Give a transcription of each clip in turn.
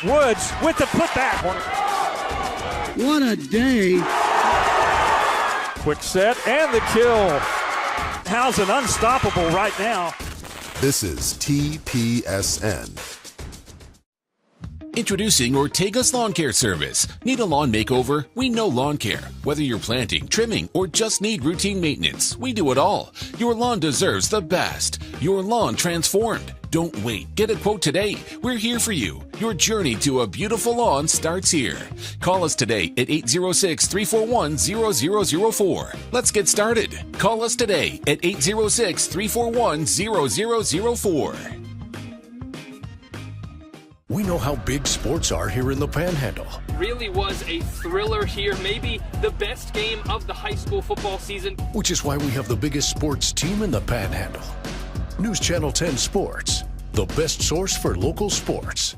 Woods with the putback. What a day. Quick set and the kill. Housen unstoppable right now. This is TPSN. Introducing Ortega's Lawn Care Service. Need a lawn makeover? We know lawn care. Whether you're planting, trimming, or just need routine maintenance, we do it all. Your lawn deserves the best. Your lawn transformed. Don't wait. Get a quote today. We're here for you. Your journey to a beautiful lawn starts here. Call us today at 806-341-0004. Let's get started. Call us today at 806-341-0004. We know how big sports are here in the Panhandle. Really was a thriller here, maybe the best game of the high school football season. Which is why we have the biggest sports team in the Panhandle. News Channel 10 Sports, the best source for local sports.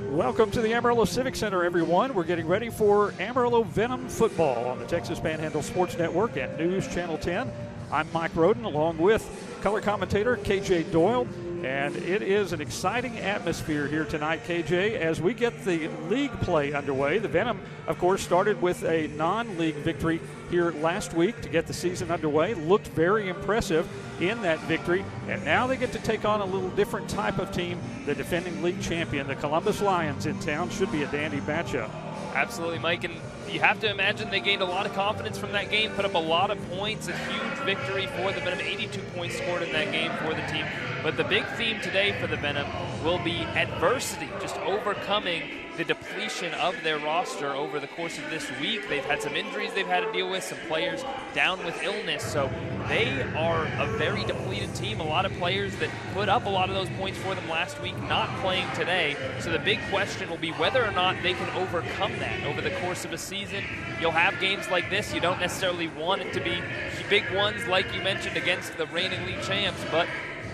Welcome to the Amarillo Civic Center, everyone. We're getting ready for Amarillo Venom football on the Texas Panhandle Sports Network and News Channel 10. I'm Mike Roden, along with color commentator KJ Doyle. And it is an exciting atmosphere here tonight, KJ, as we get the league play underway. The Venom, of course, started with a non-league victory here last week to get the season underway. Looked very impressive in that victory. And now they get to take on a little different type of team, the defending league champion, the Columbus Lions in town. Should be a dandy matchup. Absolutely, Mike. And you have to imagine they gained a lot of confidence from that game, put up a lot of points, a huge victory for the Venom, 82 points scored in that game for the team. But the big theme today for the Venom will be adversity, just overcoming the depletion of their roster over the course of this week. They've had some injuries they've had to deal with, some players down with illness. So they are a very depleted team. A lot of players that put up a lot of those points for them last week not playing today. So the big question will be whether or not they can overcome that over the course of a season. You'll have games like this. You don't necessarily want it to be big ones like you mentioned against the reigning league champs, but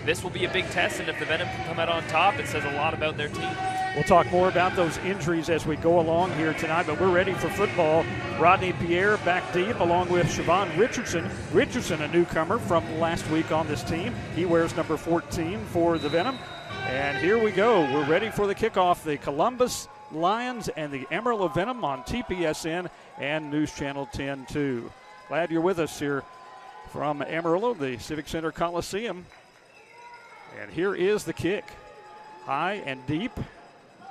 this will be a big test, and if the Venom can come out on top, it says a lot about their team. We'll talk more about those injuries as we go along here tonight, but we're ready for football. Rodney Pierre back deep along with Siobhan Richardson. Richardson, a newcomer from last week on this team. He wears number 14 for the Venom. And here we go. We're ready for the kickoff. The Columbus Lions and the Amarillo Venom on TPSN and News Channel 10 too. Glad you're with us here from Amarillo, the Civic Center Coliseum. And here is the kick. High and deep.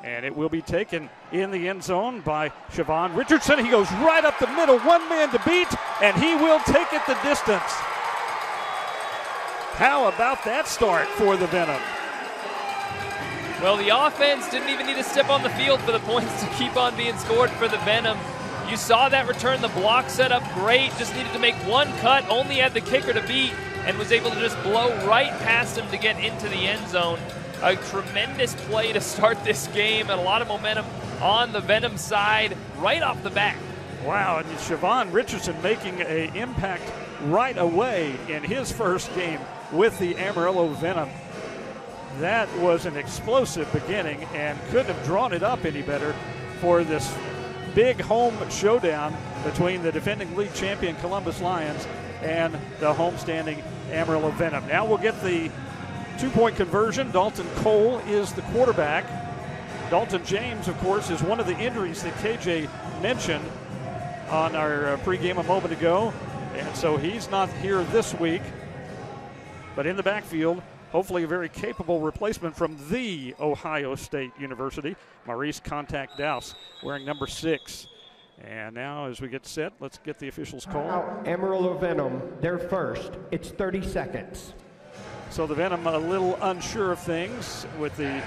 And it will be taken in the end zone by Siobhan Richardson. He goes right up the middle, one man to beat, and he will take it the distance. How about that start for the Venom? Well, the offense didn't even need to step on the field for the points to keep on being scored for the Venom. You saw that return, the block set up great, just needed to make one cut, only had the kicker to beat, and was able to just blow right past him to get into the end zone. A tremendous play to start this game, and a lot of momentum on the Venom side right off the bat. Wow, and Siobhan Richardson making an impact right away in his first game with the Amarillo Venom. That was an explosive beginning and couldn't have drawn it up any better for this big home showdown between the defending league champion Columbus Lions and the homestanding Amarillo Venom. Now we'll get the two-point conversion. Dalton Cole is the quarterback. Dalton James, of course, is one of the injuries that KJ mentioned on our pregame a moment ago. And so he's not here this week. But in the backfield, hopefully a very capable replacement from the Ohio State University, Maurice Contact Dowse, wearing number 6. And now as we get set, let's get the officials call. Amarillo Venom, they're first. It's 30 seconds. So the Venom a little unsure of things with the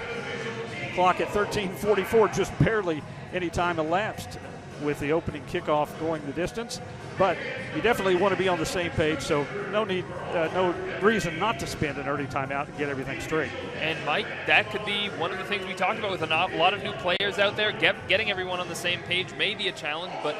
clock at 13:44, just barely any time elapsed with the opening kickoff going the distance. But you definitely want to be on the same page, so no reason not to spend an early timeout and get everything straight. And Mike, that could be one of the things we talked about with a lot of new players out there. Getting everyone on the same page may be a challenge, but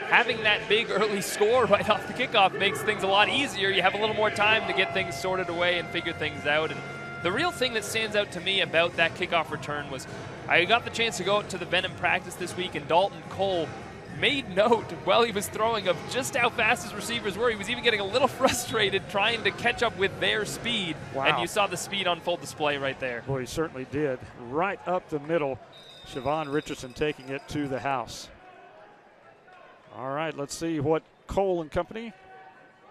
having that big early score right off the kickoff makes things a lot easier. You have a little more time to get things sorted away and figure things out. And the real thing that stands out to me about that kickoff return was I got the chance to go out to the Venom practice this week, and Dalton Cole made note while he was throwing of just how fast his receivers were. He was even getting a little frustrated trying to catch up with their speed. Wow. And you saw the speed on full display right there. Boy, he certainly did. Right up the middle. Siobhan Richardson taking it to the house. All right, let's see what Cole and company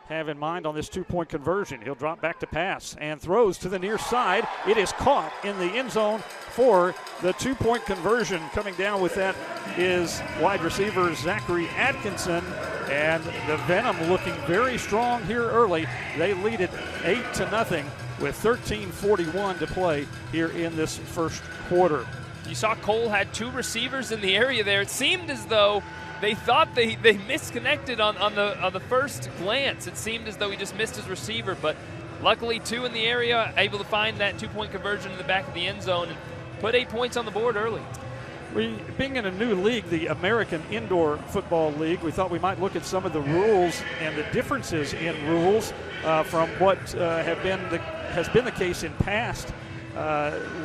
have in mind on this two-point conversion. He'll drop back to pass and throws to the near side. It is caught in the end zone for the two-point conversion. Coming down with that is wide receiver Zachary Atkinson, and the Venom looking very strong here early. They lead it 8-0 with 13:41 to play here in this first quarter. You saw Cole had two receivers in the area there. It seemed as though they thought they misconnected on the first glance. It seemed as though he just missed his receiver, but luckily two in the area, able to find that two-point conversion in the back of the end zone and put 8 points on the board early. Being in a new league, the American Indoor Football League, we thought we might look at some of the rules and the differences in rules from what has been the case in past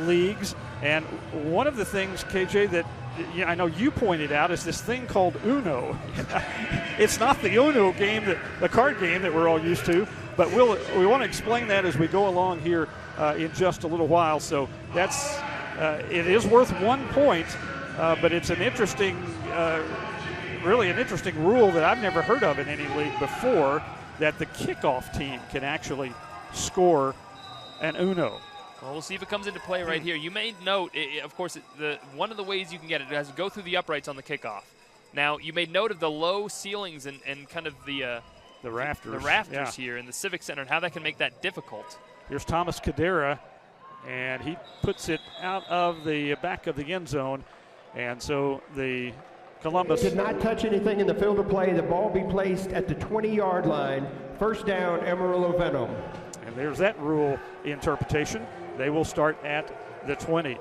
leagues. And one of the things, KJ, that I know you pointed out is this thing called Uno. It's not the Uno game, the card game that we're all used to, but we want to explain that as we go along here in just a little while. So that's it is worth 1 point, but it's an interesting, really an interesting rule that I've never heard of in any league before, that the kickoff team can actually score an Uno. Well, we'll see if it comes into play right here. You made note, of course, one of the ways you can get it is to go through the uprights on the kickoff. Now, you made note of the low ceilings and kind of the rafters. The rafters here in the Civic Center and how that can make that difficult. Here's Thomas Cadera, and he puts it out of the back of the end zone. And so the Columbus did not touch anything in the field of play. The ball be placed at the 20-yard line. First down, Amarillo Venom. And there's that rule interpretation. They will start at the 20.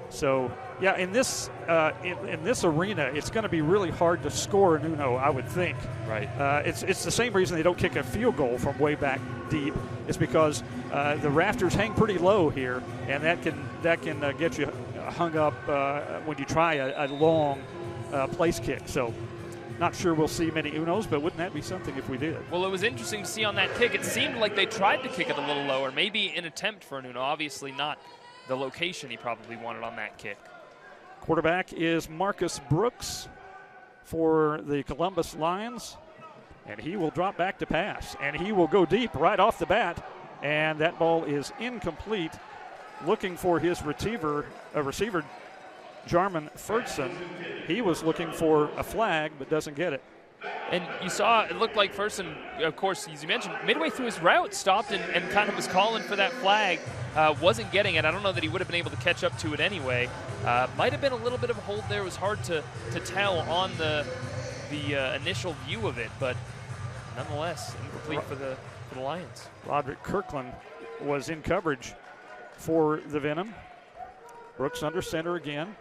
So, yeah, in this arena, it's going to be really hard to score an Uno, I would think. Right. It's the same reason they don't kick a field goal from way back deep. It's because the rafters hang pretty low here, and that can get you hung up when you try a long place kick. So, not sure we'll see many Unos, but wouldn't that be something if we did? Well, it was interesting to see on that kick. It seemed like they tried to kick it a little lower, maybe an attempt for an Uno. Obviously not the location he probably wanted on that kick. Quarterback is Marcus Brooks for the Columbus Lions, and he will drop back to pass, and he will go deep right off the bat, and that ball is incomplete. Looking for his receiver, Jarman Ferguson. He was looking for a flag, but doesn't get it. And you saw, it looked like Ferguson, of course, as you mentioned, midway through his route, stopped and kind of was calling for that flag. Wasn't getting it. I don't know that he would have been able to catch up to it anyway. Might have been a little bit of a hold there. It was hard to tell on the initial view of it, but nonetheless, incomplete for the Lions. Roderick Kirkland was in coverage for the Venom. Brooks under center again.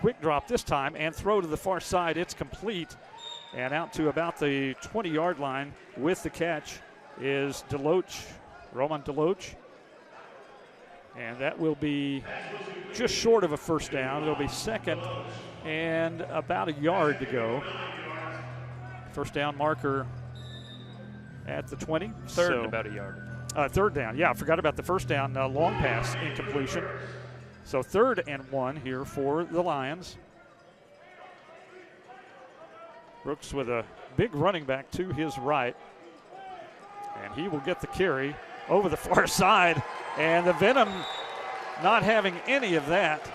Quick drop this time and throw to the far side. It's complete. And out to about the 20-yard line with the catch is Roman Deloach. And that will be just short of a first down. It'll be second and about a yard to go. First down marker at the 20. Third and about a yard. Third down. Yeah, I forgot about the first down. Long pass incompletion. So 3rd and 1 here for the Lions. Brooks with a big running back to his right. And he will get the carry over the far side. And the Venom not having any of that.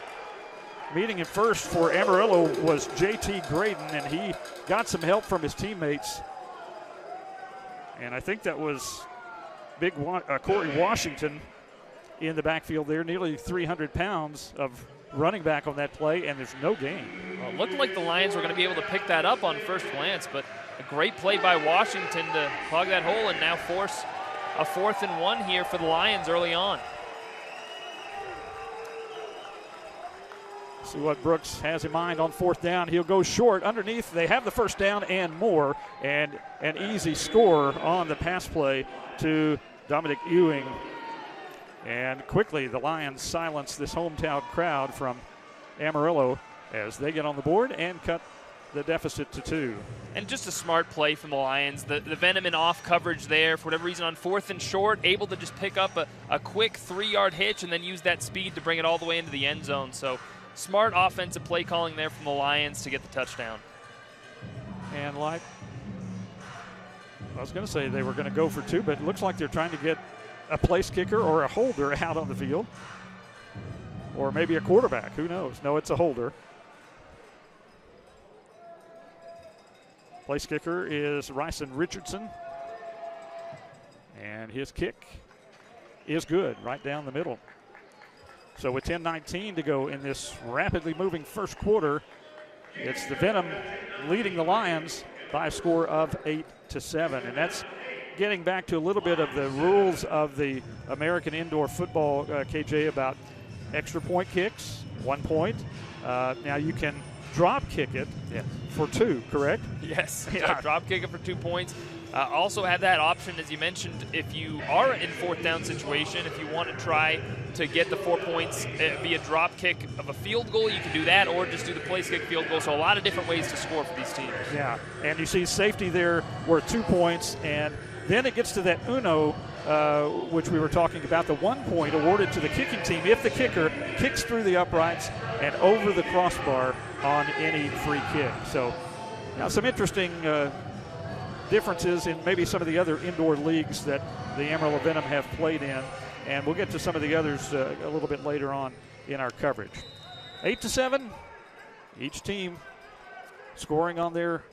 Meeting him first for Amarillo was J.T. Graydon, and he got some help from his teammates. And I think that was big Corey Washington in the backfield there, nearly 300 pounds of running back on that play, and there's no gain. Well, it looked like the Lions were going to be able to pick that up on first glance, but a great play by Washington to plug that hole and now force a 4th and 1 here for the Lions early on. See what Brooks has in mind on 4th down. He'll go short underneath. They have the first down and more, and an easy score on the pass play to Dominic Ewing. And quickly, the Lions silence this hometown crowd from Amarillo as they get on the board and cut the deficit to 2. And just a smart play from the Lions. The Venom in off coverage there, for whatever reason, on 4th and short, able to just pick up a quick 3-yard hitch and then use that speed to bring it all the way into the end zone. So smart offensive play calling there from the Lions to get the touchdown. And like I was going to say, they were going to go for 2, but it looks like they're trying to get a place kicker or a holder out on the field. Or maybe a quarterback. Who knows? No, it's a holder. Place kicker is Ryson Richardson. And his kick is good, right down the middle. So with 10:19 to go in this rapidly moving first quarter, it's the Venom leading the Lions by a score of 8-7. And that's getting back to a little bit of the rules of the American indoor football, KJ, about extra point kicks, 1 point. Now you can drop kick it for 2, correct? Yes, drop kick it for 2 points. Also have that option, as you mentioned, if you are in 4th down situation, if you want to try to get the 4 points via drop kick of a field goal, you can do that, or just do the place kick field goal. So a lot of different ways to score for these teams. Yeah, and you see safety there worth 2 points, and then it gets to that uno, which we were talking about, the 1 point awarded to the kicking team if the kicker kicks through the uprights and over the crossbar on any free kick. So now some interesting differences in maybe some of the other indoor leagues that the Amarillo Venom have played in, and we'll get to some of the others a little bit later on in our coverage. 8-7, each team scoring on their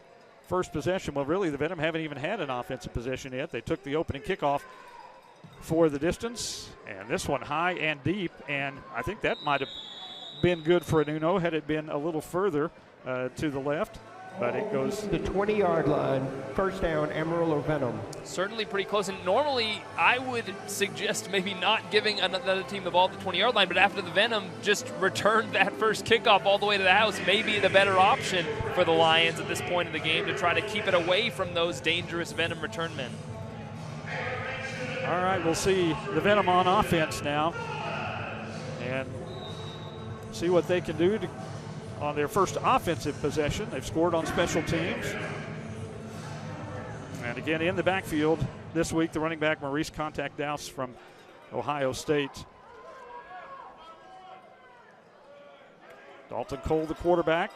first possession. Well, really, the Venom haven't even had an offensive possession yet. They took the opening kickoff for the distance, and this one high and deep, and I think that might have been good for an uno had it been a little further to the left, but it goes the 20-yard line. First down, Amarillo Venom. Certainly pretty close, and normally I would suggest maybe not giving another team the ball at the 20-yard line, but after the Venom just returned that first kickoff all the way to the house, maybe the better option for the Lions at this point in the game to try to keep it away from those dangerous Venom return men. All right, we'll see the Venom on offense now and see what they can do on their first offensive possession. They've scored on special teams. And again, in the backfield this week, the running back Maurice Contact Dowse from Ohio State. Dalton Cole, the quarterback.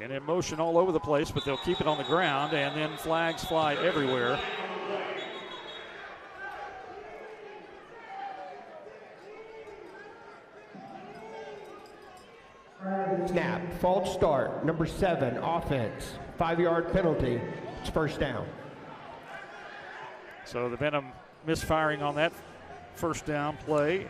And in motion all over the place, but they'll keep it on the ground, and then flags fly everywhere. Snap, false start, number 7, offense, 5-yard penalty. It's first down. So the Venom misfiring on that first down play.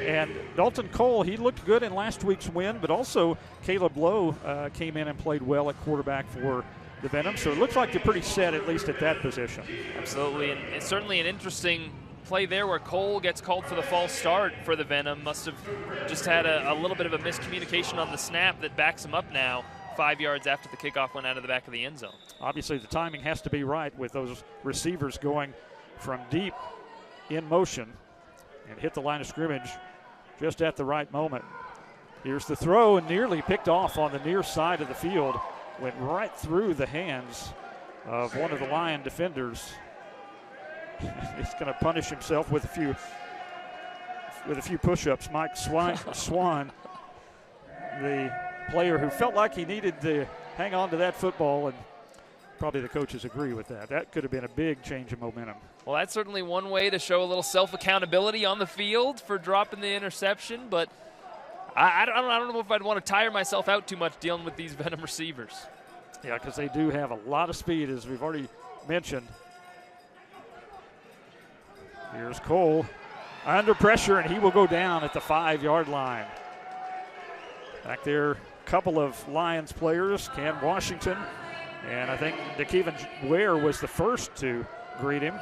And Dalton Cole, he looked good in last week's win, but also Caleb Lowe came in and played well at quarterback for the Venom. So it looks like they're pretty set, at least at that position. Absolutely, and it's certainly an interesting play there where Cole gets called for the false start for the Venom. Must have just had a little bit of a miscommunication on the snap that backs him up now 5 yards after the kickoff went out of the back of the end zone. Obviously, the timing has to be right with those receivers going from deep in motion and hit the line of scrimmage just at the right moment. Here's the throw, and nearly picked off on the near side of the field. Went right through the hands of one of the Lion defenders. He's going to punish himself with a few push-ups. Mike Swan, the player who felt like he needed to hang on to that football, and probably the coaches agree with that. That could have been a big change of momentum. Well, that's certainly one way to show a little self-accountability on the field for dropping the interception, but I don't know if I'd want to tire myself out too much dealing with these Venom receivers. Yeah, because they do have a lot of speed, as we've already mentioned. Here's Cole under pressure, and he will go down at the 5-yard line. Back there, a couple of Lions players, Cam Washington, and I think Nikivan Ware was the first to greet him.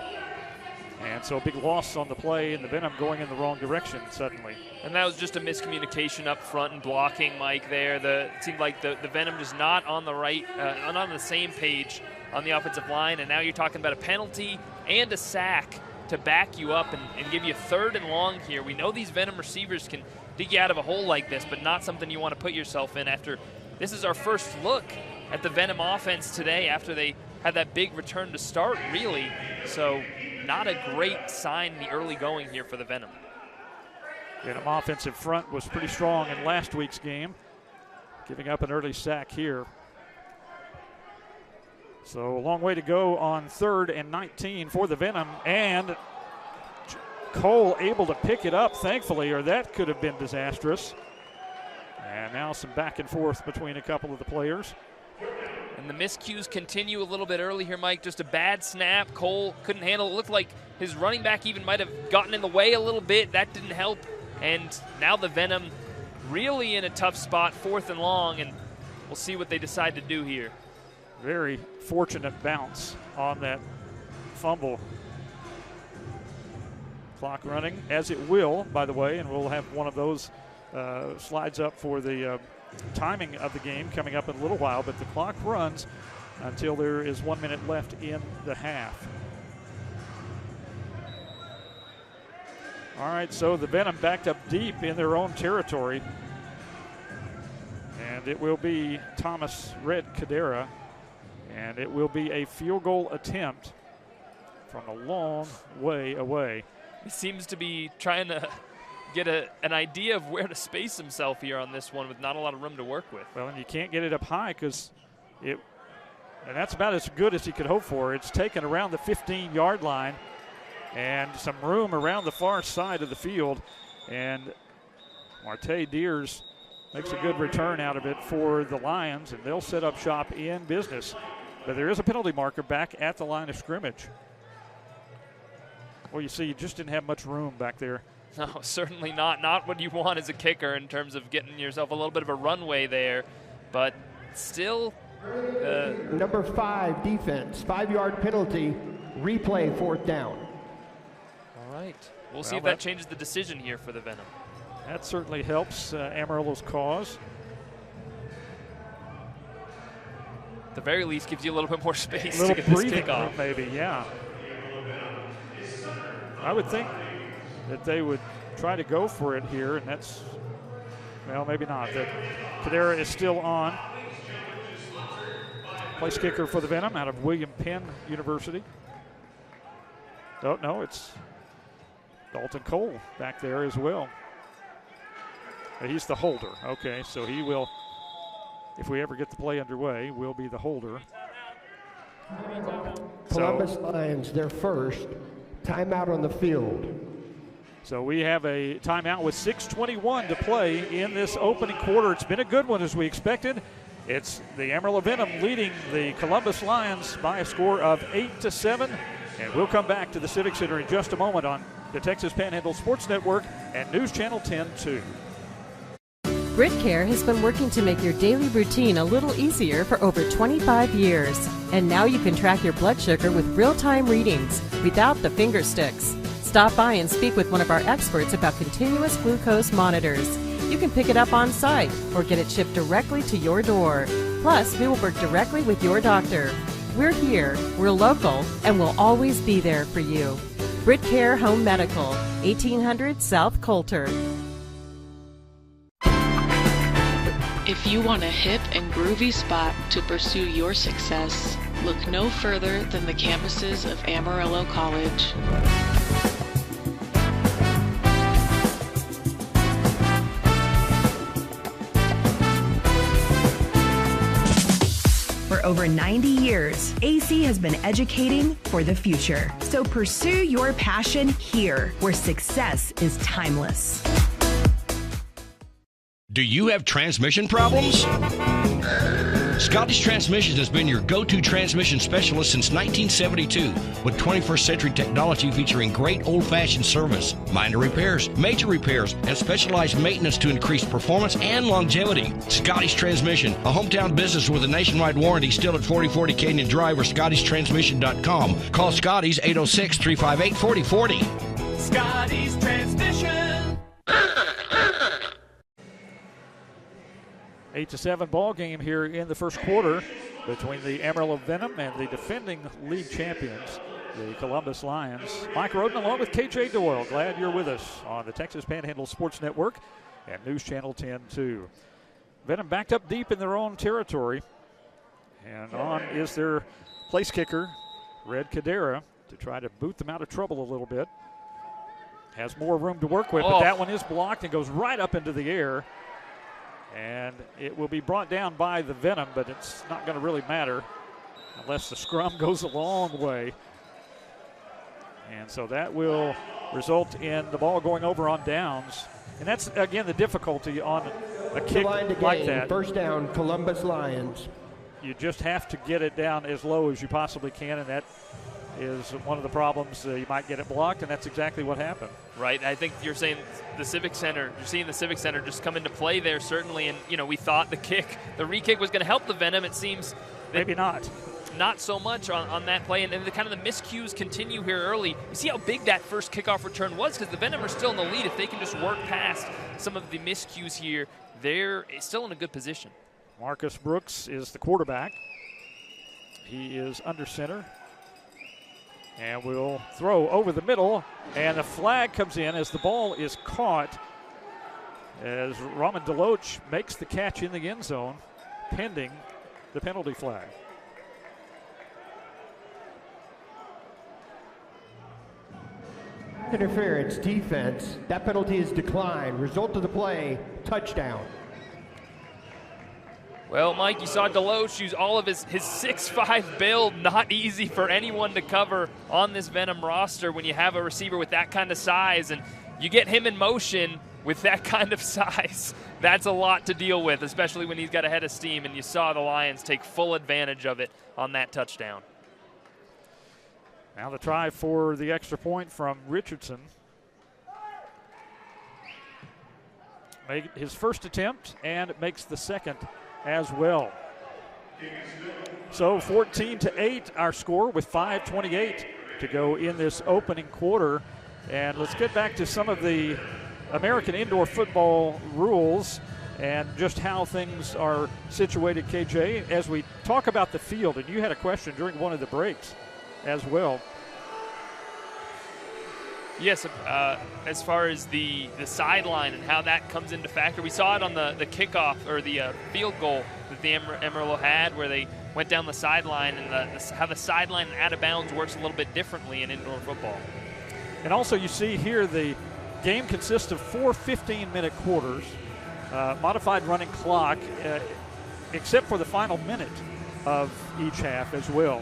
And so a big loss on the play, and the Venom going in the wrong direction suddenly. And that was just a miscommunication up front and blocking, Mike, there. It seemed like the Venom just not on the right, not on the same page on the offensive line, and now you're talking about a penalty and a sack to back you up and give you 3rd and long here. We know these Venom receivers can dig you out of a hole like this, but not something you want to put yourself in after. This is our first look at the Venom offense today after they had that big return to start, really. So not a great sign in the early going here for the Venom. Venom offensive front was pretty strong in last week's game, giving up an early sack here. So a long way to go on 3rd and 19 for the Venom, and Cole able to pick it up, thankfully, or that could have been disastrous. And now some back and forth between a couple of the players. And the miscues continue a little bit early here, Mike. Just a bad snap. Cole couldn't handle it. Looked like his running back even might have gotten in the way a little bit. That didn't help. And now the Venom really in a tough spot, 4th and long, and we'll see what they decide to do here. Very fortunate bounce on that fumble. Clock running, as it will, by the way, and we'll have one of those slides up for the timing of the game coming up in a little while, but the clock runs until there is 1 minute left in the half. All right, so the Venom backed up deep in their own territory, and it will be Thomas Red Cadera, and it will be a field goal attempt from a long way away. He seems to be trying to get an idea of where to space himself here on this one with not a lot of room to work with. Well, and you can't get it up high because and that's about as good as he could hope for. It's taken around the 15-yard line and some room around the far side of the field. And Marte Deers makes a good return out of it for the Lions, and they'll set up shop in business. But there is a penalty marker back at the line of scrimmage. Well, you see, you just didn't have much room back there. No, certainly not. Not what you want as a kicker in terms of getting yourself a little bit of a runway there. But still. Number 5, defense, 5-yard penalty, replay, 4th down. All right. We'll see if that changes the decision here for the Venom. That certainly helps Amarillo's cause. At the very least, gives you a little bit more space to get this kickoff. Maybe, yeah. I would think that they would try to go for it here, and that's, well, maybe not. That Cadera is still on. Place kicker for the Venom out of William Penn University. Oh, no, it's Dalton Cole back there as well. He's the holder. Okay, so he will, if we ever get the play underway, will be the holder. Columbus Lions, their first timeout on the field. So we have a timeout with 6:21 to play in this opening quarter. It's been a good one as we expected. It's the Amarillo Venom leading the Columbus Lions by a score of 8-7. And we'll come back to the Civic Center in just a moment on the Texas Panhandle Sports Network and News Channel 10-2. BritCare has been working to make your daily routine a little easier for over 25 years. And now you can track your blood sugar with real-time readings without the finger sticks. Stop by and speak with one of our experts about continuous glucose monitors. You can pick it up on site or get it shipped directly to your door. Plus, we will work directly with your doctor. We're here, we're local, and we'll always be there for you. BritCare Home Medical, 1800 South Coulter. If you want a hip and groovy spot to pursue your success, look no further than the campuses of Amarillo College. For over 90 years, AC has been educating for the future. So pursue your passion here, where success is timeless. Do you have transmission problems? Scottish Transmissions has been your go-to transmission specialist since 1972 with 21st century technology featuring great old-fashioned service, minor repairs, major repairs, and specialized maintenance to increase performance and longevity. Scottish Transmission, a hometown business with a nationwide warranty, still at 4040 Canyon Drive or ScottishTransmission.com. Call Scotty's 806-358-4040. Scotty's Transmission. 8-7 ball game here in the first quarter between the Amarillo Venom and the defending league champions, the Columbus Lions. Mike Roden along with KJ Doyle. Glad you're with us on the Texas Panhandle Sports Network and News Channel 10 too. Venom backed up deep in their own territory. And on is their place kicker, Red Cadera, to try to boot them out of trouble a little bit. Has more room to work with, but that one is blocked and goes right up into the air. And it will be brought down by the Venom, but it's not going to really matter unless the scrum goes a long way. And so that will result in the ball going over on downs. And that's, again, the difficulty on a kick like that. First down, Columbus Lions. You just have to get it down as low as you possibly can, and that is one of the problems. You might get it blocked, and that's exactly what happened. Right. I think you're saying the Civic Center, you're seeing the Civic Center just come into play there, certainly. And, you know, we thought the re-kick was going to help the Venom. It seems maybe not. Not so much on that play. And the kind of the miscues continue here early. You see how big that first kickoff return was, because the Venom are still in the lead. If they can just work past some of the miscues here, they're still in a good position. Marcus Brooks is the quarterback. He is under center. And will throw over the middle. And the flag comes in as the ball is caught as Raman Deloach makes the catch in the end zone, pending the penalty flag. Interference, defense. That penalty is declined. Result of the play, touchdown. Well, Mike, you saw Deloach use all of his 6'5" build. Not easy for anyone to cover on this Venom roster when you have a receiver with that kind of size, and you get him in motion with that kind of size. That's a lot to deal with, especially when he's got a head of steam, and you saw the Lions take full advantage of it on that touchdown. Now the try for the extra point from Richardson. Made his first attempt and makes the second as well. So 14-8 our score with 5:28 to go in this opening quarter. And let's get back to some of the American indoor football rules and just how things are situated, KJ, as we talk about the field. And you had a question during one of the breaks as well. Yes, as far as the sideline and how that comes into factor, we saw it on the kickoff or the field goal that the Amarillo had, where they went down the sideline, and how the sideline and out of bounds works a little bit differently in indoor football. And also you see here the game consists of 4 15-minute quarters, modified running clock, except for the final minute of each half as well.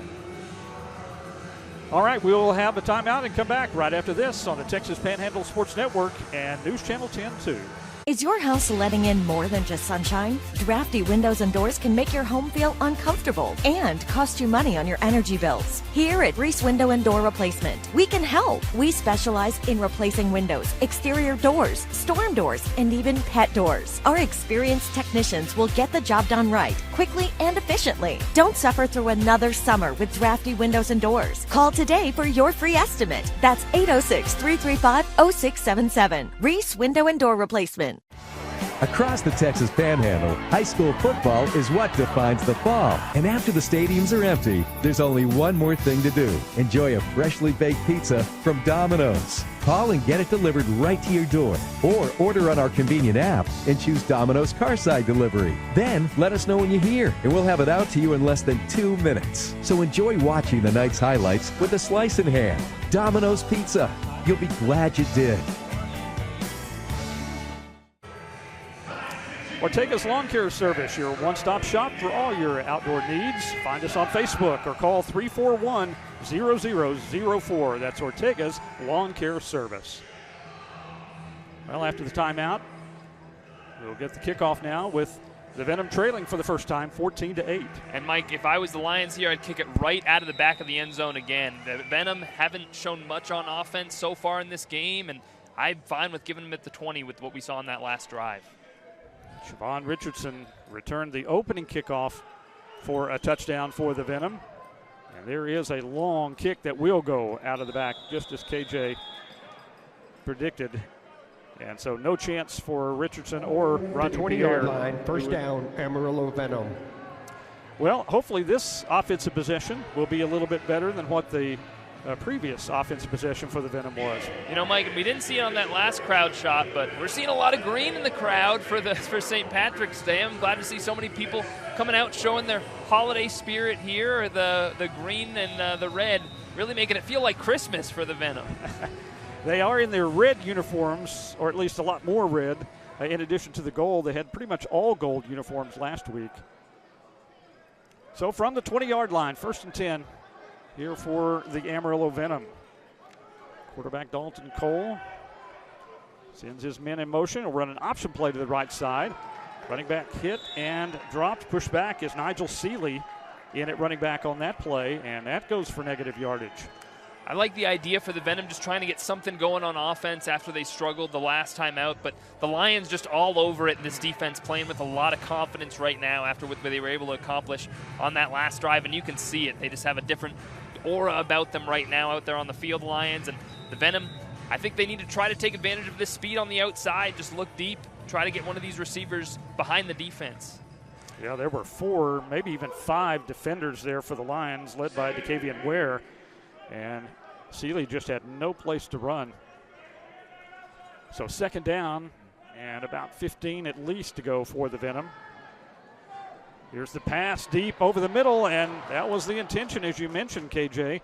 All right, we'll have a timeout and come back right after this on the Texas Panhandle Sports Network and News Channel 10-2. Is your house letting in more than just sunshine? Drafty windows and doors can make your home feel uncomfortable and cost you money on your energy bills. Here at Reese Window and Door Replacement, we can help. We specialize in replacing windows, exterior doors, storm doors, and even pet doors. Our experienced technicians will get the job done right, quickly and efficiently. Don't suffer through another summer with drafty windows and doors. Call today for your free estimate. That's 806-335-0677. Reese Window and Door Replacement. Across the Texas Panhandle, high school football is what defines the fall. And after the stadiums are empty, there's only one more thing to do. Enjoy a freshly baked pizza from Domino's. Call and get it delivered right to your door. Or order on our convenient app and choose Domino's Carside Delivery. Then let us know when you're here, and we'll have it out to you in less than 2 minutes. So enjoy watching the night's highlights with a slice in hand. Domino's Pizza. You'll be glad you did. Ortega's Lawn Care Service, your one-stop shop for all your outdoor needs. Find us on Facebook or call 341-0004. That's Ortega's Lawn Care Service. Well, after the timeout, we'll get the kickoff now with the Venom trailing for the first time, 14-8. And Mike, if I was the Lions here, I'd kick it right out of the back of the end zone again. The Venom haven't shown much on offense so far in this game, and I'm fine with giving them at the 20 with what we saw on that last drive. Siobhan Richardson returned the opening kickoff for a touchdown for the Venom. And there is a long kick that will go out of the back, just as KJ predicted. And so no chance for Richardson or Roger 20-yard line, first down, Amarillo Venom. Well, hopefully this offensive possession will be a little bit better than what the previous offensive possession for the Venom was. You know, Mike, we didn't see it on that last crowd shot, but we're seeing a lot of green in the crowd for St. Patrick's Day. I'm glad to see so many people coming out showing their holiday spirit here. The green and the red really making it feel like Christmas for the Venom. They are in their red uniforms, or at least a lot more red. In addition to the gold, they had pretty much all gold uniforms last week. So from the 20-yard line, 1st and 10 here for the Amarillo Venom. Quarterback Dalton Cole sends his men in motion. He'll run an option play to the right side. Running back hit and dropped. Pushed back is Nigel Seeley in at running back on that play, and that goes for negative yardage. I like the idea for the Venom just trying to get something going on offense after they struggled the last time out, but the Lions just all over it in this defense, playing with a lot of confidence right now after what they were able to accomplish on that last drive, and you can see it. They just have a different aura about them right now out there on the field, Lions. And the Venom, I think they need to try to take advantage of this speed on the outside, just look deep, try to get one of these receivers behind the defense. Yeah, there were 4, maybe even 5 defenders there for the Lions, led by DeCavian Ware. And Seeley just had no place to run. So 2nd down and about 15 at least to go for the Venom. Here's the pass deep over the middle, and that was the intention, as you mentioned, KJ.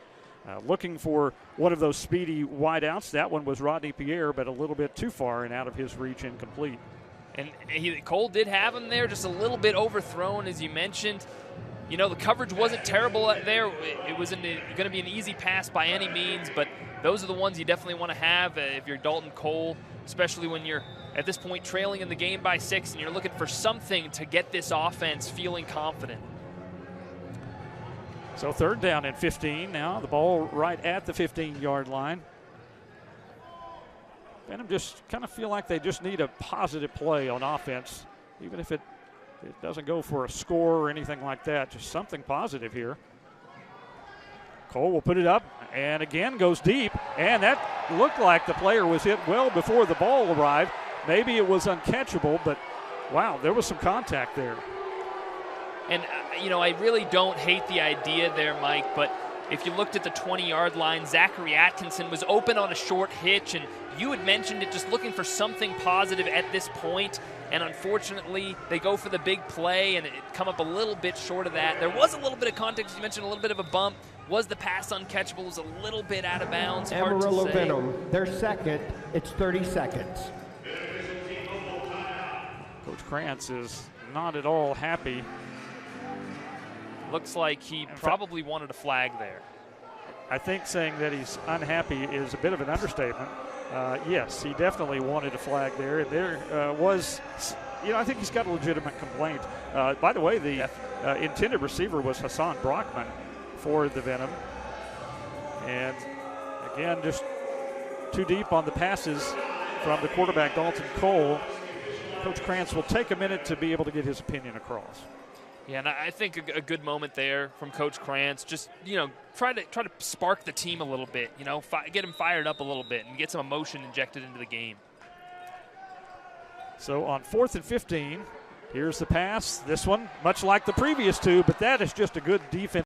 Looking for one of those speedy wideouts. That one was Rodney Pierre, but a little bit too far and out of his reach, incomplete. And Cole did have him there, just a little bit overthrown, as you mentioned. You know, the coverage wasn't terrible there. It wasn't going to be an easy pass by any means, but those are the ones you definitely want to have if you're Dalton Cole, especially when you're at this point trailing in the game by 6 and you're looking for something to get this offense feeling confident. So 3rd down and 15 now. The ball right at the 15-yard line. Venom just kind of feel like they just need a positive play on offense, even if it doesn't go for a score or anything like that. Just something positive here. Cole will put it up and again goes deep. And that looked like the player was hit well before the ball arrived. Maybe it was uncatchable, but wow, there was some contact there. And, you know, I really don't hate the idea there, Mike, but if you looked at the 20-yard line, Zachary Atkinson was open on a short hitch, and you had mentioned it, just looking for something positive at this point. And unfortunately, they go for the big play, and it come up a little bit short of that. There was a little bit of context. You mentioned a little bit of a bump. Was the pass uncatchable? Was a little bit out of bounds. Amarillo Venom, they're 2nd. It's 30 seconds. Coach Krantz is not at all happy. Looks like he probably wanted a flag there. I think saying that he's unhappy is a bit of an understatement. Yes, he definitely wanted a flag there. And there was, you know, I think he's got a legitimate complaint. By the way, the intended receiver was Hassan Brockman for the Venom. And again, just too deep on the passes from the quarterback, Dalton Cole. Coach Krantz will take a minute to be able to get his opinion across. Yeah, and I think a good moment there from Coach Krantz. Just, you know, try to spark the team a little bit. You know, get them fired up a little bit and get some emotion injected into the game. So on 4th and 15, here's the pass. This one, much like the previous 2, but that is just a good defense.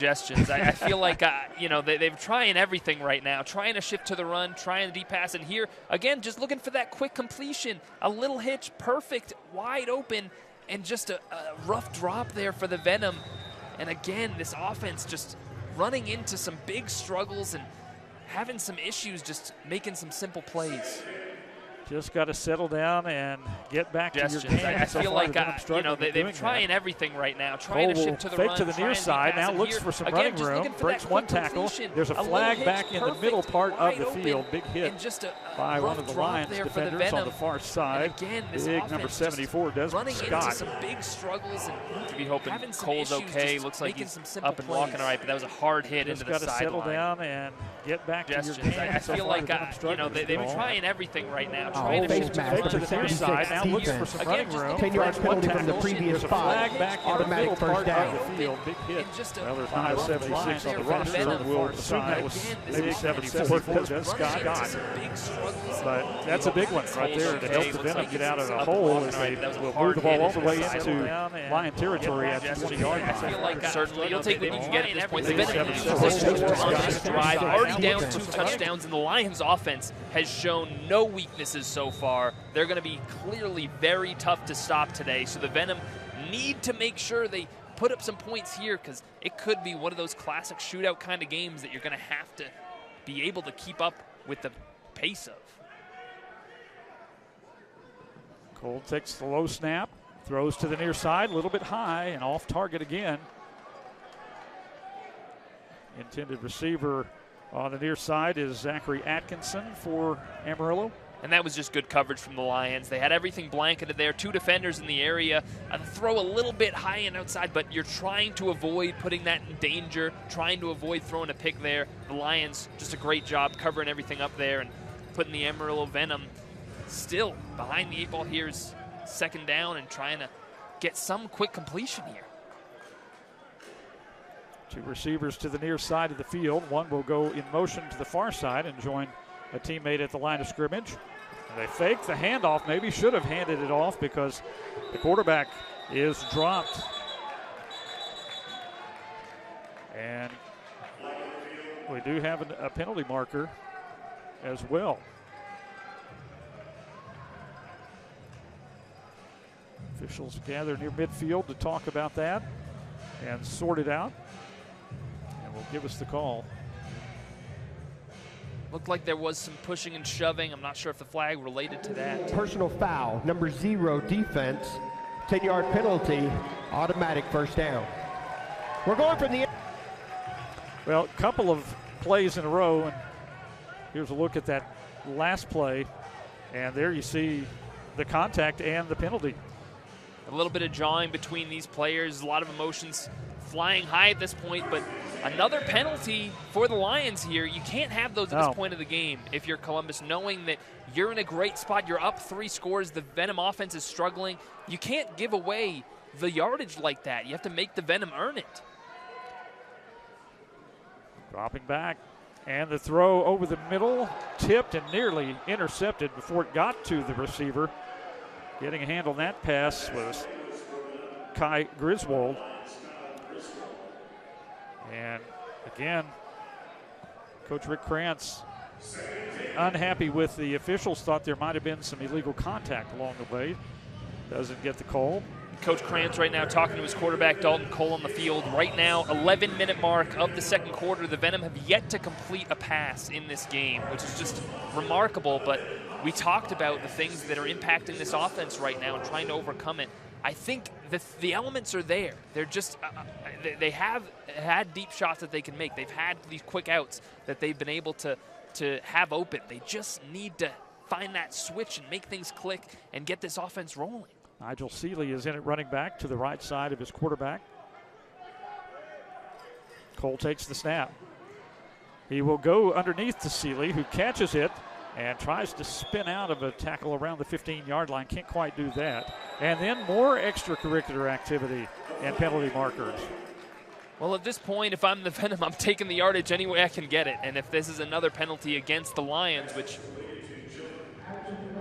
suggestions. I feel like, they're trying everything right now, trying to shift to the run, trying the deep pass. And here, again, just looking for that quick completion. A little hitch, perfect, wide open, and just a rough drop there for the Venom. And again, this offense just running into some big struggles and having some issues just making some simple plays. Just got to settle down and get back to your game. I feel like they're trying everything right now, trying to shift to the fake run, to the near side. Now looks for some running room. Breaks one tackle. There's a flag back in the middle part of the field. Big hit by one of the Lions defenders on the far side. Big number 74, Desmond Scott. Some big struggles and to be hoping Cole's okay. Looks like he's up and walking all right, but that was a hard hit into the sideline. Just got to settle down and get back to your game. I feel like they're trying everything right now. Trying to face mask to the near side. Now looks for some running room. 10-yard penalty from the previous flag spot. back Automatic first down. The field. Big hit. Well, there's number 76 on the roster. We'll assume that was maybe 74 for Scott. But that's a big one right there to help the Venom get out of the hole as they will move the ball all the way into Lion territory at the 20-yard line. I feel like certainly you'll take what you can get at this point. The Venom on this drive, already down 2 touchdowns, and the Lions offense has shown no weaknesses so far. They're going to be clearly very tough to stop today, so the Venom need to make sure they put up some points here because it could be one of those classic shootout kind of games that you're going to have to be able to keep up with the pace of. Cole takes the low snap, throws to the near side, a little bit high and off target again. Intended receiver on the near side is Zachary Atkinson for Amarillo. And that was just good coverage from the Lions. They had everything blanketed there, 2 defenders in the area. Throw a little bit high and outside, but you're trying to avoid putting that in danger, trying to avoid throwing a pick there. The Lions, just a great job covering everything up there and putting the Amarillo Venom still behind the 8 ball here is second down and trying to get some quick completion here. 2 receivers to the near side of the field. One will go in motion to the far side and join a teammate at the line of scrimmage. And they fake the handoff. Maybe should have handed it off because the quarterback is dropped. And we do have a penalty marker as well. Officials gather near midfield to talk about that and sort it out. And will give us the call. Looked like there was some pushing and shoving. I'm not sure if the flag related to that. Personal foul, number 0 defense, 10-yard penalty, automatic first down. We're going from the... Well, a couple of plays in a row, and here's a look at that last play. And there you see the contact and the penalty. A little bit of jawing between these players, a lot of emotions flying high at this point, but another penalty for the Lions here. You can't have those at this point of the game if you're Columbus, knowing that you're in a great spot. You're up 3 scores. The Venom offense is struggling. You can't give away the yardage like that. You have to make the Venom earn it. Dropping back, and the throw over the middle, tipped and nearly intercepted before it got to the receiver. Getting a hand on that pass was Kai Griswold. And again, Coach Rick Krantz unhappy with the officials, thought there might have been some illegal contact along the way. Doesn't get the call. Coach Krantz right now talking to his quarterback, Dalton Cole, on the field. Right now, 11-minute mark of the second quarter. The Venom have yet to complete a pass in this game, which is just remarkable. But we talked about the things that are impacting this offense right now and trying to overcome it. I think the elements are there. They're just they have had deep shots that they can make. They've had these quick outs that they've been able to have open. They just need to find that switch and make things click and get this offense rolling. Nigel Seeley is in it running back to the right side of his quarterback. Cole takes the snap. He will go underneath to Seeley, who catches it and tries to spin out of a tackle around the 15-yard line. Can't quite do that. And then more extracurricular activity and penalty markers. Well, at this point, if I'm the Venom, I'm taking the yardage any way I can get it. And if this is another penalty against the Lions, which...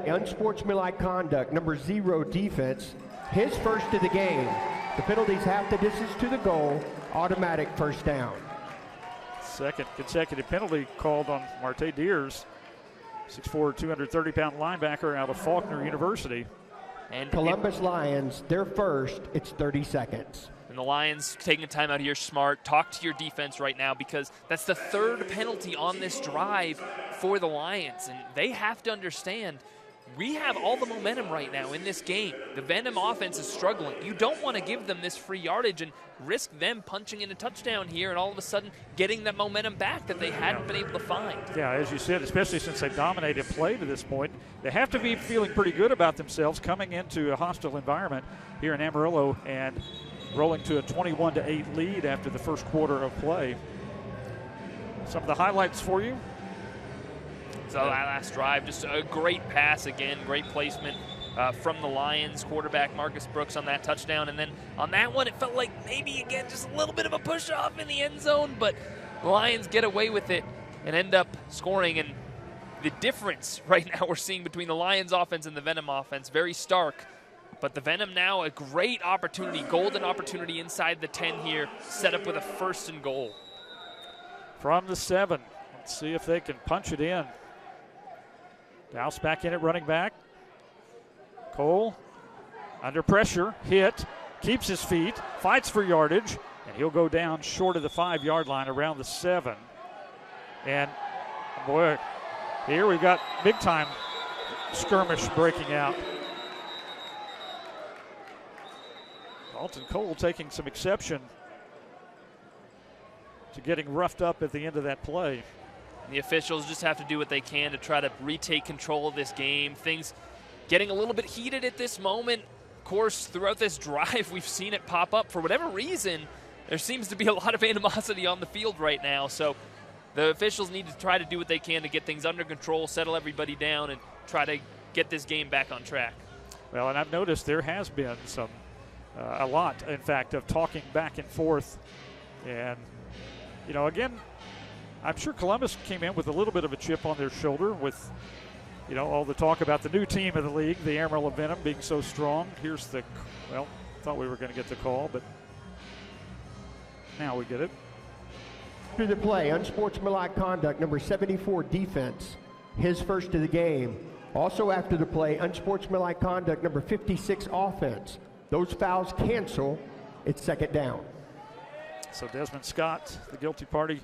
Unsportsmanlike conduct, number 0 defense, his first of the game. The penalties half the distance to the goal, automatic first down. Second consecutive penalty called on Marte Deers, 6'4", 230-pound linebacker out of Faulkner University. And Columbus Lions, they're first. It's 30 seconds. And the Lions taking a timeout here, smart. Talk to your defense right now because that's the third penalty on this drive for the Lions. And they have to understand we have all the momentum right now in this game. The Venom offense is struggling. You don't want to give them this free yardage and risk them punching in a touchdown here and all of a sudden getting that momentum back that they hadn't been able to find. Yeah, as you said, especially since they've dominated play to this point, they have to be feeling pretty good about themselves coming into a hostile environment here in Amarillo and rolling to a 21-8 lead after the first quarter of play. Some of the highlights for you. So that last drive, just a great pass again, great placement from the Lions quarterback Marcus Brooks on that touchdown. And then on that one, it felt like maybe, again, just a little bit of a push-off in the end zone, but the Lions get away with it and end up scoring. And the difference right now we're seeing between the Lions offense and the Venom offense, very stark. But the Venom now a great opportunity, golden opportunity inside the 10 here, set up with a 1st and goal. From the 7, let's see if they can punch it in. Douse back in at running back. Cole under pressure, hit, keeps his feet, fights for yardage, and he'll go down short of the 5-yard line around the 7. And boy, here we've got big time skirmish breaking out. Dalton Cole taking some exception to getting roughed up at the end of that play. The officials just have to do what they can to try to retake control of this game. Things getting a little bit heated at this moment. Of course, throughout this drive, we've seen it pop up. For whatever reason, there seems to be a lot of animosity on the field right now. So the officials need to try to do what they can to get things under control, settle everybody down, and try to get this game back on track. Well, and I've noticed there has been some, a lot, in fact, of talking back and forth. And, you know, again, I'm sure Columbus came in with a little bit of a chip on their shoulder with, you know, all the talk about the new team of the league, the Amarillo Venom, being so strong. Here's the, well, thought we were going to get the call, but now we get it. Through the play, unsportsmanlike conduct, number 74, defense, his first of the game. Also after the play, unsportsmanlike conduct, number 56, offense. Those fouls cancel. It's 2nd down. So Desmond Scott, the guilty party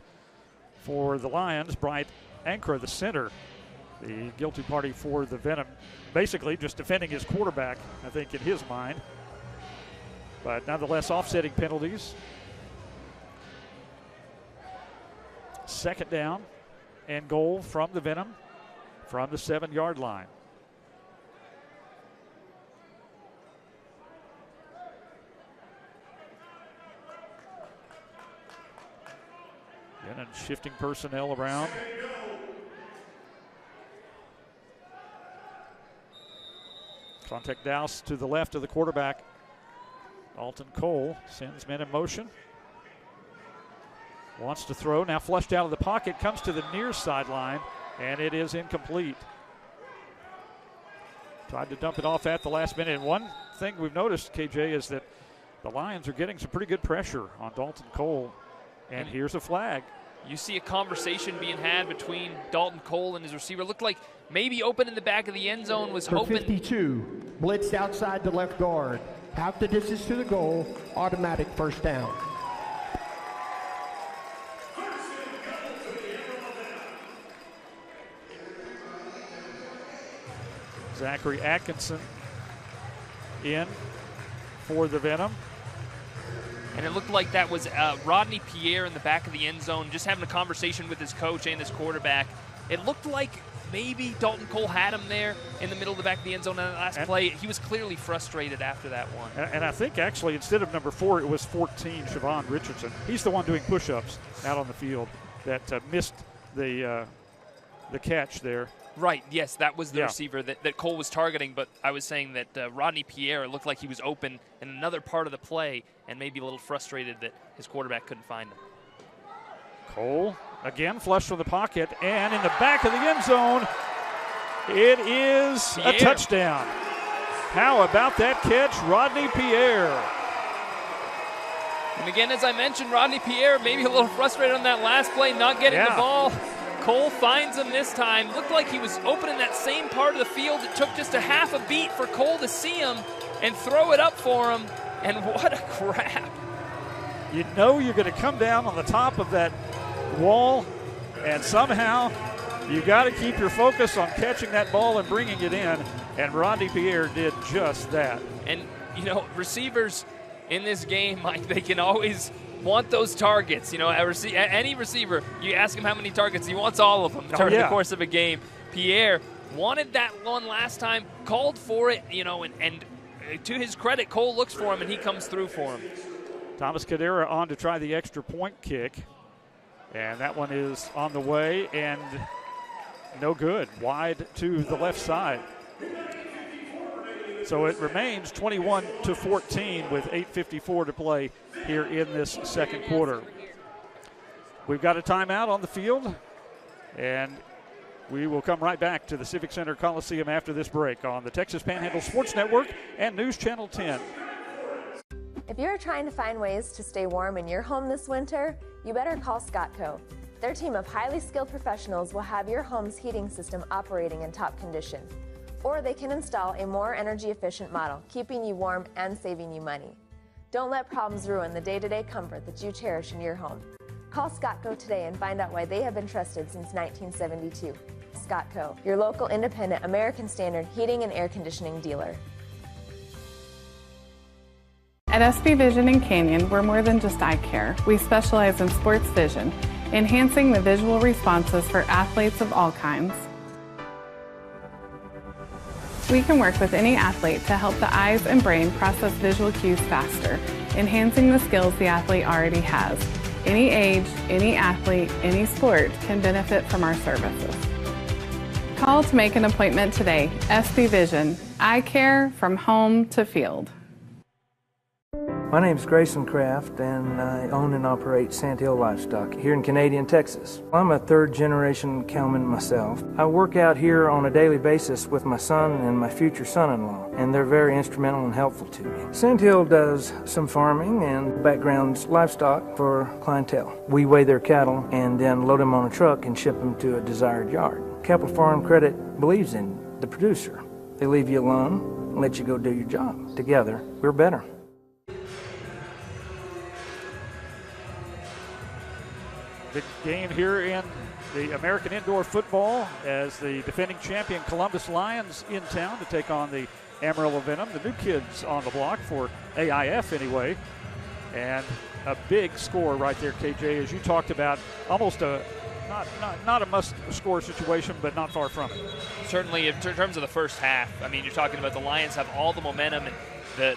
for the Lions. Bryant Ankra, the center, the guilty party for the Venom. Basically just defending his quarterback, I think, in his mind. But nonetheless, offsetting penalties. 2nd down and goal from the Venom from the 7-yard line. And shifting personnel around. Contact Douse to the left of the quarterback. Dalton Cole sends men in motion. Wants to throw, now flushed out of the pocket, comes to the near sideline, and it is incomplete. Tried to dump it off at the last minute. And one thing we've noticed, KJ, is that the Lions are getting some pretty good pressure on Dalton Cole. And here's a flag. You see a conversation being had between Dalton Cole and his receiver. Looked like maybe open in the back of the end zone, was For hoping. 52, blitzed outside the left guard. Half the distance to the goal, automatic 1st down. Zachary Atkinson in for the Venom. And it looked like that was Rodney Pierre in the back of the end zone, just having a conversation with his coach and his quarterback. It looked like maybe Dalton Cole had him there in the middle of the back of the end zone on that last play. He was clearly frustrated after that one. And I think actually instead of number 4, it was 14, Siobhan Richardson. He's the one doing push-ups out on the field that missed the catch there. Right, yes, that was the receiver that Cole was targeting, but I was saying that Rodney Pierre looked like he was open in another part of the play and maybe a little frustrated that his quarterback couldn't find him. Cole, again, flushed from the pocket, and in the back of the end zone, it is Pierre. A touchdown. How about that catch, Rodney Pierre? And again, as I mentioned, Rodney Pierre maybe a little frustrated on that last play, not getting the ball. Cole finds him this time. Looked like he was open in that same part of the field. It took just a half a beat for Cole to see him and throw it up for him. And what a grab. You know you're going to come down on the top of that wall, and somehow you got to keep your focus on catching that ball and bringing it in. And Rodney Pierre did just that. And, you know, receivers in this game, Mike, they can always want those targets. You know, any receiver, you ask him how many targets, he wants all of them during the course of a game. Pierre wanted that one last time, called for it, you know, and to his credit, Cole looks for him and he comes through for him. Thomas Cadera on to try the extra point kick. And that one is on the way and no good. Wide to the left side. So it remains 21-14 with 8:54 to play here in this second quarter. We've got a timeout on the field, and we will come right back to the Civic Center Coliseum after this break on the Texas Panhandle Sports Network and News Channel 10. If you're trying to find ways to stay warm in your home this winter, you better call Scottco. Their team of highly skilled professionals will have your home's heating system operating in top condition. Or they can install a more energy-efficient model, keeping you warm and saving you money. Don't let problems ruin the day-to-day comfort that you cherish in your home. Call Scottco today and find out why they have been trusted since 1972. Scottco, your local independent American Standard heating and air conditioning dealer. At SB Vision in Canyon, we're more than just eye care. We specialize in sports vision, enhancing the visual responses for athletes of all kinds. We can work with any athlete to help the eyes and brain process visual cues faster, enhancing the skills the athlete already has. Any age, any athlete, any sport can benefit from our services. Call to make an appointment today. SB Vision, eye care from home to field. My name is Grayson Kraft, and I own and operate Sandhill Livestock here in Canadian, Texas. I'm a third-generation cowman myself. I work out here on a daily basis with my son and my future son-in-law, and they're very instrumental and helpful to me. Sandhill does some farming and backgrounds livestock for clientele. We weigh their cattle and then load them on a truck and ship them to a desired yard. Capital Farm Credit believes in the producer. They leave you alone and let you go do your job. Together, we're better. Big game here in the American Indoor Football as the defending champion Columbus Lions in town to take on the Amarillo Venom, the new kids on the block for AIF anyway. And a big score right there, KJ, as you talked about, almost a not a must-score situation, but not far from it. Certainly, in terms of the first half, I mean, you're talking about the Lions have all the momentum, and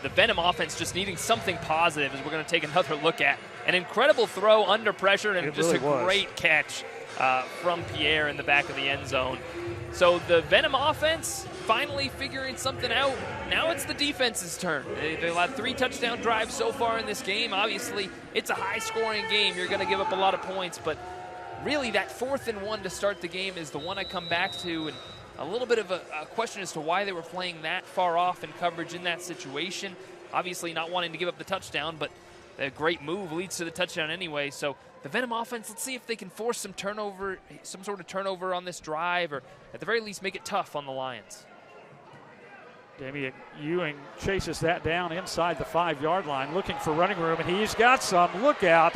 the Venom offense just needing something positive as we're going to take another look at. An incredible throw under pressure and just really a great catch from Pierre in the back of the end zone. So the Venom offense finally figuring something out. Now it's the defense's turn. They allowed 3 touchdown drives so far in this game. Obviously, it's a high-scoring game. You're going to give up a lot of points, but really that 4th and 1 to start the game is the one I come back to, and a little bit of a question as to why they were playing that far off in coverage in that situation. Obviously not wanting to give up the touchdown, but a great move leads to the touchdown anyway. So the Venom offense, let's see if they can force some sort of turnover on this drive, or at the very least make it tough on the Lions. Damian Ewing chases that down inside the 5-yard line, looking for running room, and he's got some. Look out.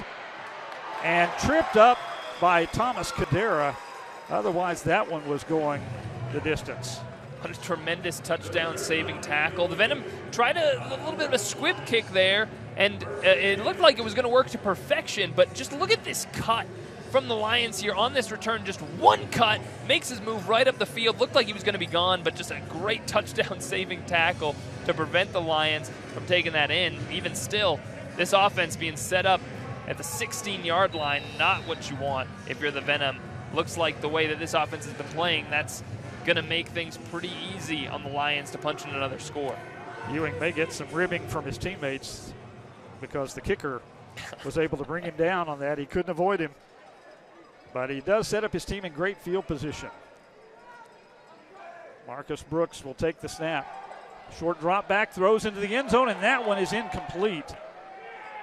And tripped up by Thomas Cadera. Otherwise, that one was going the distance. What a tremendous touchdown-saving tackle. The Venom tried a little bit of a squib kick there, and it looked like it was going to work to perfection, but just look at this cut from the Lions here on this return. Just one cut, makes his move right up the field. Looked like he was going to be gone, but just a great touchdown-saving tackle to prevent the Lions from taking that in. Even still, this offense being set up at the 16-yard line, not what you want if you're the Venom. Looks like the way that this offense has been playing, that's going to make things pretty easy on the Lions to punch in another score. Ewing may get some ribbing from his teammates because the kicker was able to bring him down on that. He couldn't avoid him, but he does set up his team in great field position. Marcus Brooks will take the snap. Short drop back, throws into the end zone, and that one is incomplete.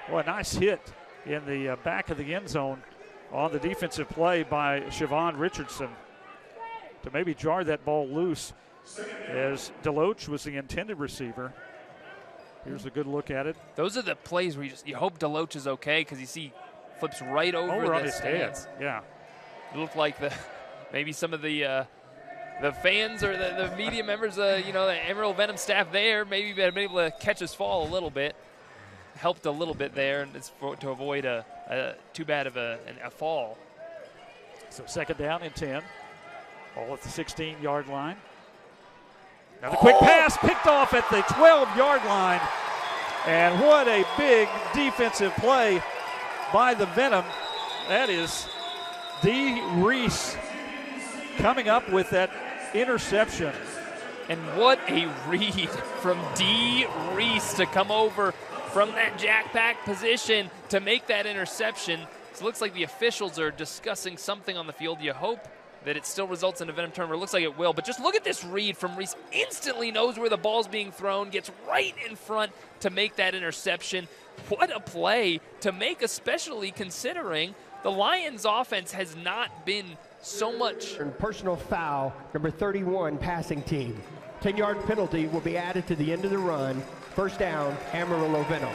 Well, a nice hit in the back of the end zone on the defensive play by Siobhan Richardson to maybe jar that ball loose, as Deloach was the intended receiver. Here's a good look at it. Those are the plays where you hope Deloach is okay, because you see flips right over on the his stands. head. Yeah. It looked like maybe some of the fans or the media members, the Amarillo Venom staff there, maybe been able to catch his fall a little bit. Helped a little bit there, and it's to avoid too bad of a fall. So second down and 10. Ball at the 16-yard line. Now the quick pass picked off at the 12-yard line. And what a big defensive play by the Venom. That is Dee Reese coming up with that interception. And what a read from Dee Reese to come over from that jack-pack position to make that interception. So it looks like the officials are discussing something on the field. You hope that it still results in a Venom turnover. It looks like it will, but just look at this read from Reese. Instantly knows where the ball's being thrown, gets right in front to make that interception. What a play to make, especially considering the Lions offense has not been so much. Personal foul, number 31, passing team. 10-yard penalty will be added to the end of the run. First down, Amarillo Venom.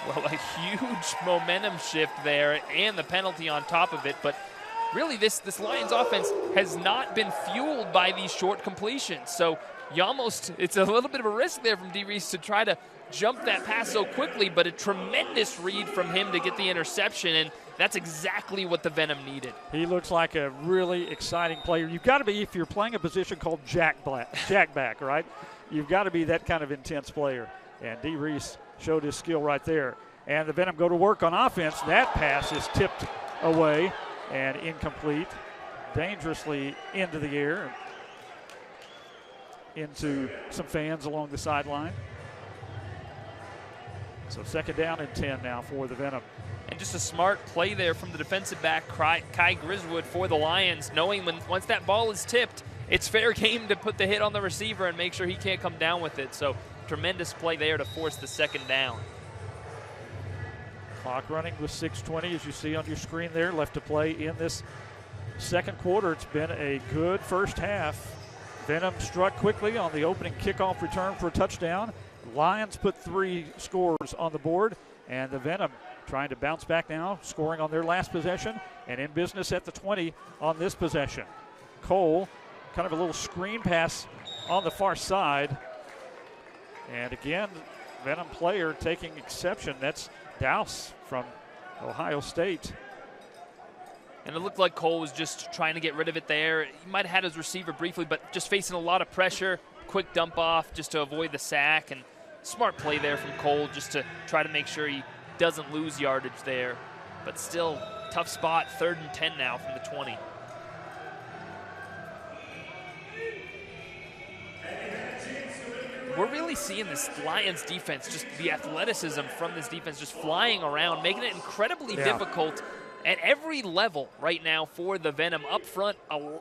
Well, a huge momentum shift there and the penalty on top of it, but really this Lions offense has not been fueled by these short completions. So it's a little bit of a risk there from Dee Reese to try to jump that pass so quickly, but a tremendous read from him to get the interception, and that's exactly what the Venom needed. He looks like a really exciting player. You've got to be, if you're playing a position called jackback, right? You've got to be that kind of intense player. And Dee Reese showed his skill right there. And the Venom go to work on offense. That pass is tipped away and incomplete, dangerously into the air, into some fans along the sideline. So second down and 10 now for the Venom. And just a smart play there from the defensive back, Kai Griswood, for the Lions, knowing once that ball is tipped, it's fair game to put the hit on the receiver and make sure he can't come down with it. So tremendous play there to force the second down. Clock running with 6:20, as you see on your screen there, left to play in this second quarter. It's been a good first half. Venom struck quickly on the opening kickoff return for a touchdown. Lions put 3 scores on the board, and the Venom trying to bounce back now, scoring on their last possession, and in business at the 20 on this possession. Cole, kind of a little screen pass on the far side. And again, Venom player taking exception. That's Dowse from Ohio State. And it looked like Cole was just trying to get rid of it there. He might have had his receiver briefly, but just facing a lot of pressure. Quick dump off just to avoid the sack. And smart play there from Cole just to try to make sure he doesn't lose yardage there. But still, tough spot, 3rd and 10 now from the 20. We're really seeing this Lions defense, just the athleticism from this defense just flying around, making it incredibly difficult at every level right now for the Venom. Up front,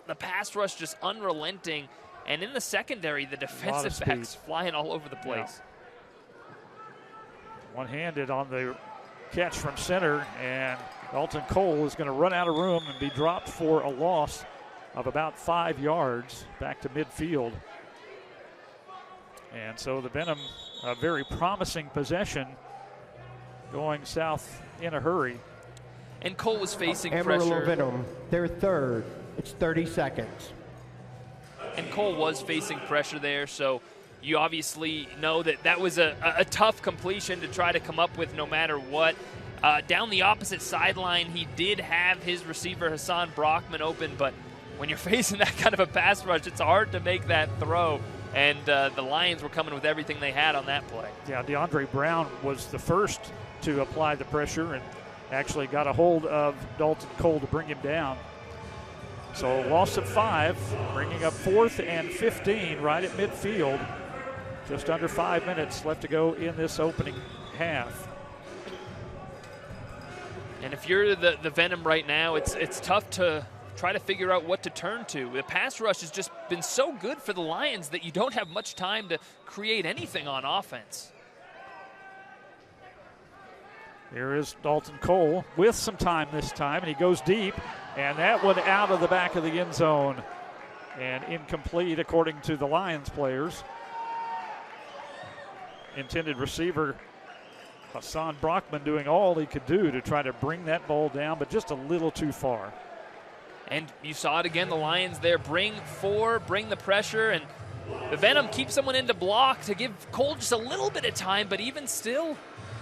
the pass rush just unrelenting. And in the secondary, the defensive backs flying all over the place. Yeah. One-handed on the catch from center, and Dalton Cole is going to run out of room and be dropped for a loss of about 5 yards back to midfield. And so the Venom, a very promising possession, going south in a hurry. And Cole was facing Amarillo pressure. Venom, they're third. It's 30 seconds. And Cole was facing pressure there, so you obviously know that was a tough completion to try to come up with no matter what. Down the opposite sideline, he did have his receiver, Hassan Brockman, open, but when you're facing that kind of a pass rush, it's hard to make that throw. And the Lions were coming with everything they had on that play. Yeah, DeAndre Brown was the first to apply the pressure and actually got a hold of Dalton Cole to bring him down. So loss of 5, bringing up 4th and 15 right at midfield. Just under 5 minutes left to go in this opening half. And if you're the Venom right now, it's tough to try to figure out what to turn to. The pass rush has just been so good for the Lions that you don't have much time to create anything on offense. Here is Dalton Cole with some time this time, and he goes deep, and that one out of the back of the end zone. And incomplete according to the Lions players. Intended receiver Hassan Brockman doing all he could do to try to bring that ball down, but just a little too far. And you saw it again, the Lions there bring the pressure, and the Venom keeps someone in to block to give Cole just a little bit of time, but even still,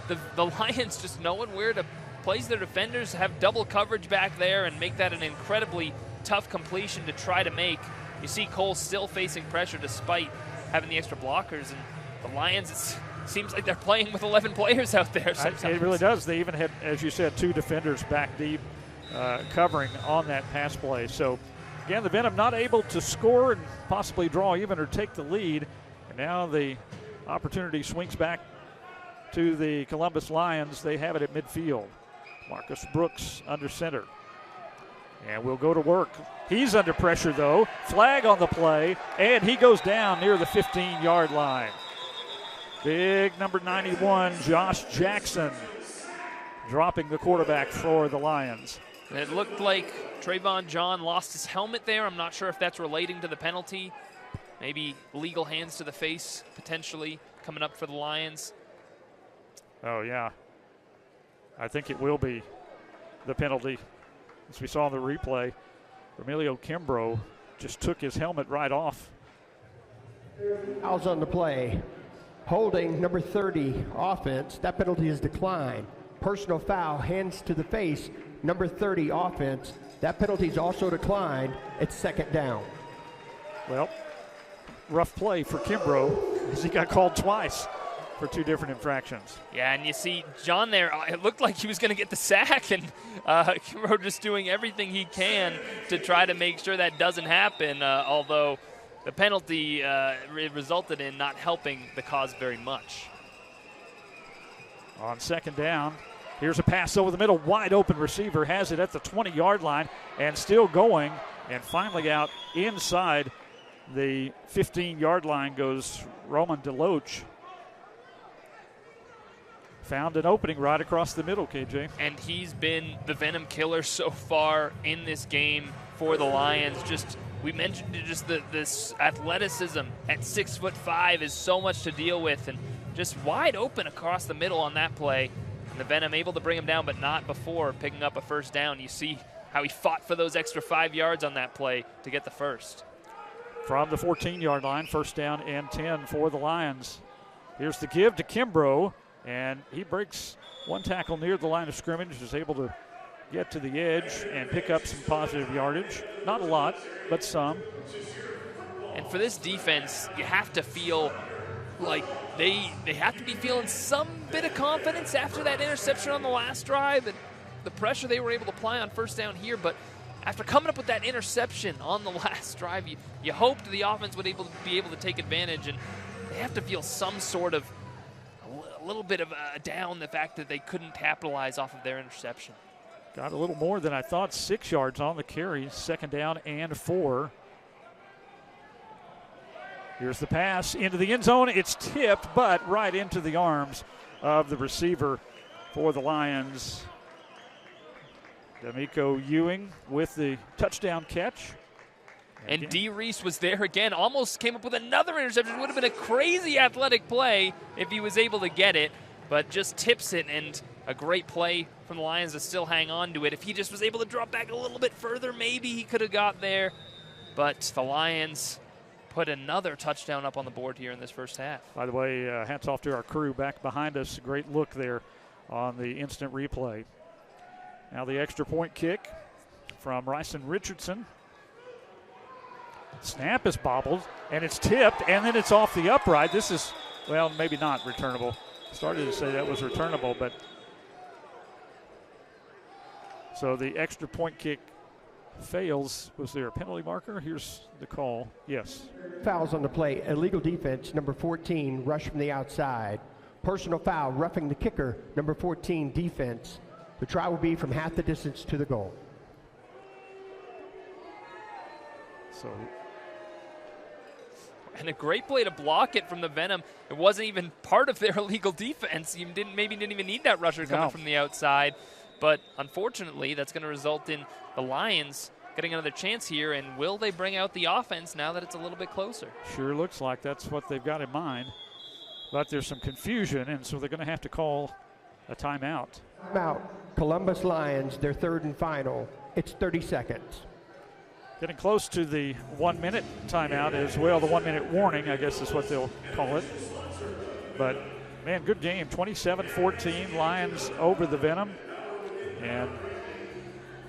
the Lions just knowing where to place their defenders, have double coverage back there, and make that an incredibly tough completion to try to make. You see Cole still facing pressure despite having the extra blockers, and the Lions, it seems like they're playing with 11 players out there sometimes. It really does. They even had, as you said, 2 defenders back deep covering on that pass play. So, again, the Venom not able to score and possibly draw even or take the lead. And now the opportunity swings back to the Columbus Lions. They have it at midfield. Marcus Brooks under center. And we'll go to work. He's under pressure, though. Flag on the play, and he goes down near the 15-yard line. Big number 91, Josh Jackson, dropping the quarterback for the Lions. It looked like Trayvon John lost his helmet there. I'm not sure if that's relating to the penalty. Maybe legal hands to the face, potentially, coming up for the Lions. Oh, yeah. I think it will be the penalty. As we saw in the replay, Emilio Kimbrough just took his helmet right off. Fouls on the play. Holding number 30, offense. That penalty is declined. Personal foul, hands to the face, number 30, offense. That penalty is also declined. It's second down. Well, rough play for Kimbrough as he got called twice for 2 different infractions. Yeah, and you see John there, it looked like he was going to get the sack, and Kimbrough just doing everything he can to try to make sure that doesn't happen, although the penalty resulted in not helping the cause very much. On second down, here's a pass over the middle, wide open receiver, has it at the 20-yard line and still going, and finally out inside the 15-yard line goes Roman DeLoach. Found an opening right across the middle, KJ. And he's been the Venom killer so far in this game for the Lions. We mentioned this athleticism at 6'5" is so much to deal with, and just wide open across the middle on that play. And the Venom able to bring him down, but not before picking up a first down. You see how he fought for those extra 5 yards on that play to get the first. From the 14-yard line, first down and 10 for the Lions. Here's the give to Kimbrough. And he breaks one tackle near the line of scrimmage, is able to get to the edge and pick up some positive yardage. Not a lot, but some. And for this defense, you have to feel like they have to be feeling some bit of confidence after that interception on the last drive and the pressure they were able to apply on first down here. But after coming up with that interception on the last drive, you hoped the offense would be able to take advantage, and they have to feel some sort of a little bit of a down the fact that they couldn't capitalize off of their interception. Got a little more than I thought, 6 yards on the carry, second down and 4. Here's the pass into the end zone. It's tipped, but right into the arms of the receiver for the Lions. D'Amico Ewing with the touchdown catch. And D. Reese was there again, almost came up with another interception. It would have been a crazy athletic play if he was able to get it, but just tips it, and a great play from the Lions to still hang on to it. If he just was able to drop back a little bit further, maybe he could have got there. But the Lions put another touchdown up on the board here in this first half. By the way, hats off to our crew back behind us. Great look there on the instant replay. Now the extra point kick from Ryson Richardson. Snap is bobbled, and it's tipped, and then it's off the upright. This is, well, maybe not returnable. Started to say that was returnable, but so the extra point kick fails. Was there a penalty marker? Here's the call. Yes. Fouls on the play. Illegal defense, number 14, rush from the outside. Personal foul, roughing the kicker, number 14, defense. The try will be from half the distance to the goal. So and a great play to block it from the Venom. It wasn't even part of their illegal defense. You didn't even need that rusher coming from the outside. But unfortunately, that's going to result in the Lions getting another chance here. And will they bring out the offense now that it's a little bit closer? Sure looks like that's what they've got in mind. But there's some confusion, and so they're going to have to call a timeout. Timeout. Columbus Lions, their third and final. It's 30 seconds. Getting close to the 1 minute timeout as well, the 1 minute warning, I guess is what they'll call it. But, man, good game. 27-14, Lions over the Venom. And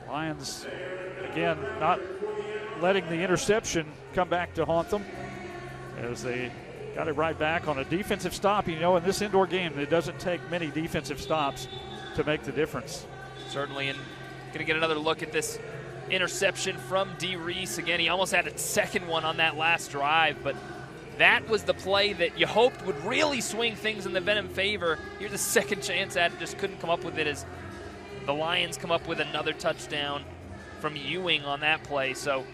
Lions, again, not letting the interception come back to haunt them as they got it right back on a defensive stop. You know, in this indoor game, it doesn't take many defensive stops to make the difference. Certainly, and going to get another look at this interception from D. Reese. Again, he almost had a second one on that last drive, but that was the play that you hoped would really swing things in the Venom favor. Here's a second chance at it, just couldn't come up with it as the Lions come up with another touchdown from Ewing on that play. So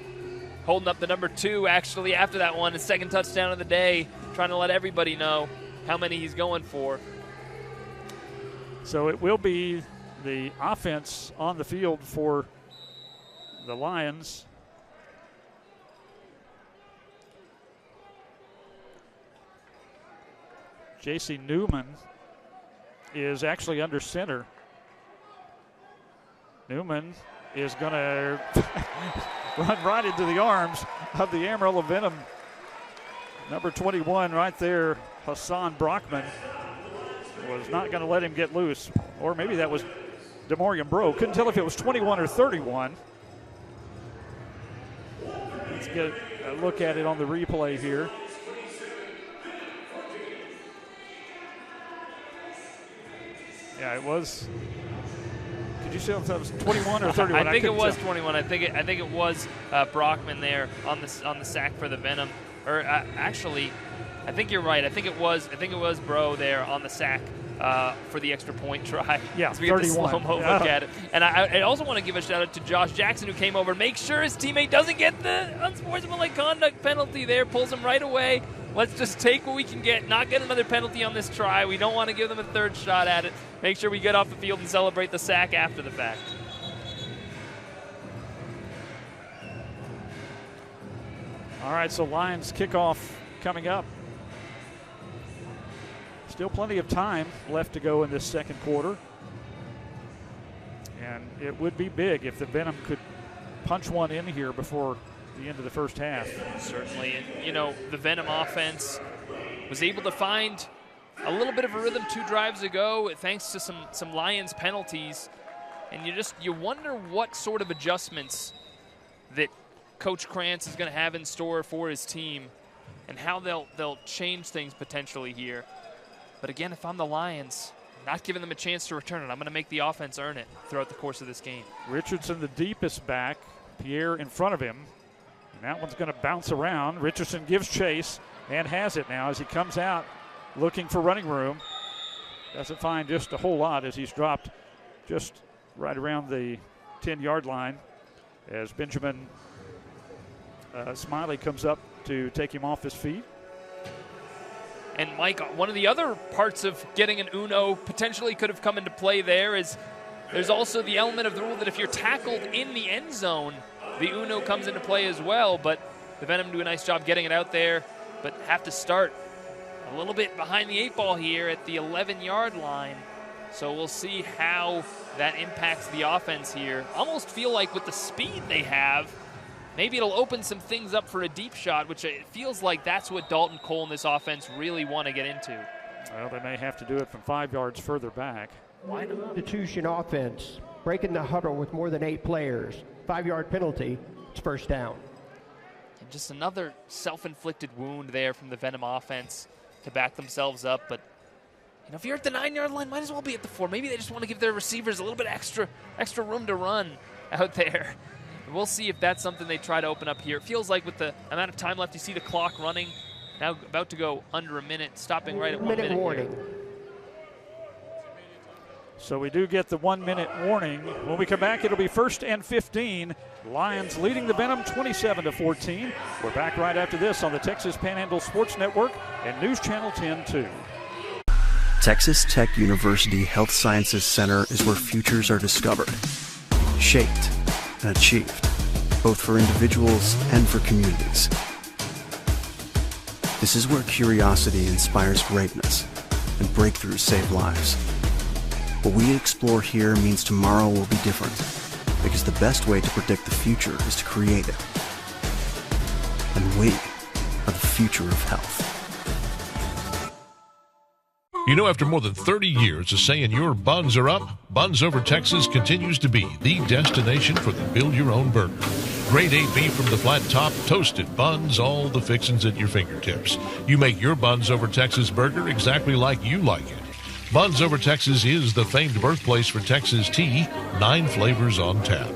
holding up the number 2 actually after that one, his second touchdown of the day, trying to let everybody know how many he's going for. So it will be the offense on the field for the Lions. J.C. Newman is actually under center. Newman is going to run right into the arms of the Amarillo Venom. Number 21 right there, Hassan Brockman, was not going to let him get loose. Or maybe that was DeMorian Bro. Couldn't tell if it was 21 or 31. Let's get a look at it on the replay here. Yeah, it was. Could you say if that was 21 or 31? I think it was 21. I think it was Brockman there on the sack for the Venom. Or actually, I think you're right. I think it was Bro there on the sack for the extra point try. Yeah, as we get the 31. slow-mo look at it. And I also want to give a shout-out to Josh Jackson, who came over to make sure his teammate doesn't get the unsportsmanlike conduct penalty there, pulls him right away. Let's just take what we can get, not get another penalty on this try. We don't want to give them a third shot at it. Make sure we get off the field and celebrate the sack after the fact. All right, so Lions kickoff coming up. Still plenty of time left to go in this second quarter. And it would be big if the Venom could punch one in here before the end of the first half. Certainly, and you know, the Venom offense was able to find a little bit of a rhythm 2 drives ago thanks to some Lions penalties. And you wonder what sort of adjustments that Coach Krantz is going to have in store for his team and how they'll change things potentially here. But again, if I'm the Lions, not giving them a chance to return it, I'm going to make the offense earn it throughout the course of this game. Richardson the deepest back, Pierre in front of him. And that one's going to bounce around. Richardson gives chase and has it now as he comes out looking for running room. Doesn't find just a whole lot as he's dropped just right around the 10-yard line as Benjamin Smiley comes up to take him off his feet. And Mike, one of the other parts of getting an Uno potentially could have come into play there is there's also the element of the rule that if you're tackled in the end zone, the Uno comes into play as well. But the Venom do a nice job getting it out there, but have to start a little bit behind the 8 ball here at the 11-yard line. So we'll see how that impacts the offense here. Almost feel like with the speed they have, maybe it'll open some things up for a deep shot, which it feels like that's what Dalton Cole and this offense really want to get into. Well, they may have to do it from 5 yards further back. Why not? Institution offense, breaking the huddle with more than 8 players. 5-yard penalty, it's first down. And just another self-inflicted wound there from the Venom offense to back themselves up. But you know, if you're at the 9-yard line, might as well be at the 4. Maybe they just want to give their receivers a little bit extra room to run out there. We'll see if that's something they try to open up here. It feels like with the amount of time left, you see the clock running. Now about to go under a minute, stopping right at 1 minute. Warning. So we do get the 1-minute warning. When we come back, it'll be 1st and 15. Lions leading the Venom 27-14. We're back right after this on the Texas Panhandle Sports Network and News Channel 10-2. Texas Tech University Health Sciences Center is where futures are discovered, shaped, and achieved, both for individuals and for communities. This is where curiosity inspires greatness and breakthroughs save lives. What we explore here means tomorrow will be different, because the best way to predict the future is to create it. And we are the future of health. You know, after more than 30 years of saying your buns are up, Buns Over Texas continues to be the destination for the build-your-own burger. Grade A beef from the flat top, toasted buns, all the fixings at your fingertips. You make your Buns Over Texas burger exactly like you like it. Buns Over Texas is the famed birthplace for Texas tea, 9 flavors on tap.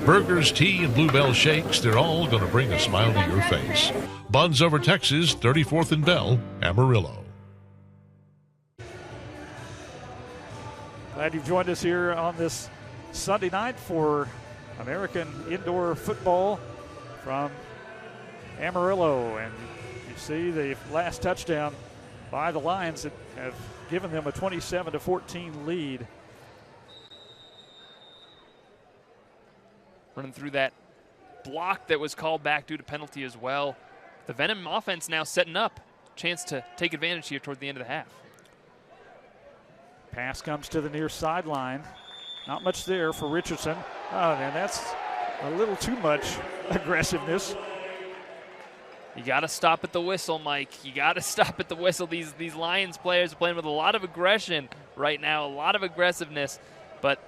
Burgers, tea, and Bluebell shakes, they're all going to bring a smile to your face. Buns Over Texas, 34th and Bell, Amarillo. Glad you've joined us here on this Sunday night for American Indoor Football from Amarillo. And you see the last touchdown by the Lions that have given them a 27-14 lead. Running through that block that was called back due to penalty as well. The Venom offense now setting up. Chance to take advantage here toward the end of the half. Pass comes to the near sideline. Not much there for Richardson. Oh, man, that's a little too much aggressiveness. You got to stop at the whistle, Mike. You got to stop at the whistle. These Lions players are playing with a lot of aggression right now, a lot of aggressiveness. But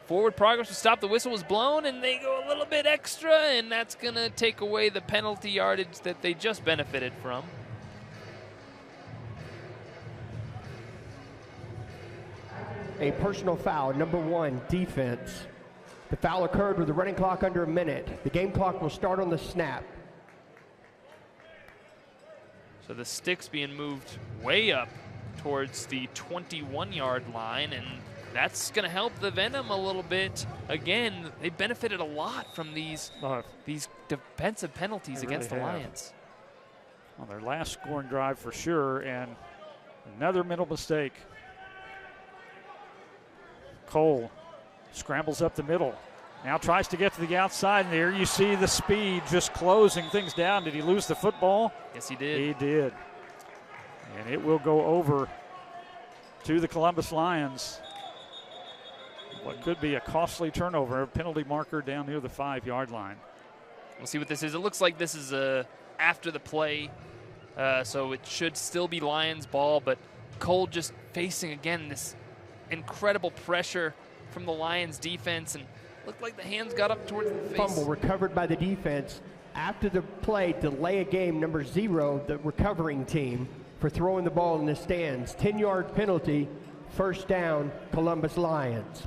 forward progress to stop. The whistle was blown, and they go a little bit extra, and that's going to take away the penalty yardage that they just benefited from. A personal foul, number 1, defense. The foul occurred with the running clock under a minute. The game clock will start on the snap. So the sticks being moved way up towards the 21-yard line, and that's going to help the Venom a little bit. Again, they benefited a lot from these defensive penalties against the Lions. On their last scoring drive for sure, and another mental mistake. Cole scrambles up the middle. Now tries to get to the outside, and there you see the speed just closing things down. Did he lose the football? Yes, he did. He did. And it will go over to the Columbus Lions. What could be a costly turnover, a penalty marker down near the 5-yard line. We'll see what this is. It looks like this is after the play, so it should still be Lions ball, but Cole just facing, again, this incredible pressure from the Lions defense, and looked like the hands got up towards the face. Fumble recovered by the defense. After the play, delay a game, number 0, the recovering team, for throwing the ball in the stands. 10-yard penalty, first down, Columbus Lions.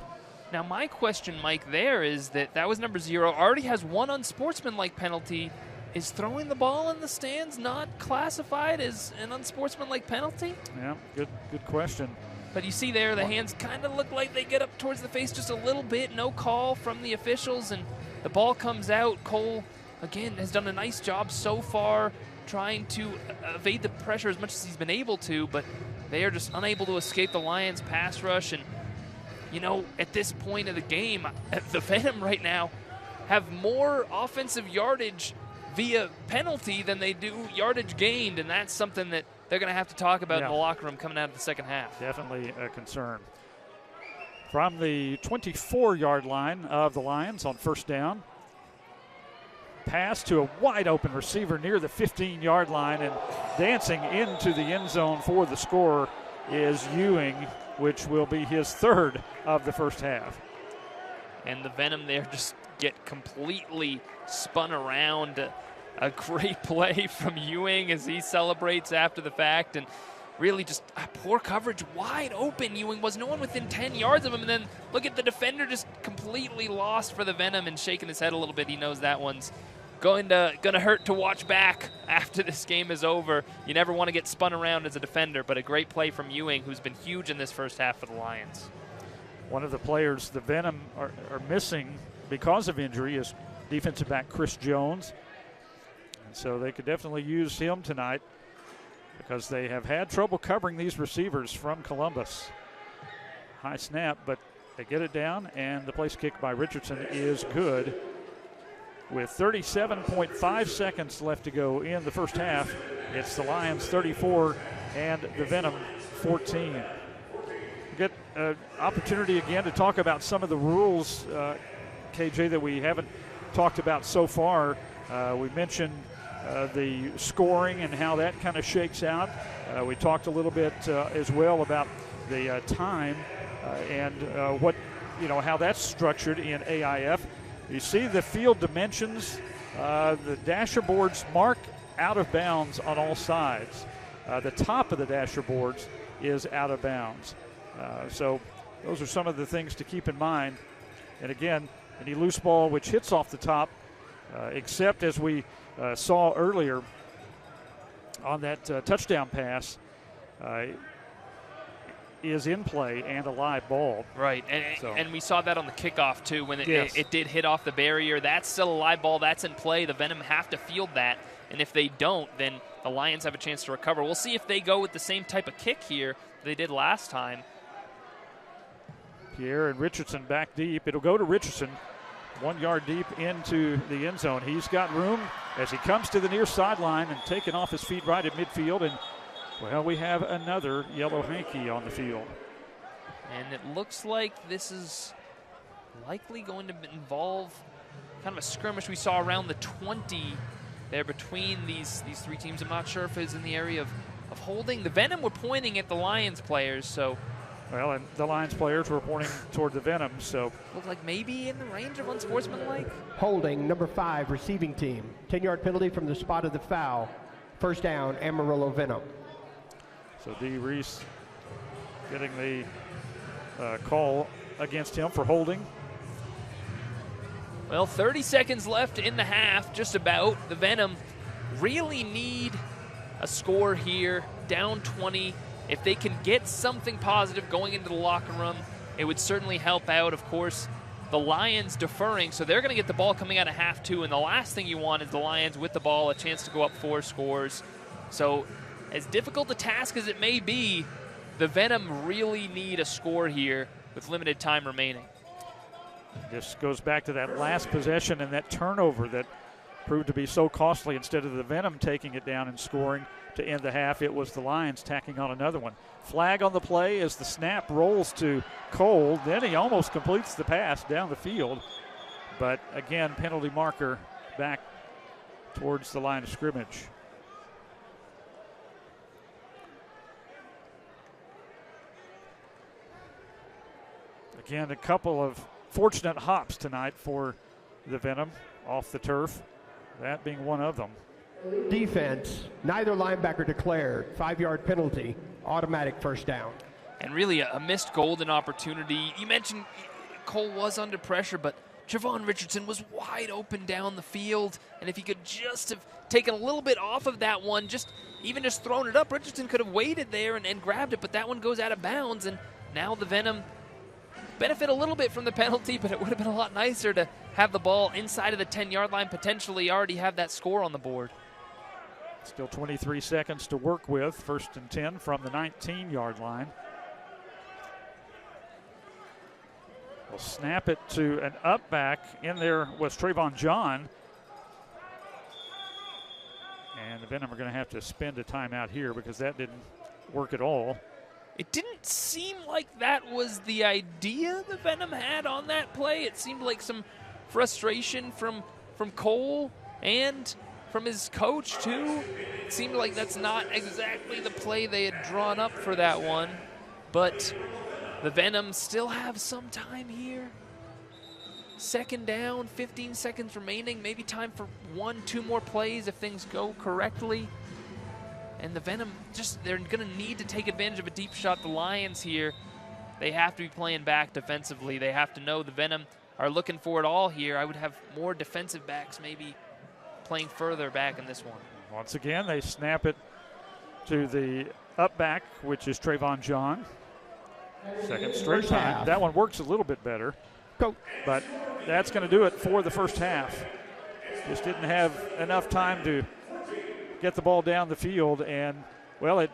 Now my question, Mike, there is that was number 0, already has 1 unsportsmanlike penalty. Is throwing the ball in the stands not classified as an unsportsmanlike penalty? Yeah, good question. But you see there, the hands kind of look like they get up towards the face just a little bit. No call from the officials, and the ball comes out. Cole, again, has done a nice job so far trying to evade the pressure as much as he's been able to, but they are just unable to escape the Lions' pass rush. And, you know, at this point of the game, the Venom right now have more offensive yardage via penalty than they do yardage gained, and that's something that they're going to have to talk about in the locker room coming out of the second half. Definitely a concern. From the 24-yard line of the Lions on first down, pass to a wide-open receiver near the 15-yard line, and dancing into the end zone for the score is Ewing, which will be his 3rd of the first half. And the Venom there just get completely spun around. A great play from Ewing as he celebrates after the fact, and really just poor coverage, wide open. Ewing was no one within 10 yards of him, and then look at the defender just completely lost for the Venom and shaking his head a little bit. He knows that one's going to hurt to watch back after this game is over. You never want to get spun around as a defender, but a great play from Ewing, who's been huge in this first half for the Lions. One of the players the Venom are missing because of injury is defensive back Chris Jones. And so they could definitely use him tonight because they have had trouble covering these receivers from Columbus. High snap, but they get it down, and the place kick by Richardson is good. With 37.5 seconds left to go in the first half, it's the Lions 34 and the Venom 14. We get an opportunity again to talk about some of the rules, KJ, that we haven't talked about so far. We mentioned the scoring and how that kind of shakes out. We talked a little bit as well about the time and how that's structured in AIF. You see the field dimensions. The dasher boards mark out of bounds on all sides. The top of the dasher boards is out of bounds. So those are some of the things to keep in mind. And again, any loose ball which hits off the top, except as we saw earlier on that touchdown pass, is in play and a live ball. Right, and we saw that on the kickoff too when it did hit off the barrier. That's still a live ball. That's in play. The Venom have to field that, and if they don't, then the Lions have a chance to recover. We'll see if they go with the same type of kick here they did last time. Pierre and Richardson back deep. It'll go to Richardson 1 yard deep into the end zone. He's got room as he comes to the near sideline and taking off his feet right at midfield. And, well, we have another yellow hanky on the field. And it looks like this is likely going to involve kind of a skirmish we saw around the 20 there between these three teams. I'm not sure if it's in the area of holding. The Venom were pointing at the Lions players, so. Well, and the Lions players were pointing toward the Venom, so. Looked like maybe in the range of unsportsmanlike. Holding, number 5, receiving team. 10-yard penalty from the spot of the foul. First down, Amarillo Venom. So D. Reese getting the call against him for holding. Well, 30 seconds left in the half, just about. The Venom really need a score here, down 20. If they can get something positive going into the locker room, it would certainly help out. Of course, the Lions deferring, so they're going to get the ball coming out of half 2, and the last thing you want is the Lions with the ball, a chance to go up 4 scores. So as difficult a task as it may be, the Venom really need a score here with limited time remaining. This goes back to that last possession and that turnover that proved to be so costly. Instead of the Venom taking it down and scoring to end the half, it was the Lions tacking on another one. Flag on the play as the snap rolls to Cole. Then he almost completes the pass down the field. But again, penalty marker back towards the line of scrimmage. Again, a couple of fortunate hops tonight for the Venom off the turf, that being one of them. Defense, neither linebacker declared. 5-yard penalty, automatic first down. And really a missed golden opportunity. You mentioned Cole was under pressure, but Javon Richardson was wide open down the field. And if he could just have taken a little bit off of that one, even just thrown it up, Richardson could have waited there and grabbed it, but that one goes out of bounds. And now the Venom benefit a little bit from the penalty, but it would have been a lot nicer to have the ball inside of the 10-yard line, potentially already have that score on the board. Still 23 seconds to work with. 1st and 10 from the 19-yard line. We'll snap it to an up back. In there was Trayvon John. And the Venom are going to have to spend a timeout here because that didn't work at all. It didn't seem like that was the idea the Venom had on that play. It seemed like some frustration from Cole and from his coach, too. It seemed like that's not exactly the play they had drawn up for that one. But the Venom still have some time here. 2nd down, 15 seconds remaining. Maybe time for 1-2 more plays if things go correctly. And the Venom, they're going to need to take advantage of a deep shot. The Lions here, they have to be playing back defensively. They have to know the Venom are looking for it all here. I would have more defensive backs maybe playing further back in this one. Once again, they snap it to the up back, which is Trayvon John. Second straight First time. half. That one works a little bit better. But that's going to do it for the first half. Just didn't have enough time to get the ball down the field. And, well, it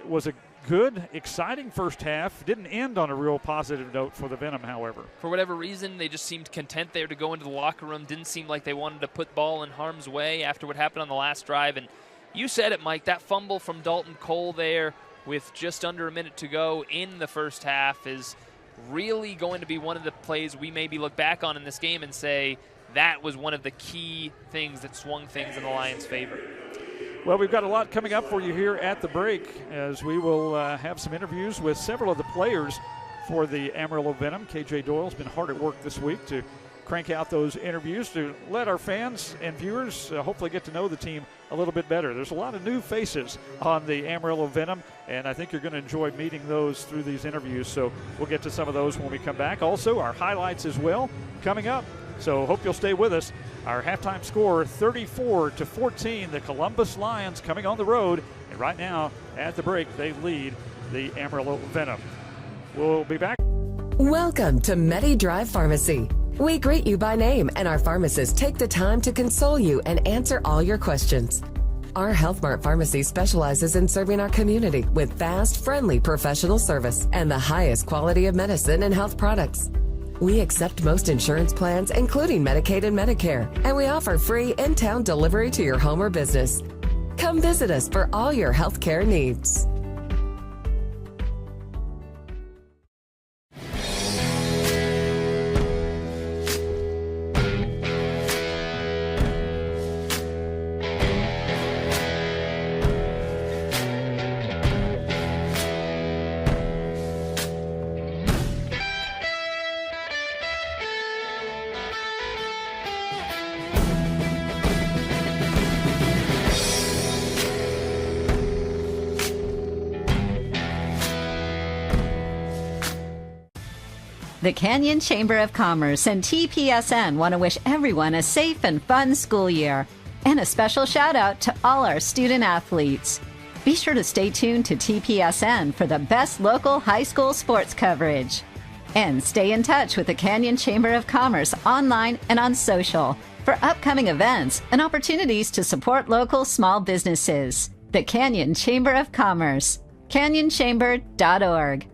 was a good, exciting first half. Didn't end on a real positive note for the Venom, however. For whatever reason, they just seemed content there to go into the locker room. Didn't seem like they wanted to put ball in harm's way after what happened on the last drive. And you said it, Mike, that fumble from Dalton Cole there with just under a minute to go in the first half is really going to be one of the plays we maybe look back on in this game and say that was one of the key things that swung things in the Lions' favor. Well, we've got a lot coming up for you here at the break as we will have some interviews with several of the players for the Amarillo Venom. KJ Doyle's been hard at work this week to crank out those interviews to let our fans and viewers hopefully get to know the team a little bit better. There's a lot of new faces on the Amarillo Venom, and I think you're going to enjoy meeting those through these interviews. So we'll get to some of those when we come back. Also, our highlights as well coming up. So hope you'll stay with us. Our halftime score, 34-14. The Columbus Lions coming on the road. And right now, at the break, they lead the Amarillo Venom. We'll be back. Welcome to Medi Drive Pharmacy. We greet you by name, and our pharmacists take the time to console you and answer all your questions. Our Health Mart Pharmacy specializes in serving our community with fast, friendly professional service and the highest quality of medicine and health products. We accept most insurance plans, including Medicaid and Medicare, and we offer free in-town delivery to your home or business. Come visit us for all your health care needs. The Canyon Chamber of Commerce and TPSN want to wish everyone a safe and fun school year. And a special shout out to all our student athletes. Be sure to stay tuned to TPSN for the best local high school sports coverage. And stay in touch with the Canyon Chamber of Commerce online and on social for upcoming events and opportunities to support local small businesses. The Canyon Chamber of Commerce, canyonchamber.org.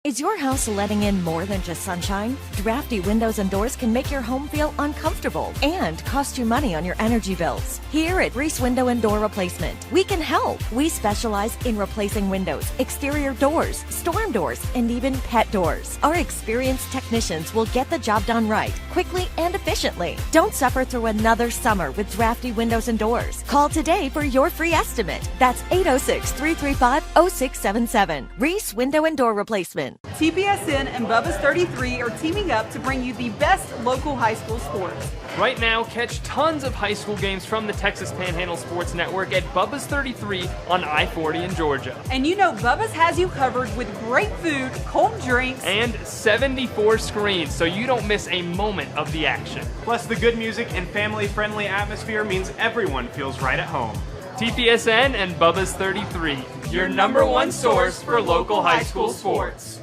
Is your house letting in more than just sunshine? Drafty windows and doors can make your home feel uncomfortable and cost you money on your energy bills. Here at Reese Window and Door Replacement, we can help. We specialize in replacing windows, exterior doors, storm doors, and even pet doors. Our experienced technicians will get the job done right, quickly and efficiently. Don't suffer through another summer with drafty windows and doors. Call today for your free estimate. That's 806-335-0677. Reese Window and Door Replacement. TPSN and Bubba's 33 are teaming up to bring you the best local high school sports. Right now, catch tons of high school games from the Texas Panhandle Sports Network at Bubba's 33 on I-40 in Georgia. And you know Bubba's has you covered with great food, cold drinks, and 74 screens, so you don't miss a moment of the action. Plus, the good music and family-friendly atmosphere means everyone feels right at home. TPSN and Bubba's 33, your number one source for local high school sports.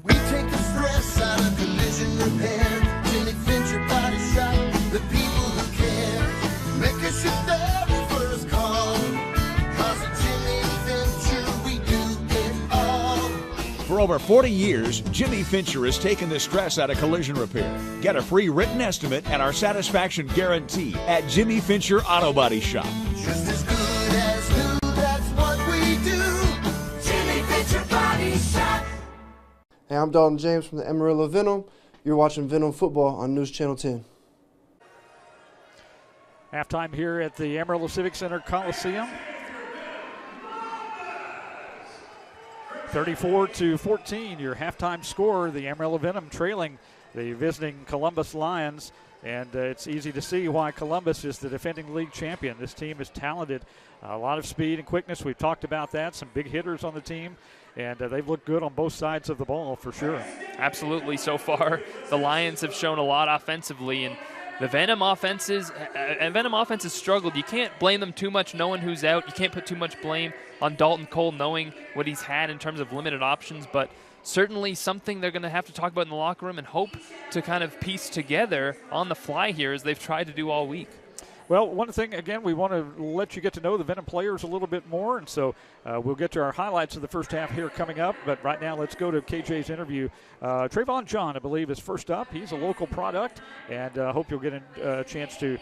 We take the stress out of collision repair. Jimmy Fincher Body Shop, the people who care. Make us your very first call. 'Cause at Jimmy Fincher we do it all. For over 40 years, Jimmy Fincher has taken the stress out of collision repair. Get a free written estimate and our satisfaction guarantee at Jimmy Fincher Auto Body Shop. Just as good as new, that's what we do. Jimmy Fincher Body Shop. Hey, I'm Dalton James from the Amarillo Venom. You're watching Venom Football on News Channel 10. Halftime here at the Amarillo Civic Center Coliseum. 34-14, your halftime score. The Amarillo Venom trailing the visiting Columbus Lions. And it's easy to see why Columbus is the defending league champion. This team is talented, a lot of speed and quickness. We've talked about that, some big hitters on the team. And they've looked good on both sides of the ball for sure. Absolutely. So far, the Lions have shown a lot offensively. And the Venom offenses struggled. You can't blame them too much knowing who's out. You can't put too much blame on Dalton Cole knowing what he's had in terms of limited options, but certainly something they're going to have to talk about in the locker room and hope to kind of piece together on the fly here as they've tried to do all week. Well, one thing, again, we want to let you get to know the Venom players a little bit more, and so we'll get to our highlights of the first half here coming up. But right now, let's go to KJ's interview. Trayvon John, I believe, is first up. He's a local product, and hope you'll get a chance to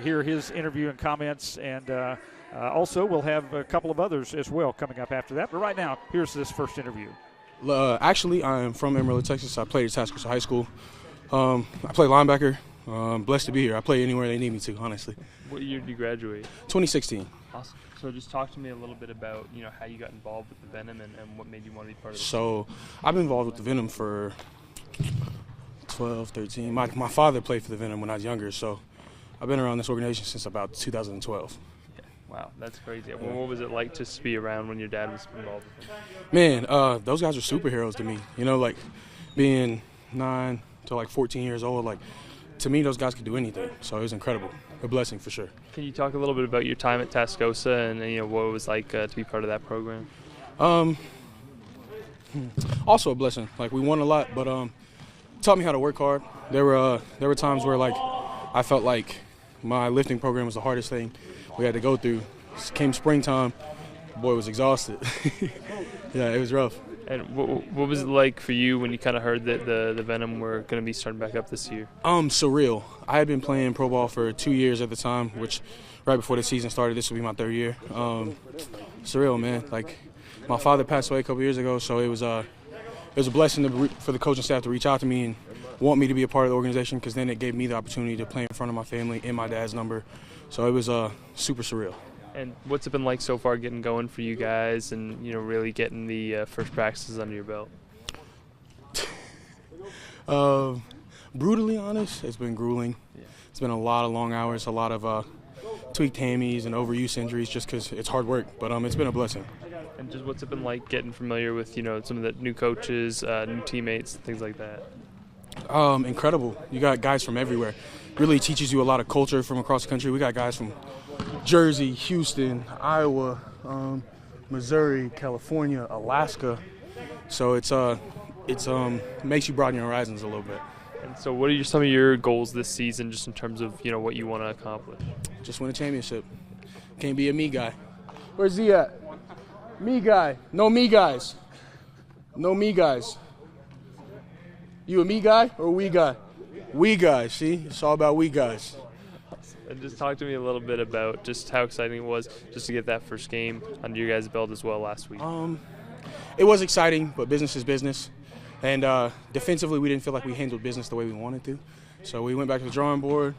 hear his interview and comments. And also, we'll have a couple of others as well coming up after that. But right now, here's this first interview. Actually, I'm from Amarillo, Texas. I played at Tascosa High School. I play linebacker. Blessed to be here. I play anywhere they need me to, honestly. What year did you graduate? 2016. Awesome. So just talk to me a little bit about, how you got involved with the Venom and what made you want to be part of it. So I've been involved with the Venom for 12, 13. My father played for the Venom when I was younger, so I've been around this organization since about 2012. Yeah. Wow, that's crazy. Well, what was it like to be around when your dad was involved with them? Man, those guys are superheroes to me. Like being 9 to like 14 years old, like, to me, those guys could do anything, so it was incredible. A blessing for sure. Can you talk a little bit about your time at Tascosa and what it was like to be part of that program? Also a blessing. Like, we won a lot, but taught me how to work hard. There were times where like I felt like my lifting program was the hardest thing we had to go through. Came springtime, boy was exhausted. Yeah, it was rough. And what was it like for you when you kind of heard that the Venom were going to be starting back up this year? Surreal. I had been playing pro ball for 2 years at the time, which right before the season started, this will be my 3rd year. Surreal, man. Like, my father passed away a couple years ago, so it was a blessing for the coaching staff to reach out to me and want me to be a part of the organization, because then it gave me the opportunity to play in front of my family in my dad's number. So it was super surreal. And what's it been like so far getting going for you guys and, really getting the first practices under your belt? Brutally honest, it's been grueling. Yeah. It's been a lot of long hours, a lot of tweaked hammies and overuse injuries just because it's hard work. But it's been a blessing. And just what's it been like getting familiar with, some of the new coaches, new teammates, things like that? Incredible. You got guys from everywhere. Really teaches you a lot of culture from across the country. We got guys from Jersey, Houston, Iowa, Missouri, California, Alaska. So it's makes you broaden your horizons a little bit. And so what are some of your goals this season just in terms of, what you want to accomplish? Just win a championship. Can't be a me guy. Where's he at? Me guy. No me guys. No me guys. You a me guy or a we guy? We guys, see? It's all about we guys. And just talk to me a little bit about just how exciting it was just to get that first game under your guys' belt as well last week. It was exciting, but business is business. And defensively, we didn't feel like we handled business the way we wanted to. So we went back to the drawing board.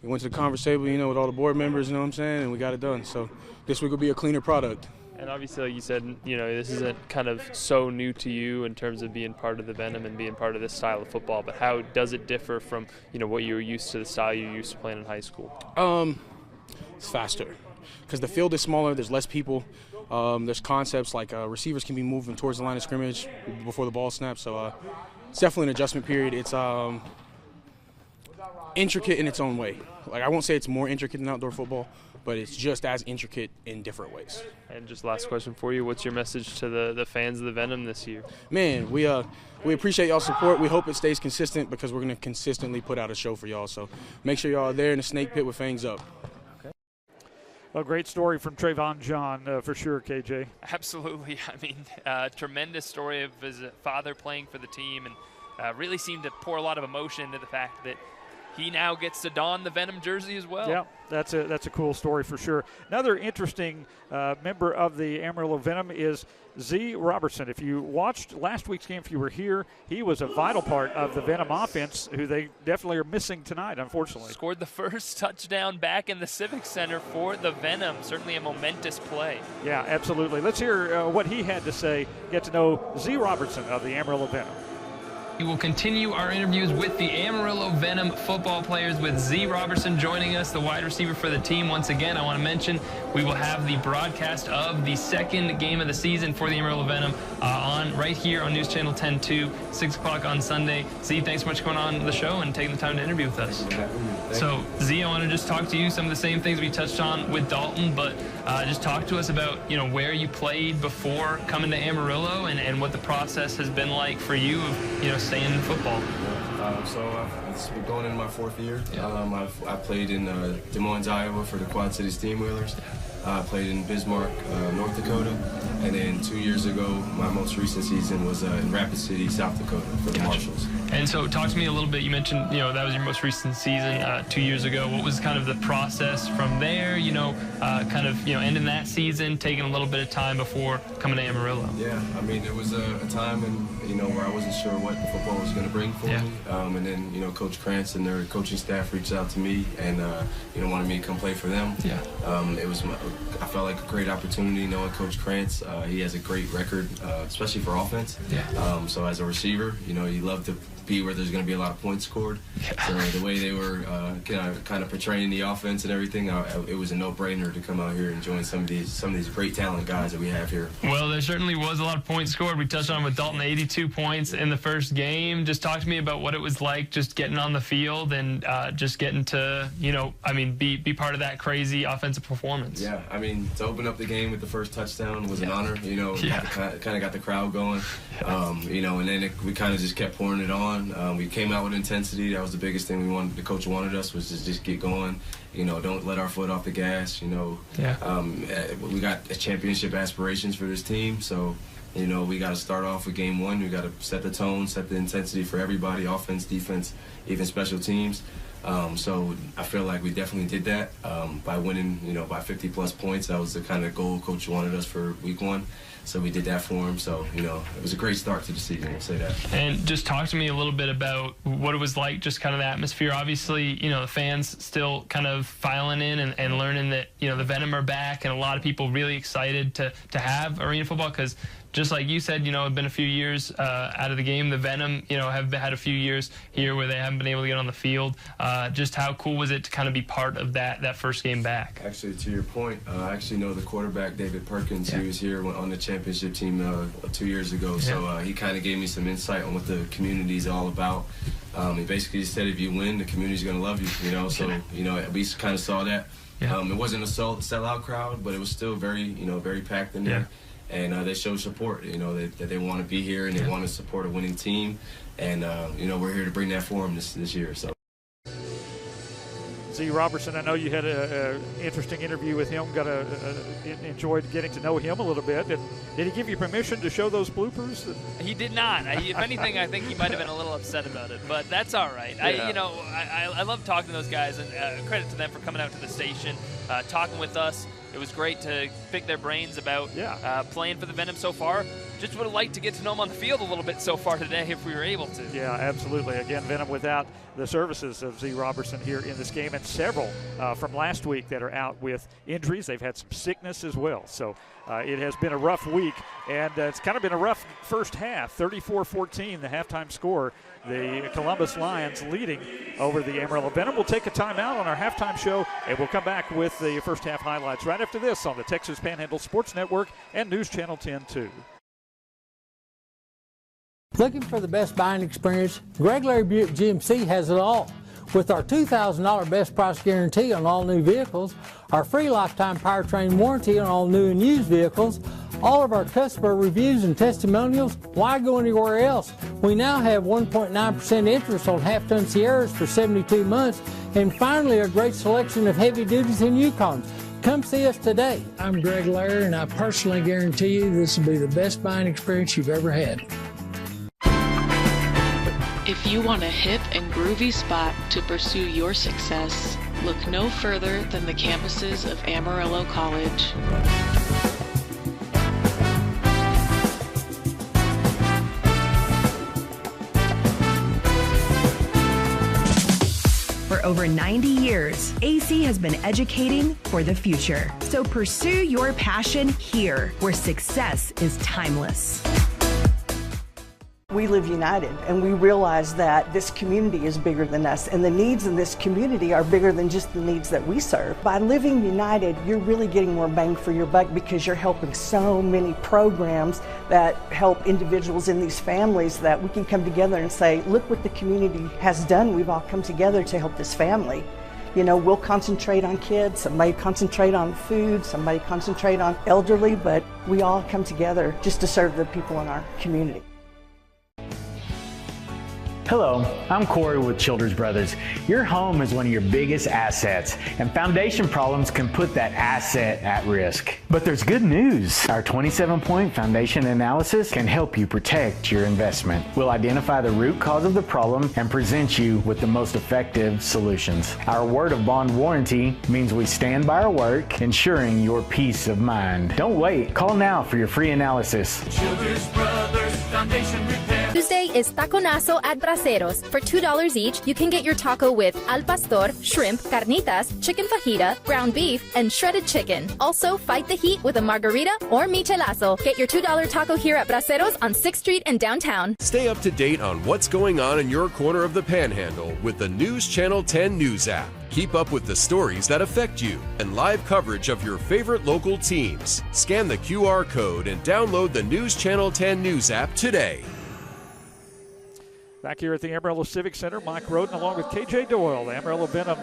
We went to the conference table, with all the board members, and we got it done. So this week will be a cleaner product. And obviously, like you said, this isn't kind of so new to you in terms of being part of the Venom and being part of this style of football, but how does it differ from, what you were used to, the style you used to playing in high school? It's faster because the field is smaller, there's less people. There's concepts like receivers can be moving towards the line of scrimmage before the ball snaps, so it's definitely an adjustment period. It's intricate in its own way. Like, I won't say it's more intricate than outdoor football, but it's just as intricate in different ways. And just last question for you, what's your message to the fans of the Venom this year? Man, we appreciate y'all's support. We hope it stays consistent because we're going to consistently put out a show for y'all. So make sure y'all are there in the snake pit with fangs up. Okay. Well, great story from Trayvon John for sure, KJ. Absolutely. I mean, tremendous story of his father playing for the team and really seemed to pour a lot of emotion into the fact that he now gets to don the Venom jersey as well. Yeah, that's a cool story for sure. Another interesting member of the Amarillo Venom is Z. Robertson. If you watched last week's game, if you were here, he was a vital part of the Venom offense, who they definitely are missing tonight, unfortunately. Scored the first touchdown back in the Civic Center for the Venom. Certainly a momentous play. Yeah, absolutely. Let's hear what he had to say. Get to know Z. Robertson of the Amarillo Venom. We will continue our interviews with the Amarillo Venom football players, with Z Robertson joining us, the wide receiver for the team. Once again, I want to mention we will have the broadcast of the second game of the season for the Amarillo Venom on right here on News Channel 10-2, 6 o'clock on Sunday. Z, thanks so much for coming on the show and taking the time to interview with us. So, Z, I want to just talk to you some of the same things we touched on with Dalton, but just talk to us about, where you played before coming to Amarillo and what the process has been like for you of, staying in football. It's going into my 4th year. I played in Des Moines, Iowa for the Quad City Steamwheelers. I played in Bismarck, North Dakota. And then 2 years ago, my most recent season was in Rapid City, South Dakota for the Marshals. And so talk to me a little bit. You mentioned, that was your most recent season 2 years ago. What was kind of the process from there, ending that season, taking a little bit of time before coming to Amarillo? Yeah, I mean, there was a time where I wasn't sure what the football was going to bring for me. And then, Coach Krantz and their coaching staff reached out to me and, wanted me to come play for them. Yeah. I felt like a great opportunity knowing Coach Krantz. He has a great record, especially for offense. Yeah. So as a receiver, you love to be where there's going to be a lot of points scored. Yeah. So the way they were kind of portraying the offense and everything, it was a no-brainer to come out here and join some of these great talent guys that we have here. Well, there certainly was a lot of points scored. We touched on with Dalton, 82 points in the first game. Just talk to me about what it was like just getting on the field and just getting to, be part of that crazy offensive performance. Yeah, I mean, to open up the game with the first touchdown was an honor. Kind of got the crowd going. And then we kind of just kept pouring it on. We came out with intensity. That was the biggest thing the coach wanted us, was to just get going. Don't let our foot off the gas. We got championship aspirations for this team, so we got to start off with game one. We got to set the tone, set the intensity for everybody, offense, defense, even special teams. So I feel like we definitely did that by winning, by 50-plus points. That was the kind of goal coach wanted us for week one. So we did that for him. So, it was a great start to the season, I'll say that. And just talk to me a little bit about what it was like, just kind of the atmosphere. Obviously, the fans still kind of filing in and learning that, the Venom are back, and a lot of people really excited to have arena football because, just like you said, it's been a few years out of the game. The Venom, have had a few years here where they haven't been able to get on the field. Just how cool was it to kind of be part of that first game back? Actually, to your point, I actually know the quarterback, David Perkins. He was here on the championship team 2 years ago. So he kind of gave me some insight on what the community is all about. He basically said, if you win, the community's going to love you, So, we kind of saw that. Yeah. It wasn't a sellout crowd, but it was still very, very packed in there. Yeah. And they showed support, that they want to be here and they want to support a winning team. And, we're here to bring that for them this year. So. Z Robertson, I know you had an interesting interview with him. Enjoyed getting to know him a little bit. Did he give you permission to show those bloopers? He did not. If anything, I think he might have been a little upset about it, but that's all right. Yeah. I love talking to those guys, and credit to them for coming out to the station, talking with us. It was great to pick their brains about playing for the Venom so far. Just would have liked to get to know them on the field a little bit so far today if we were able to. Yeah, absolutely. Again, Venom without the services of Z Robertson here in this game, and several from last week that are out with injuries. They've had some sickness as well. So it has been a rough week, and it's kind of been a rough first half. 34-14, the halftime score. The Columbus Lions leading over the Amarillo Venom. We'll take a timeout on our halftime show, and we'll come back with the first half highlights right after this on the Texas Panhandle Sports Network and News Channel 10-2. Looking for the best buying experience? Greg Larry Buick GMC has it all. With our $2,000 best price guarantee on all new vehicles, our free lifetime powertrain warranty on all new and used vehicles, all of our customer reviews and testimonials, why go anywhere else? We now have 1.9% interest on half-ton Sierras for 72 months, and finally a great selection of heavy duties and Yukons. Come see us today. I'm Greg Larry, and I personally guarantee you this will be the best buying experience you've ever had. If you want a hip and groovy spot to pursue your success, look no further than the campuses of Amarillo College. For over 90 years, AC has been educating for the future. So pursue your passion here, where success is timeless. We live united, and we realize that this community is bigger than us, and the needs in this community are bigger than just the needs that we serve. By living united, you're really getting more bang for your buck because you're helping so many programs that help individuals in these families that we can come together and say, look what the community has done. We've all come together to help this family. You know, we'll concentrate on kids, somebody concentrate on food, somebody concentrate on elderly, but we all come together just to serve the people in our community. Hello, I'm Corey with Childers Brothers. Your home is one of your biggest assets, and foundation problems can put that asset at risk. But there's good news. Our 27-point foundation analysis can help you protect your investment. We'll identify the root cause of the problem and present you with the most effective solutions. Our word of bond warranty means we stand by our work, ensuring your peace of mind. Don't wait. Call now for your free analysis. Childers Brothers Foundation Repair. Tuesday is Taconazo at Braceros. For $2 each, you can get your taco with al pastor, shrimp, carnitas, chicken fajita, ground beef, and shredded chicken. Also, fight the heat with a margarita or michelazo. Get your $2 taco here at Braceros on 6th Street and downtown. Stay up to date on what's going on in your corner of the Panhandle with the News Channel 10 News app. Keep up with the stories that affect you and live coverage of your favorite local teams. Scan the QR code and download the News Channel 10 News app today. Back here at the Amarillo Civic Center, Mike Roden along with KJ Doyle. The Amarillo Venom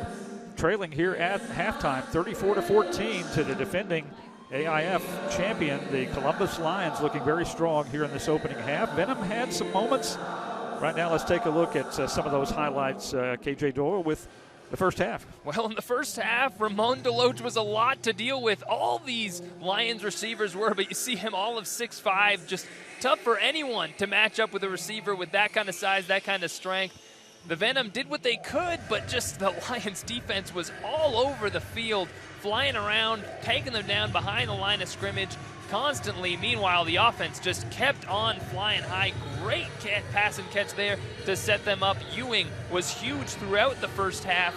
trailing here at halftime, 34-14 to the defending AIF champion, the Columbus Lions, looking very strong here in this opening half. Venom had some moments. Right now, let's take a look at some of those highlights. KJ Doyle with the first half. Well, in the first half, Ramon Deloach was a lot to deal with. All these Lions receivers were, but you see him all of 6'5", just tough for anyone to match up with a receiver with that kind of size, that kind of strength. The Venom did what they could, but just the Lions defense was all over the field, flying around, taking them down behind the line of scrimmage constantly. Meanwhile, the offense just kept on flying high. Great pass and catch there to set them up. Ewing was huge throughout the first half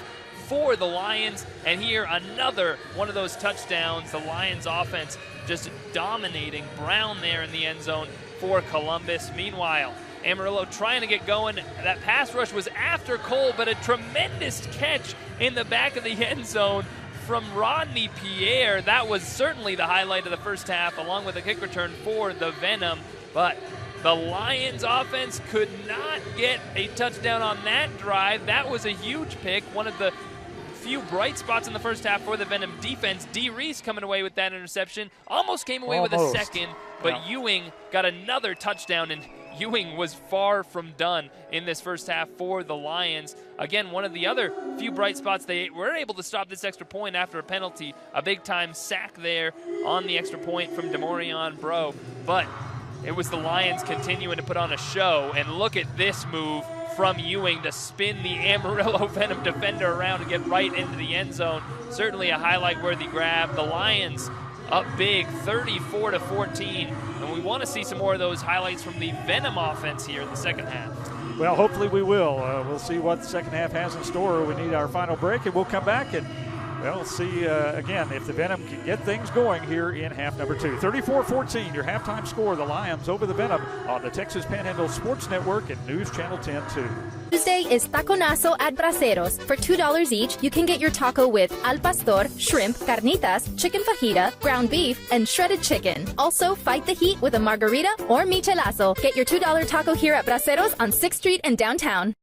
for the Lions, and here another one of those touchdowns. The Lions offense just dominating. Brown there in the end zone for Columbus. Meanwhile, Amarillo trying to get going. That pass rush was after Cole, but a tremendous catch in the back of the end zone from Rodney Pierre. That was certainly the highlight of the first half, along with a kick return for the Venom. But the Lions offense could not get a touchdown on that drive. That was a huge pick, one of the few bright spots in the first half for the Venom defense. D. Reese coming away with that interception. Almost came away with a second, but Ewing got another touchdown, and Ewing was far from done in this first half for the Lions. Again, one of the other few bright spots, they were able to stop this extra point after a penalty. A big-time sack there on the extra point from Demorion Bro. But it was the Lions continuing to put on a show, and look at this move from Ewing to spin the Amarillo Venom defender around and get right into the end zone. Certainly a highlight-worthy grab. The Lions up big, 34-14, and we want to see some more of those highlights from the Venom offense here in the second half. Well, hopefully we will. We'll see what the second half has in store. We need our final break, and we'll come back and see again if the Venom can get things going here in half number 2. 34-14, your halftime score. The Lions over the Venom on the Texas Panhandle Sports Network and News Channel 10-2. Tuesday is Taconazo at Braceros. For $2 each, you can get your taco with al pastor, shrimp, carnitas, chicken fajita, ground beef, and shredded chicken. Also, fight the heat with a margarita or michelazo. Get your $2 taco here at Braceros on 6th Street and downtown.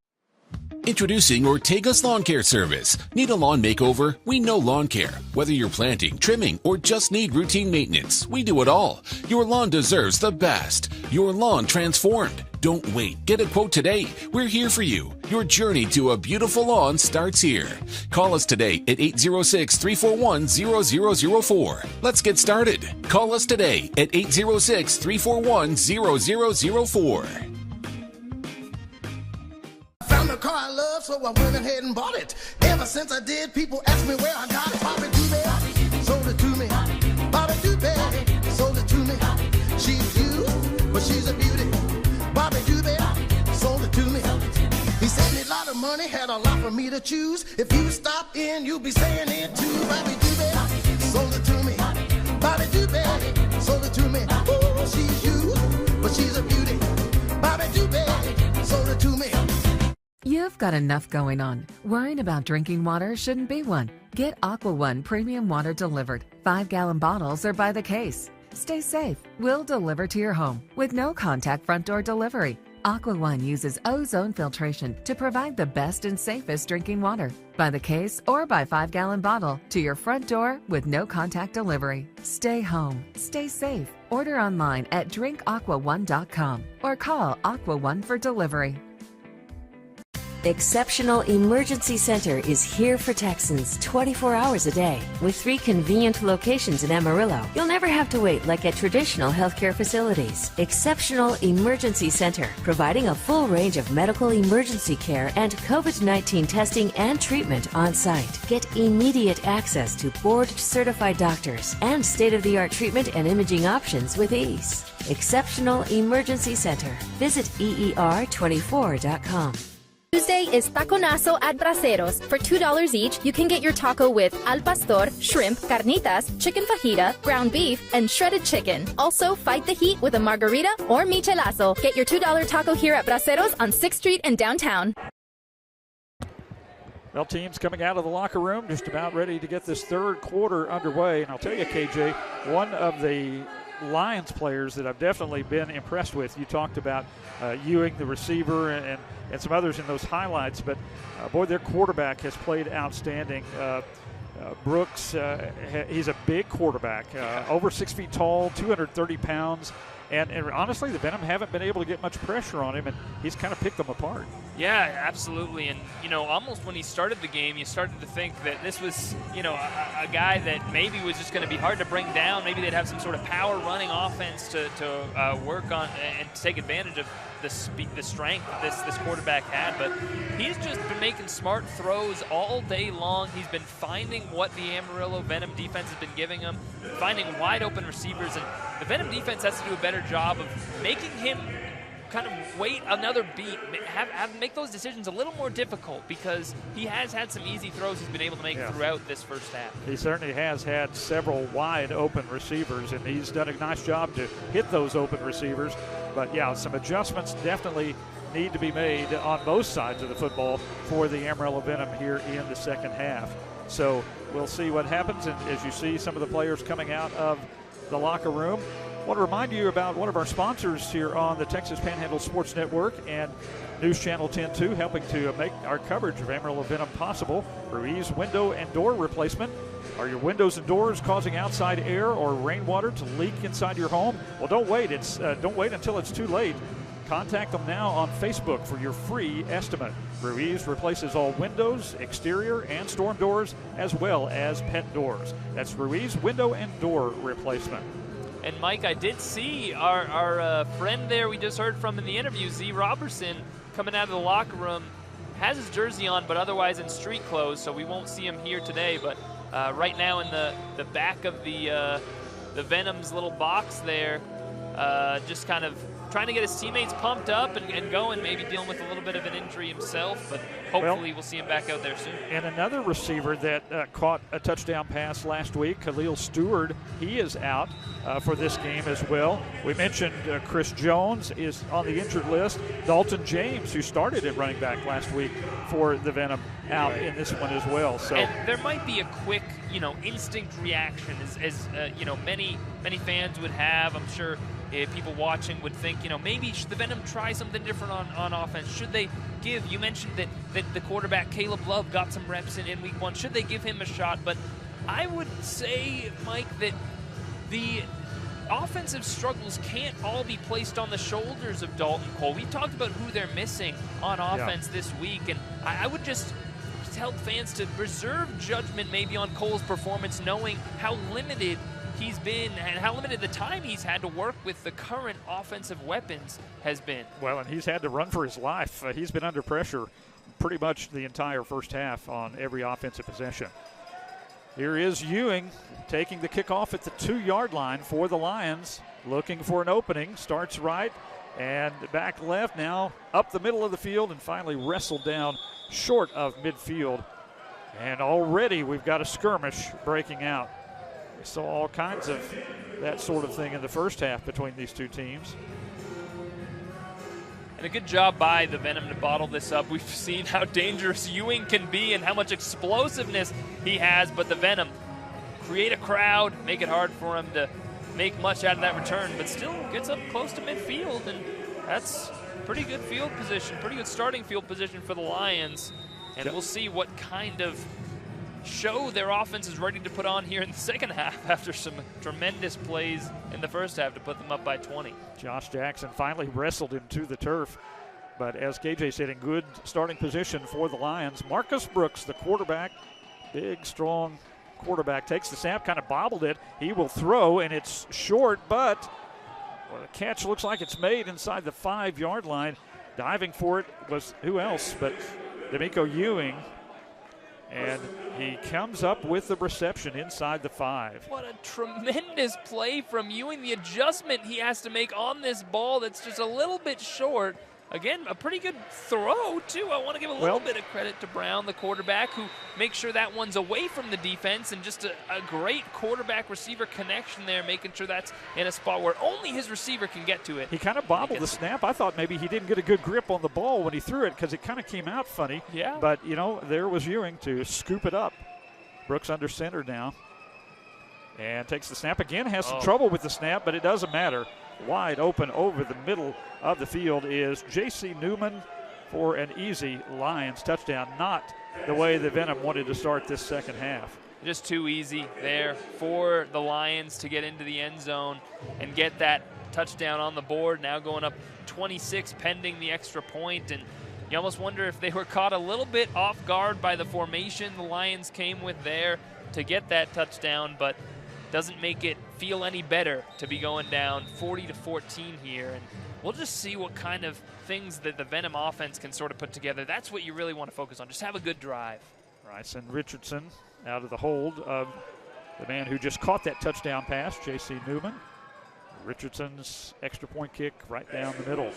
Introducing Ortega's Lawn Care Service. Need a lawn makeover? We know lawn care. Whether you're planting, trimming, or just need routine maintenance, we do it all. Your lawn deserves the best. Your lawn transformed. Don't wait. Get a quote today. We're here for you. Your journey to a beautiful lawn starts here. Call us today at 806-341-0004. Let's get started. Call us today at 806-341-0004. Found a car I love, so I went ahead and bought it. Ever since I did, people ask me where I got it. Bobby Doobie sold it to me. Bobby Doobie sold it to me. She's you, but she's a beauty. Bobby Doobie sold it to me. He saved me a lot of money, had a lot for me to choose. If you stop in, you'll be saying it too. Bobby Doobie sold it to me. Bobby Doobie sold it to me. Ooh, she's you, but she's a beauty. Bobby Doobie You've got enough going on. Worrying about drinking water shouldn't be one. Get Aqua One premium water delivered. 5-gallon bottles are by the case. Stay safe. We'll deliver to your home with no contact front door delivery. Aqua One uses ozone filtration to provide the best and safest drinking water. By the case or by 5-gallon bottle to your front door with no contact delivery. Stay home. Stay safe. Order online at drinkaquaone.com or call Aqua One for delivery. Exceptional Emergency Center is here for Texans 24 hours a day. With 3 convenient locations in Amarillo, you'll never have to wait like at traditional healthcare facilities. Exceptional Emergency Center, providing a full range of medical emergency care and COVID-19 testing and treatment on site. Get immediate access to board-certified doctors and state-of-the-art treatment and imaging options with ease. Exceptional Emergency Center. Visit EER24.com. Tuesday is Taconazo at Braceros. For $2 each, you can get your taco with al pastor, shrimp, carnitas, chicken fajita, ground beef, and shredded chicken. Also, fight the heat with a margarita or michelazo. Get your $2 taco here at Braceros on 6th Street in downtown. Well, teams coming out of the locker room just about ready to get this third quarter underway. And I'll tell you, KJ, one of the Lions players that I've definitely been impressed with. You talked about Ewing, the receiver, and some others in those highlights, but boy, their quarterback has played outstanding. Brooks, he's a big quarterback, over 6 feet tall, 230 pounds. And honestly, the Venom haven't been able to get much pressure on him, and he's kind of picked them apart. Yeah, absolutely. And, almost when he started the game, you started to think that this was, a guy that maybe was just going to be hard to bring down. Maybe they'd have some sort of power running offense to work on and to take advantage of the strength that this quarterback had. But he's just been making smart throws all day long. He's been finding what the Amarillo Venom defense has been giving him, finding wide open receivers. And the Venom defense has to do a better job of making him kind of wait another beat, make those decisions a little more difficult, because he has had some easy throws he's been able to make throughout this first half. He certainly has had several wide open receivers, and he's done a nice job to hit those open receivers. But yeah, some adjustments definitely need to be made on both sides of the football for the Amarillo Venom here in the second half. So we'll see what happens. And as you see some of the players coming out of the locker room, I want to remind you about one of our sponsors here on the Texas Panhandle Sports Network and News Channel 10-2, helping to make our coverage of Amarillo Venom possible. Ruiz Window and Door Replacement. Are your windows and doors causing outside air or rainwater to leak inside your home? Well, don't wait. Don't wait until it's too late. Contact them now on Facebook for your free estimate. Ruiz replaces all windows, exterior, and storm doors, as well as pet doors. That's Ruiz Window and Door Replacement. And Mike, I did see our friend there we just heard from in the interview, Z Robertson, coming out of the locker room, has his jersey on, but otherwise in street clothes, so we won't see him here today. But right now in the back of the Venom's little box there, just kind of trying to get his teammates pumped up and going, maybe dealing with a little bit of an injury himself, but hopefully we'll see him back out there soon. And another receiver that caught a touchdown pass last week, Khalil Stewart, he is out for this game as well. We mentioned Chris Jones is on the injured list. Dalton James, who started at running back last week for the Venom, out in this one as well. So and there might be a quick, instinct reaction, as many fans would have. I'm sure people watching would think, maybe should the Venom try something different on offense? Should they give, you mentioned that the quarterback Caleb Love got some reps in week 1. Should they give him a shot? But I would say, Mike, that the offensive struggles can't all be placed on the shoulders of Dalton Cole. We talked about who they're missing on offense this week, and I would just tell fans to reserve judgment maybe on Cole's performance, knowing how limited he's been and how limited the time he's had to work with the current offensive weapons has been. Well, and he's had to run for his life. He's been under pressure pretty much the entire first half on every offensive possession. Here is Ewing taking the kickoff at the 2-yard line for the Lions, looking for an opening. Starts right and back left, now up the middle of the field, and finally wrestled down short of midfield. And already we've got a skirmish breaking out. We saw all kinds of that sort of thing in the first half between these two teams. And a good job by the Venom to bottle this up. We've seen how dangerous Ewing can be and how much explosiveness he has, but the Venom create a crowd, make it hard for him to make much out of that return, but still gets up close to midfield, and that's pretty good field position, pretty good starting field position for the Lions. And we'll see what kind of show their offense is ready to put on here in the second half after some tremendous plays in the first half to put them up by 20. Josh Jackson finally wrestled him to the turf, but as KJ said, in good starting position for the Lions. Marcus Brooks, the quarterback, big, strong quarterback, takes the snap, kind of bobbled it. He will throw, and it's short, but the catch looks like it's made inside the 5-yard line. Diving for it was who else but D'Amico Ewing, and he comes up with the reception inside the 5. What a tremendous play from Ewing. The adjustment he has to make on this ball that's just a little bit short. Again, a pretty good throw, too. I want to give a little bit of credit to Brown, the quarterback, who makes sure that one's away from the defense, and just a great quarterback-receiver connection there, making sure that's in a spot where only his receiver can get to it. He kind of bobbled the snap. I thought maybe he didn't get a good grip on the ball when he threw it because it kind of came out funny. Yeah. But, you know, there was Ewing to scoop it up. Brooks under center now. And takes the snap again, has some trouble with the snap, but it doesn't matter. Wide open over the middle of the field is J.C. Newman for an easy Lions touchdown. Not the way the Venom wanted to start this second half. Just too easy there for the Lions to get into the end zone and get that touchdown on the board. Now going up 26 pending the extra point, and you almost wonder if they were caught a little bit off guard by the formation the Lions came with there to get that touchdown, but doesn't make it feel any better to be going down 40-14 here. And we'll just see what kind of things that the Venom offense can sort of put together. That's what you really want to focus on. Just have a good drive. Bryson Richardson out of the hold of the man who just caught that touchdown pass, J.C. Newman. Richardson's extra point kick right down the middle.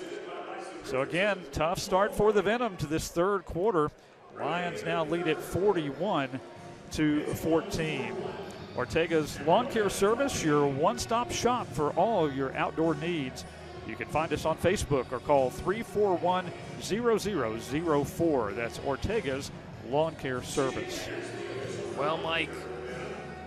So again, tough start for the Venom to this third quarter. Lions now lead at 41-14. Ortega's Lawn Care Service, your one-stop shop for all your outdoor needs. You can find us on Facebook or call 341-0004. That's Ortega's Lawn Care Service. Well, Mike,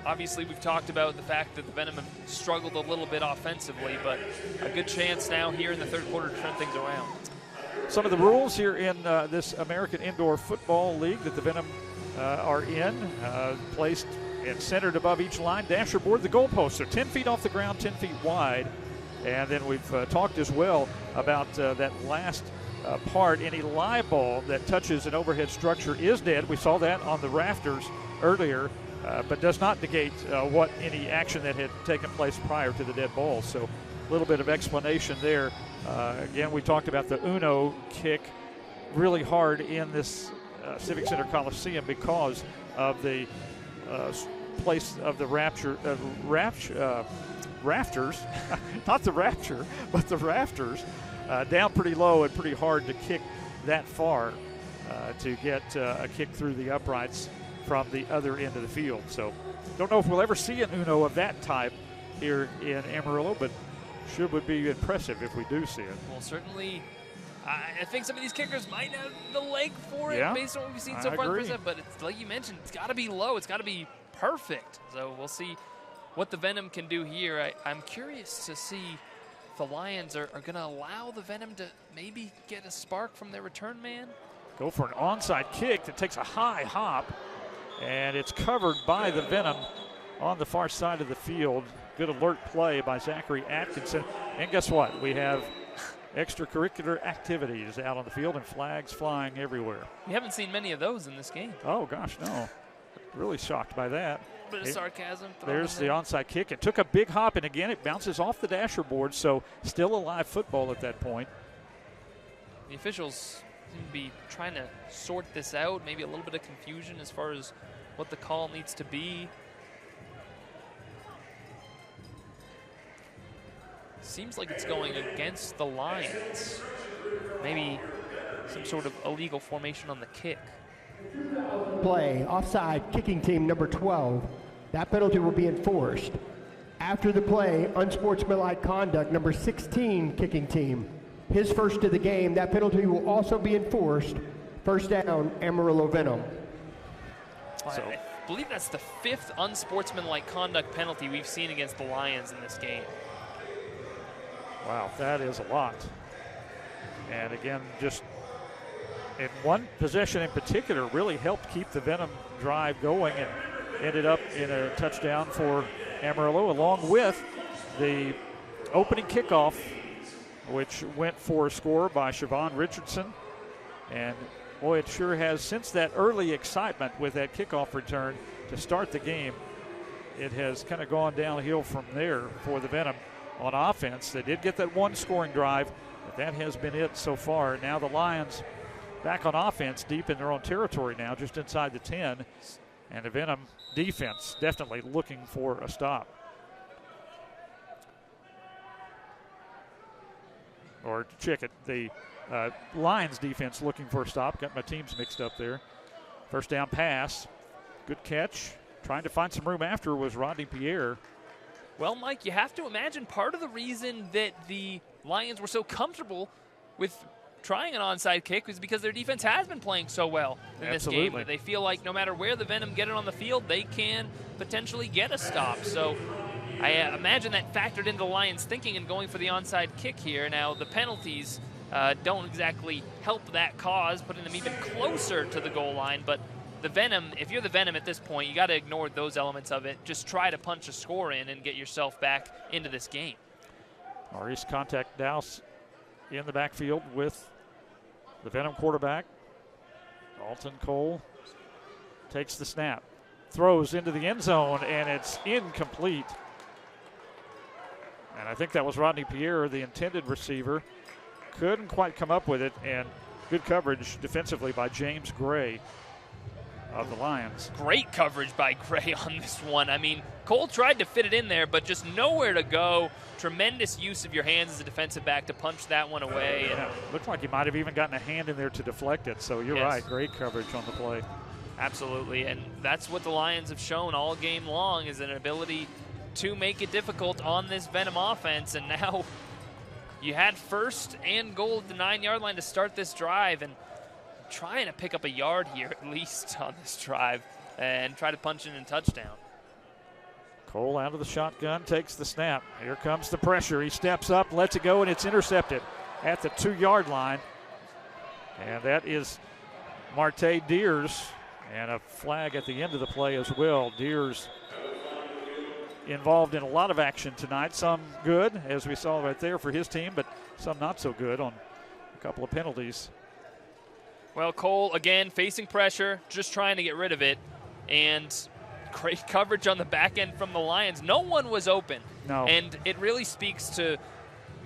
obviously we've talked about the fact that the Venom have struggled a little bit offensively, but a good chance now here in the third quarter to turn things around. Some of the rules here in this American Indoor Football League that the Venom are in, placed and centered above each line. Dasher board, the goalposts are 10 feet off the ground, 10 feet wide. And then we've talked as well about that last part. Any live ball that touches an overhead structure is dead. We saw that on the rafters earlier, but does not negate what any action that had taken place prior to the dead ball. So a little bit of explanation there. Again, we talked about the Uno kick really hard in this Civic Center Coliseum because of the place of the rafters, not the rapture, but the rafters, down pretty low and pretty hard to kick that far to get a kick through the uprights from the other end of the field. So don't know if we'll ever see an Uno of that type here in Amarillo, but would be impressive if we do see it. Well, certainly, I think some of these kickers might have the leg for it based on what we've seen so far in the first half, but it's, like you mentioned, it's got to be low. It's got to be perfect. So we'll see what the Venom can do here. I'm curious to see if the Lions are going to allow the Venom to maybe get a spark from their return man. Go for an onside kick that takes a high hop, and it's covered by the Venom on the far side of the field. Good alert play by Zachary Atkinson. And guess what? We have extracurricular activities out on the field and flags flying everywhere. We haven't seen many of those in this game. Oh, gosh, no. Really shocked by that. A bit of sarcasm. There's the onside kick. It took a big hop, and again, it bounces off the dasher board, so still a live football at that point. The officials seem to be trying to sort this out, maybe a little bit of confusion as far as what the call needs to be. Seems like it's going against the Lions. Maybe some sort of illegal formation on the kick. Play, offside, kicking team number 12. That penalty will be enforced. After the play, unsportsmanlike conduct, number 16, kicking team. his first of the game. That penalty will also be enforced. First down, Amarillo Venom. So, I believe that's the 5th unsportsmanlike conduct penalty we've seen against the Lions in this game. Wow, that is a lot. And again, just in one possession in particular, really helped keep the Venom drive going and ended up in a touchdown for Amarillo, along with the opening kickoff, which went for a score by Siobhan Richardson. And boy, it sure has, since that early excitement with that kickoff return to start the game, it has kind of gone downhill from there for the Venom on offense. They did get that one scoring drive, but that has been it so far. Now the Lions back on offense deep in their own territory now, just inside the 10. And the Venom defense definitely looking for a stop. Or check it, the Lions defense looking for a stop. Got my teams mixed up there. First down pass. Good catch. Trying to find some room after was Rodney Pierre. Well, Mike, you have to imagine part of the reason that the Lions were so comfortable with trying an onside kick was because their defense has been playing so well in this game. That they feel like no matter where the Venom get it on the field, they can potentially get a stop. So I imagine that factored into the Lions' thinking in going for the onside kick here. Now, the penalties don't exactly help that cause, putting them even closer to the goal line. But the Venom, if you're the Venom at this point, you got to ignore those elements of it. Just try to punch a score in and get yourself back into this game. Maurice contact Dowse in the backfield with the Venom quarterback. Alton Cole takes the snap, throws into the end zone, and it's incomplete. And I think that was Rodney Pierre, the intended receiver. Couldn't quite come up with it, and good coverage defensively by James Gray of the Lions. Great coverage by Gray on this one. I mean, Cole tried to fit it in there, but just nowhere to go. Tremendous use of your hands as a defensive back to punch that one away. Yeah, looked like he might have even gotten a hand in there to deflect it, so you're right. Great coverage on the play. Absolutely, and that's what the Lions have shown all game long, is an ability to make it difficult on this Venom offense. And now you had 1st and goal at the 9-yard line to start this drive, and trying to pick up a yard here at least on this drive and try to punch in a touchdown. Cole out of the shotgun, takes the snap. Here comes the pressure. He steps up, lets it go, and it's intercepted at the 2-yard line. And that is Marte Deers, and a flag at the end of the play as well. Deers involved in a lot of action tonight, some good, as we saw right there for his team, but some not so good on a couple of penalties. Well, Cole, again, facing pressure, just trying to get rid of it, and great coverage on the back end from the Lions. No one was open. No. And it really speaks to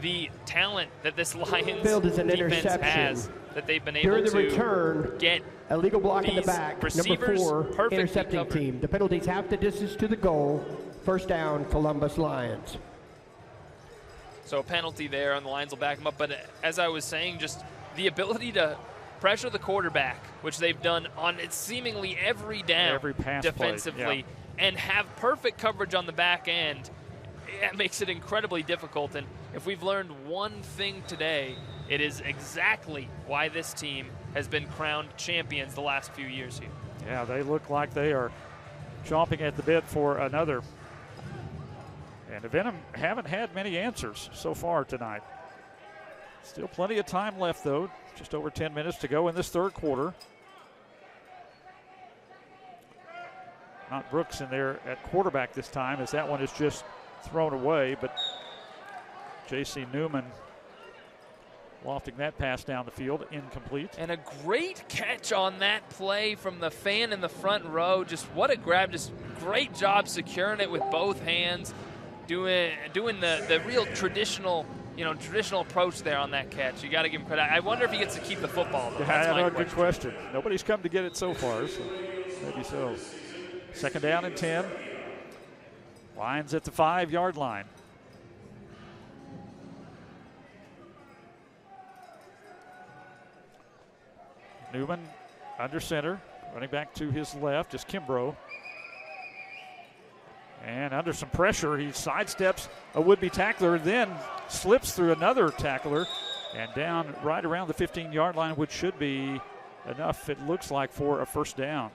the talent that this Lions defense has, that they've been able to return, get illegal block in the back. Number 4, intercepting team. The penalties half the distance to the goal. First down, Columbus Lions. So a penalty there, and the Lions will back them up. But as I was saying, just the ability to pressure the quarterback, which they've done on seemingly every down, every pass defensively, play, and have perfect coverage on the back end, it makes it incredibly difficult. And if we've learned one thing today, it is exactly why this team has been crowned champions the last few years here. Yeah, they look like they are chomping at the bit for another. And the Venom haven't had many answers so far tonight. Still plenty of time left, though. Just over 10 minutes to go in this third quarter. Not Brooks in there at quarterback this time, as that one is just thrown away. But J.C. Newman lofting that pass down the field, incomplete. And a great catch on that play from the fan in the front row. Just what a grab. Just great job securing it with both hands. Doing the real traditional approach there on that catch. You got to give him credit. I wonder if he gets to keep the football, though. Yeah, good question. Nobody's come to get it so far, so maybe so. Second down and 10. Lions at the 5-yard line. Newman under center, running back to his left is Kimbrough. And under some pressure, he sidesteps a would-be tackler, then slips through another tackler and down right around the 15-yard line, which should be enough, it looks like, for a first down.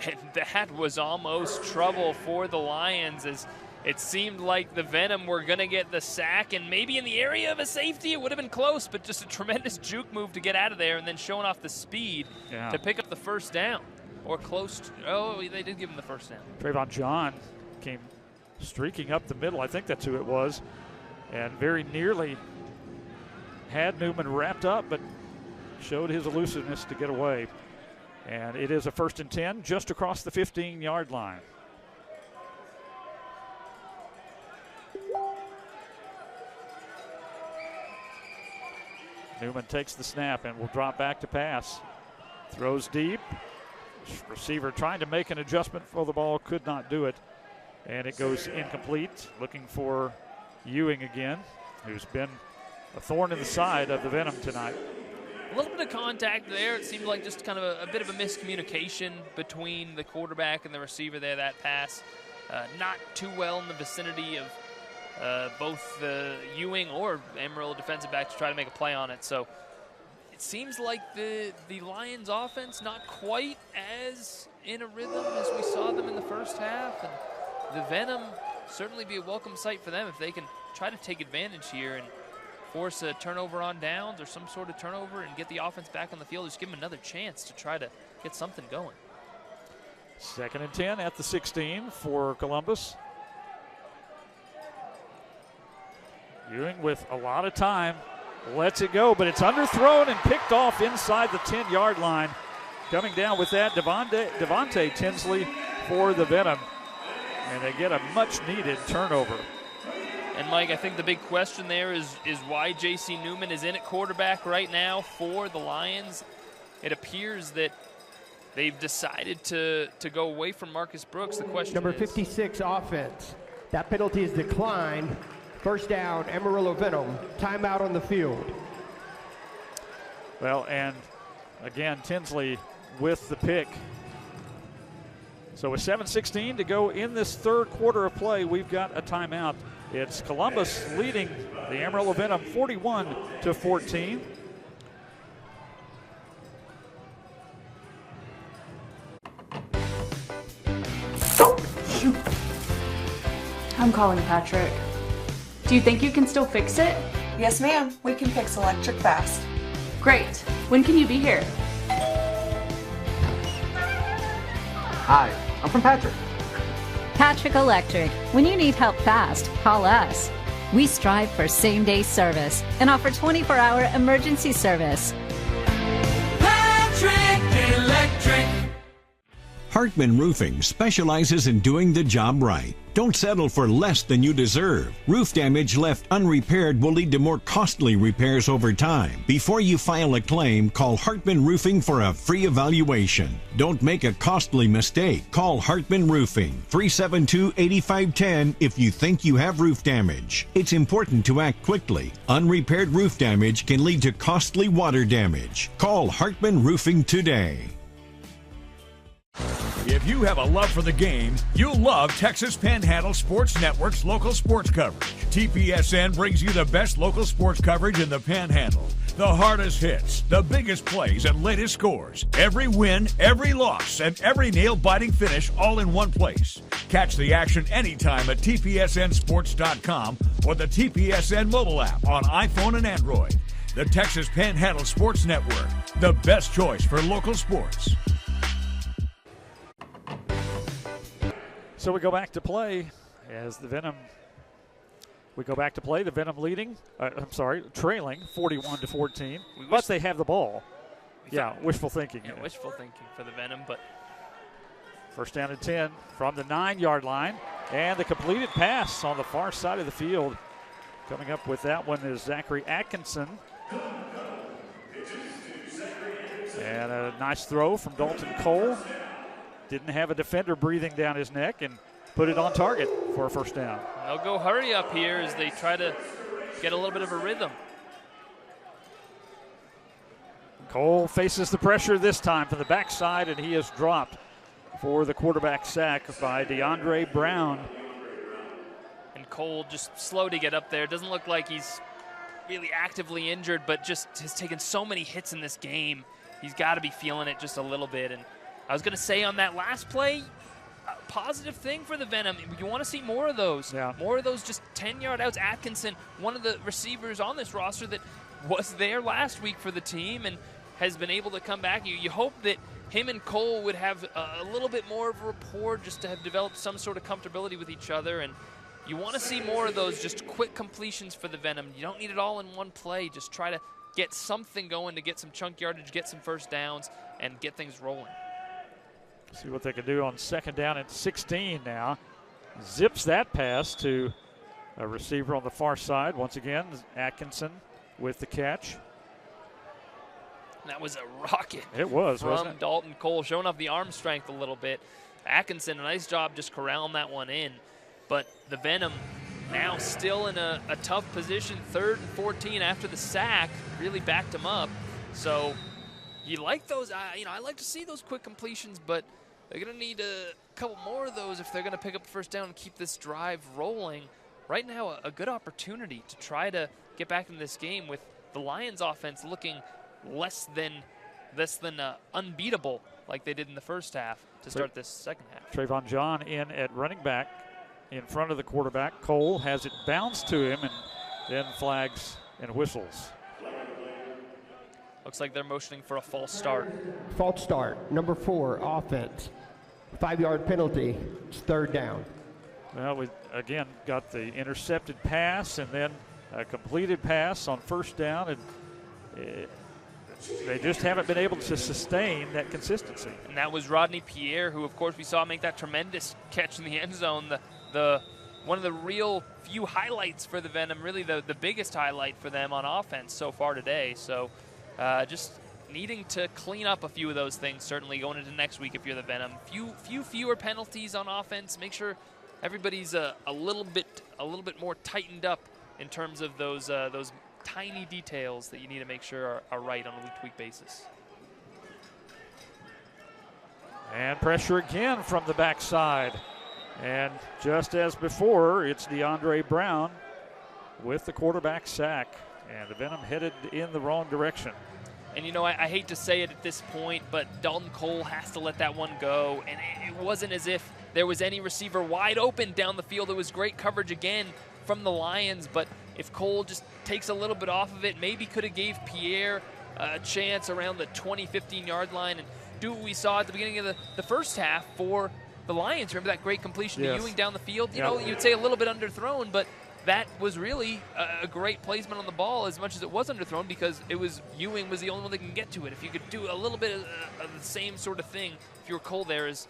And that was almost trouble for the Lions, as it seemed like the Venom were going to get the sack, and maybe in the area of a safety it would have been close, but just a tremendous juke move to get out of there and then showing off the speed to pick up the first down. Or close to, they did give him the first down. Trayvon John came streaking up the middle. I think that's who it was. And very nearly had Newman wrapped up, but showed his elusiveness to get away. And it is a 1st and 10 just across the 15-yard line. Newman takes the snap and will drop back to pass. Throws deep. Receiver trying to make an adjustment for the ball, could not do it. And it goes incomplete. Looking for Ewing again, who's been a thorn in the side of the Venom tonight. A little bit of contact there. It seemed like just kind of a bit of a miscommunication between the quarterback and the receiver there, that pass. Not too well in the vicinity of both the Ewing or Amarillo defensive back to try to make a play on it. So it seems like the Lions offense not quite as in a rhythm as we saw them in the first half. And the Venom certainly be a welcome sight for them if they can try to take advantage here and force a turnover on downs or some sort of turnover and get the offense back on the field. Just give them another chance to try to get something going. 2nd and 10 at the 16 for Columbus. Ewing with a lot of time, lets it go, but it's underthrown and picked off inside the 10-yard line. Coming down with that, Devontae Tinsley for the Venom. And they get a much-needed turnover. And, Mike, I think the big question there is why J.C. Newman is in at quarterback right now for the Lions. It appears that they've decided to go away from Marcus Brooks. The question Number is 56 offense. That penalty is declined. First down, Amarillo Venom. Timeout on the field. Well, and again, Tinsley with the pick. So with 7:16 to go in this third quarter of play, we've got a timeout. It's Columbus leading the Amarillo Venom 41-14. Shoot. I'm calling Patrick. Do you think you can still fix it? Yes, ma'am. We can fix electric fast. Great. When can you be here? Hi, I'm from Patrick. Patrick Electric. When you need help fast, call us. We strive for same-day service and offer 24-hour emergency service. Patrick Electric. Hartman Roofing specializes in doing the job right. Don't settle for less than you deserve. Roof damage left unrepaired will lead to more costly repairs over time. Before you file a claim, call Hartman Roofing for a free evaluation. Don't make a costly mistake. Call Hartman Roofing, 372-8510 if you think you have roof damage. It's important to act quickly. Unrepaired roof damage can lead to costly water damage. Call Hartman Roofing today. If you have a love for the game, you'll love Texas Panhandle Sports Network's local sports coverage. TPSN brings you the best local sports coverage in the Panhandle. The hardest hits, the biggest plays, and latest scores. Every win, every loss, and every nail-biting finish all in one place. Catch the action anytime at TPSNSports.com or the TPSN mobile app on iPhone and Android. The Texas Panhandle Sports Network, the best choice for local sports. So we go back to play as the Venom. We go back to play. The Venom leading. Trailing 41-14. But they have the ball. Wishful thinking. Yeah, wishful thinking for the Venom. But first down and 10 from the 9-yard line, and the completed pass on the far side of the field. Coming up with that one is Zachary Atkinson. And a nice throw from Dalton Cole. Didn't have a defender breathing down his neck and put it on target for a first down. They'll go hurry up here as they try to get a little bit of a rhythm. Cole faces the pressure this time from the backside, and he is dropped for the quarterback sack by DeAndre Brown. And Cole just slow to get up there. Doesn't look like he's really actively injured, but just has taken so many hits in this game. He's got to be feeling it just a little bit. And I was going to say on that last play, a positive thing for the Venom. You want to see more of those. Yeah. More of those just 10-yard outs. Atkinson, one of the receivers on this roster that was there last week for the team and has been able to come back. You hope that him and Cole would have a little bit more of a rapport, just to have developed some sort of comfortability with each other. And you want to see more of those just quick completions for the Venom. You don't need it all in one play. Just try to get something going to get some chunk yardage, get some first downs, and get things rolling. See what they can do on second down and 16 now. Zips that pass to a receiver on the far side. Once again, Atkinson with the catch. That was a rocket. It was, from wasn't it? Dalton Cole, showing off the arm strength a little bit. Atkinson, a nice job just corralling that one in. But the Venom now still in a tough position, 3rd and 14 after the sack, really backed him up. So you like those, I like to see those quick completions, but they're going to need a couple more of those if they're going to pick up the first down and keep this drive rolling. Right now, a good opportunity to try to get back in this game with the Lions offense looking less than unbeatable like they did in the first half to start this second half. Trayvon John in at running back in front of the quarterback. Cole has it bounced to him and then flags and whistles. Looks like they're motioning for a false start. False start, number 4, offense. 5-yard penalty, it's 3rd down. Well, we again got the intercepted pass and then a completed pass on first down, and they just haven't been able to sustain that consistency. And that was Rodney Pierre, who, of course, we saw make that tremendous catch in the end zone. The one of the real few highlights for the Venom, really the biggest highlight for them on offense so far today. So just needing to clean up a few of those things, certainly going into next week if you're the Venom. Fewer penalties on offense. Make sure everybody's a little bit more tightened up in terms of those tiny details that you need to make sure are right on a week-to-week basis. And pressure again from the backside. And just as before, it's DeAndre Brown with the quarterback sack. And the Venom headed in the wrong direction. And, I hate to say it at this point, but Dalton Cole has to let that one go. And it wasn't as if there was any receiver wide open down the field. It was great coverage again from the Lions. But if Cole just takes a little bit off of it, maybe could have gave Pierre a chance around the 20, 15-yard line and do what we saw at the beginning of the first half for the Lions. Remember that great completion to Ewing down the field? You'd say a little bit underthrown, but that was really a great placement on the ball as much as it was underthrown because Ewing was the only one that can get to it. If you could do a little bit of the same sort of thing, if you were Cole there, is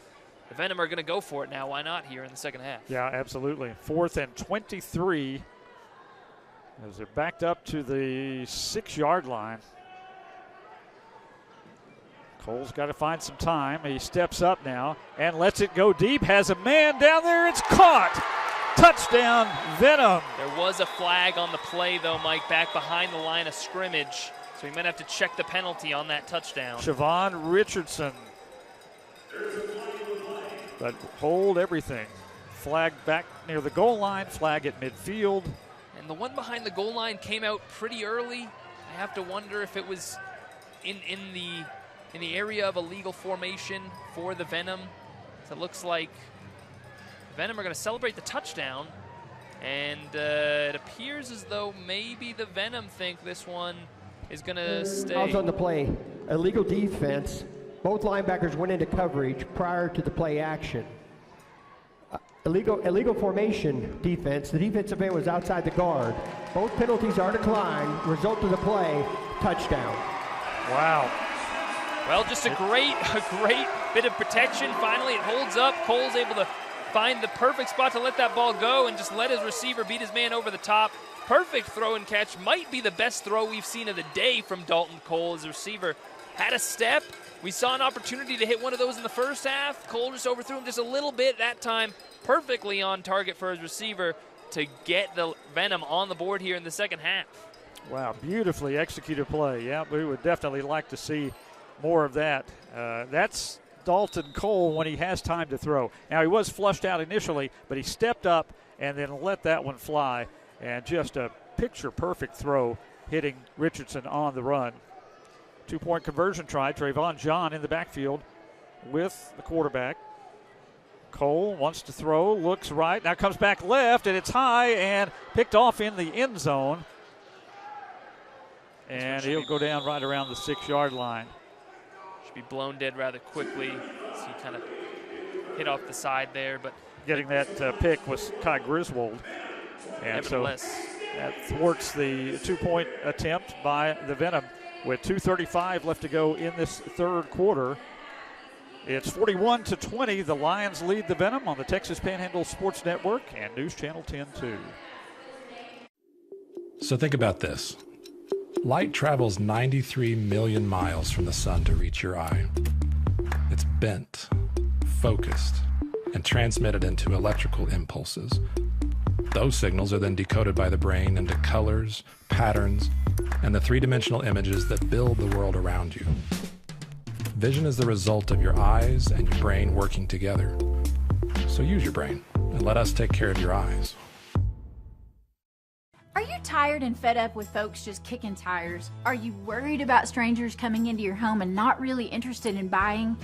the Venom are going to go for it now. Why not here in the second half? Yeah, absolutely. 4th and 23 as they're backed up to the 6-yard line. Cole's got to find some time. He steps up now and lets it go deep. Has a man down there. It's caught. Touchdown, Venom. There was a flag on the play, though, Mike, back behind the line of scrimmage. So he might have to check the penalty on that touchdown. Siobhan Richardson. But hold everything. Flag back near the goal line, flag at midfield. And the one behind the goal line came out pretty early. I have to wonder if it was in the area of a legal formation for the Venom. So it looks like Venom are going to celebrate the touchdown, and it appears as though maybe the Venom think this one is going to stay. Fouls on the play. Illegal defense. Both linebackers went into coverage prior to the play action. Illegal formation defense. The defensive end was outside the guard. Both penalties are declined. Result of the play, touchdown. Wow. Well, just a great bit of protection. Finally, it holds up. Cole's able to find the perfect spot to let that ball go and just let his receiver beat his man over the top. Perfect throw and catch. Might be the best throw we've seen of the day from Dalton Cole. His receiver had a step. We saw an opportunity to hit one of those in the first half. Cole just overthrew him just a little bit that time. Perfectly on target for his receiver to get the Venom on the board here in the second half. Wow, beautifully executed play. Yeah, we would definitely like to see more of that. That's Dalton Cole when he has time to throw. Now, he was flushed out initially, but he stepped up and then let that one fly. And just a picture-perfect throw hitting Richardson on the run. 2-point conversion try. Trayvon John in the backfield with the quarterback. Cole wants to throw, looks right, now comes back left, and it's high and picked off in the end zone. And he'll go down right around the 6-yard line. Should be blown dead rather quickly. So he kind of hit off the side there, but getting that pick was Kai Griswold. And so that thwarts the 2-point attempt by the Venom. With 2:35 left to go in this third quarter, it's 41-20. The Lions lead the Venom on the Texas Panhandle Sports Network and News Channel 10-2. So think about this. Light travels 93 million miles from the sun to reach your eye. It's bent, focused, and transmitted into electrical impulses. Those signals are then decoded by the brain into colors, patterns, and the three-dimensional images that build the world around you. Vision is the result of your eyes and your brain working together. So use your brain and let us take care of your eyes. Are you tired and fed up with folks just kicking tires? Are you worried about strangers coming into your home and not really interested in buying?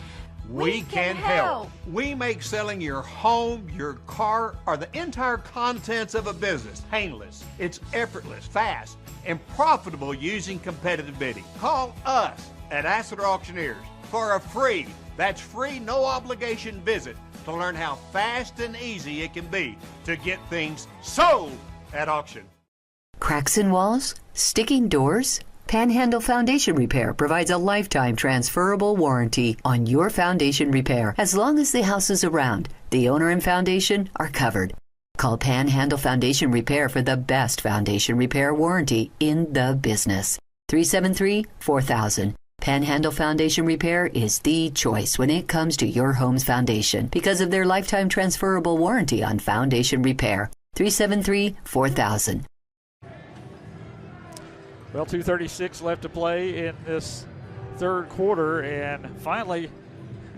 We can help. We make selling your home, your car, or the entire contents of a business painless. It's effortless, fast, and profitable using competitive bidding. Call us at Asset Auctioneers for a free, that's free, no obligation visit to learn how fast and easy it can be to get things sold at auction. Cracks in walls? Sticking doors? Panhandle Foundation Repair provides a lifetime transferable warranty on your foundation repair. As long as the house is around, the owner and foundation are covered. Call Panhandle Foundation Repair for the best foundation repair warranty in the business. 373-4000. Panhandle Foundation Repair is the choice when it comes to your home's foundation because of their lifetime transferable warranty on foundation repair. 373-4000. Well, 2:36 left to play in this third quarter, and finally,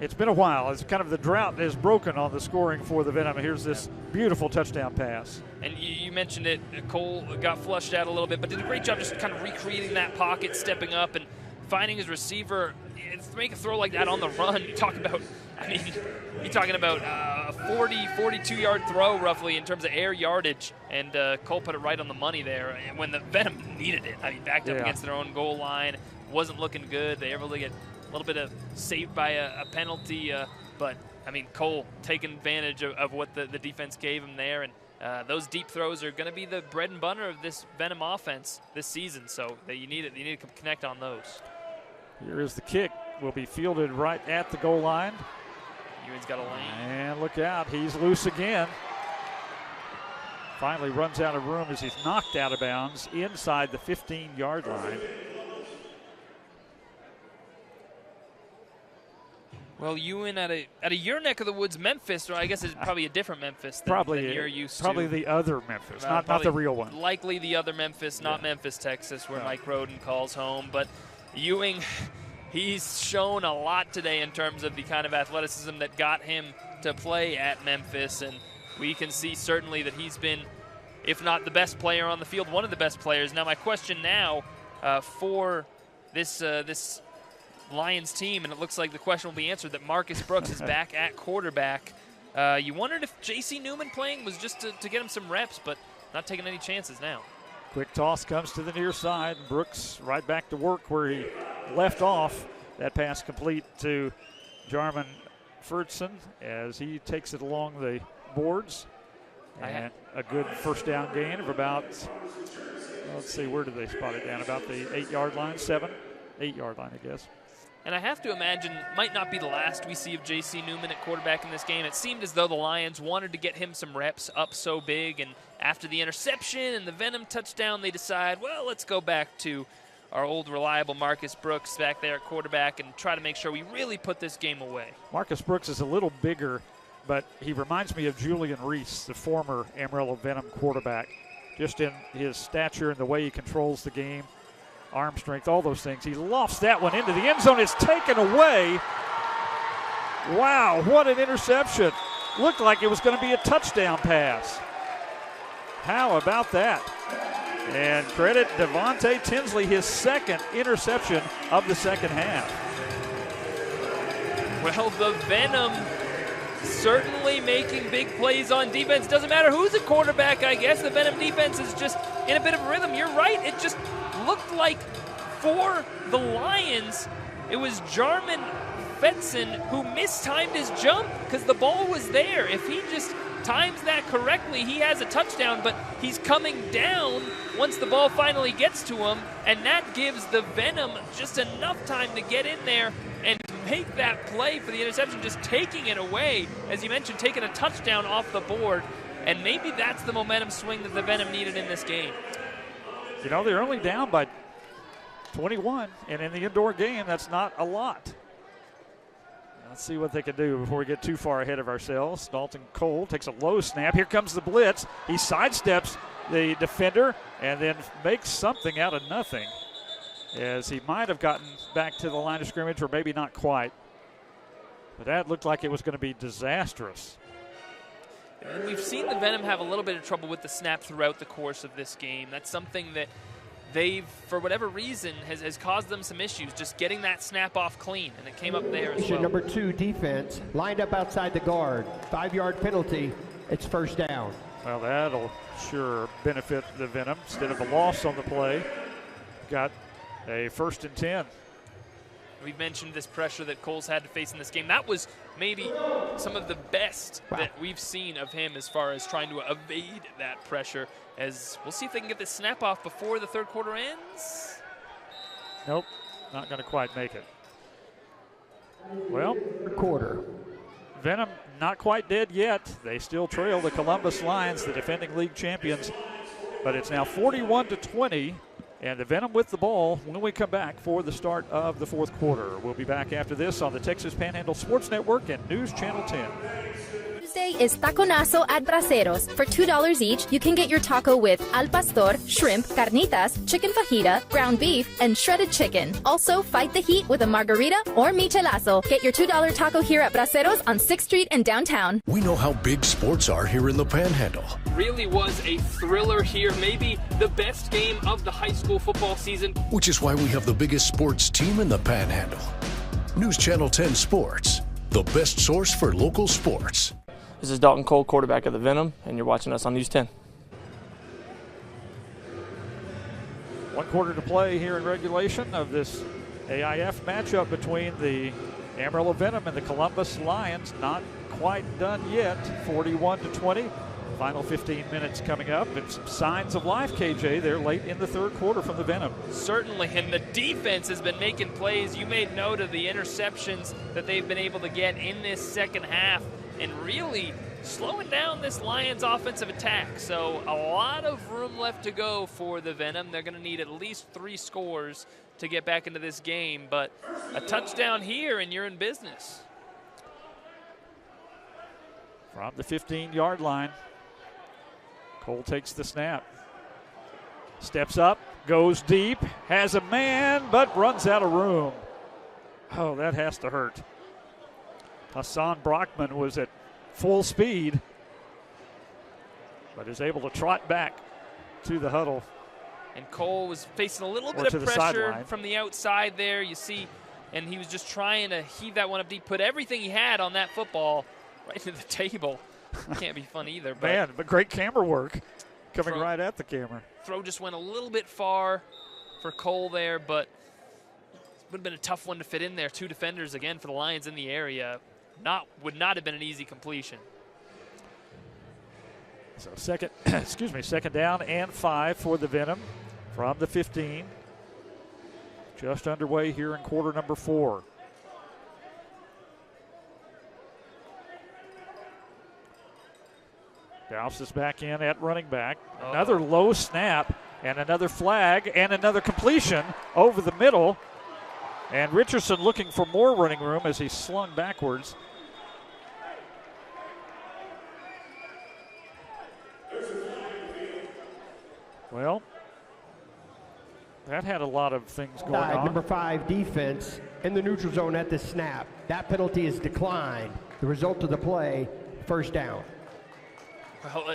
it's been a while. It's kind of the drought is broken on the scoring for the Venom. Here's this beautiful touchdown pass. And you mentioned it, Cole got flushed out a little bit, but did a great job just kind of recreating that pocket, stepping up and finding his receiver. To make a throw like that on the run, you're talking about a 42-yard throw roughly in terms of air yardage, and Cole put it right on the money there when the Venom needed it. I mean, backed up against their own goal line, wasn't looking good. They were able to get a little bit of saved by a penalty, but I mean, Cole taking advantage of what the defense gave him there, and those deep throws are going to be the bread and butter of this Venom offense this season. So you need to connect on those. Here is the kick. Will be fielded right at the goal line. Ewan's got a lane. And look out, he's loose again. Finally runs out of room as he's knocked out of bounds inside the 15-yard line. Well, Ewan at a your neck of the woods, Memphis, or I guess it's probably a different Memphis than you're used to. Probably the other Memphis, not the real one. Likely the other Memphis, not Memphis, Texas, where Mike Roden calls home. But Ewing, he's shown a lot today in terms of the kind of athleticism that got him to play at Memphis, and we can see certainly that he's been, if not the best player on the field, one of the best players. Now, my question now for this Lions team, and it looks like the question will be answered, that Marcus Brooks is back at quarterback. You wondered if J.C. Newman playing was just to get him some reps, but not taking any chances now. Quick toss comes to the near side. Brooks right back to work where he left off. That pass complete to Jarman Ferdson as he takes it along the boards. And a good first down gain of about, let's see, where did they spot it down? About the 8-yard line, 8-yard line, I guess. And I have to imagine might not be the last we see of J.C. Newman at quarterback in this game. It seemed as though the Lions wanted to get him some reps up so big, and after the interception and the Venom touchdown, they decide, well, let's go back to our old reliable Marcus Brooks back there at quarterback and try to make sure we really put this game away. Marcus Brooks is a little bigger, but he reminds me of Julian Reese, the former Amarillo Venom quarterback, just in his stature and the way he controls the game. Arm strength, all those things. He lofts that one into the end zone. It's taken away. Wow, what an interception. Looked like it was going to be a touchdown pass. How about that? And credit Devontae Tinsley, his second interception of the second half. Well, the Venom certainly making big plays on defense. Doesn't matter who's a quarterback, I guess. The Venom defense is just in a bit of a rhythm. You're right. It just looked like for the Lions, it was Jarman Fetson who mistimed his jump because the ball was there. If he just times that correctly, he has a touchdown, but he's coming down once the ball finally gets to him, and that gives the Venom just enough time to get in there and make that play for the interception, just taking it away. As you mentioned, taking a touchdown off the board, and maybe that's the momentum swing that the Venom needed in this game. You know, they're only down by 21, and in the indoor game, that's not a lot. Let's see what they can do before we get too far ahead of ourselves. Dalton Cole takes a low snap. Here comes the blitz. He sidesteps the defender and then makes something out of nothing, as he might have gotten back to the line of scrimmage, or maybe not quite. But that looked like it was going to be disastrous. And we've seen the Venom have a little bit of trouble with the snap throughout the course of this game. That's something that they've, for whatever reason, has caused them some issues, just getting that snap off clean, and it came up there as well. Number 2 defense, lined up outside the guard. 5-yard penalty, it's first down. Well, that'll sure benefit the Venom. Instead of a loss on the play, got a 1st and 10. We've mentioned this pressure that Cole's had to face in this game. That was maybe some of the best that we've seen of him as far as trying to evade that pressure. As we'll see if they can get this snap off before the third quarter ends. Nope, not going to quite make it. Well, quarter. Venom not quite dead yet. They still trail the Columbus Lions, the defending league champions. But it's now 41-20. And the Venom with the ball when we come back for the start of the fourth quarter. We'll be back after this on the Texas Panhandle Sports Network and News Channel 10. Tuesday is Taconazo at Braceros. For $2 each, you can get your taco with al pastor, shrimp, carnitas, chicken fajita, ground beef, and shredded chicken. Also, fight the heat with a margarita or michelazo. Get your $2 taco here at Braceros on 6th Street and downtown. We know how big sports are here in the Panhandle. Really was a thriller here, maybe the best game of the high school football season. Which is why we have the biggest sports team in the Panhandle. News Channel 10 Sports, the best source for local sports. This is Dalton Cole, quarterback of the Venom, and you're watching us on News 10. 1 quarter to play here in regulation of this AIF matchup between the Amarillo Venom and the Columbus Lions. Not quite done yet, 41-20. Final 15 minutes coming up, and some signs of life, KJ, there late in the third quarter from the Venom. Certainly, and the defense has been making plays. You made note of the interceptions that they've been able to get in this second half and really slowing down this Lions offensive attack. So a lot of room left to go for the Venom. They're going to need at least 3 scores to get back into this game, but a touchdown here and you're in business. From the 15-yard line, Cole takes the snap. Steps up, goes deep, has a man, but runs out of room. Oh, that has to hurt. Hassan Brockman was at full speed, but is able to trot back to the huddle. And Cole was facing a little bit of pressure from the outside there, you see, and he was just trying to heave that one up deep, put everything he had on that football right to the table. Can't be fun either. But man, but great camera work coming right at the camera. Throw just went a little bit far for Cole there, but it would have been a tough one to fit in there. 2 defenders again for the Lions in the area. Would not have been an easy completion. So second down and 5 for the Venom from the 15. Just underway here in quarter number 4. Douse is back in at running back. Another low snap and another flag and another completion over the middle. And Richardson looking for more running room as he slung backwards. Well, that had a lot of things going on. Number 5 defense in the neutral zone at the snap. That penalty is declined. The result of the play, first down. Well,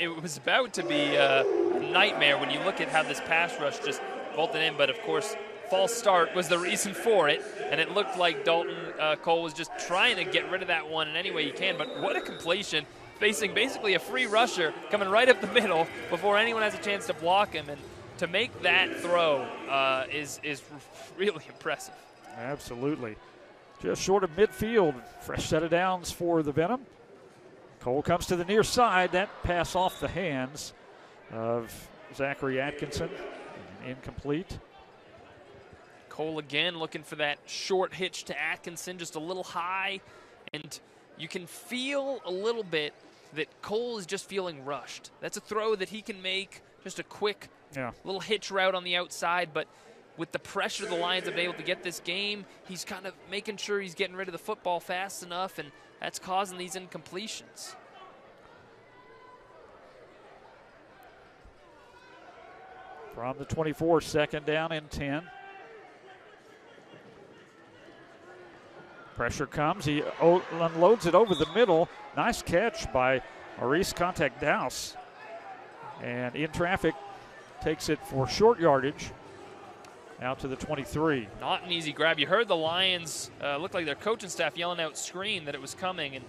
it was about to be a nightmare when you look at how this pass rush just bolted in, but of course, false start was the reason for it, and it looked like Dalton Cole was just trying to get rid of that one in any way he can, but what a completion, facing basically a free rusher coming right up the middle before anyone has a chance to block him, and to make that throw is really impressive. Absolutely. Just short of midfield, fresh set of downs for the Venom. Cole comes to the near side, that pass off the hands of Zachary Atkinson, incomplete. Cole again looking for that short hitch to Atkinson, just a little high, and you can feel a little bit that Cole is just feeling rushed. That's a throw that he can make, just a quick little hitch route on the outside, but with the pressure the Lions have been able to get this game, he's kind of making sure he's getting rid of the football fast enough, and that's causing these incompletions. From the 24, second down and 10. Pressure comes. He unloads it over the middle. Nice catch by Maurice Contact Douse. And in traffic, takes it for short yardage out to the 23. Not an easy grab. You heard the Lions look like their coaching staff yelling out screen that it was coming, and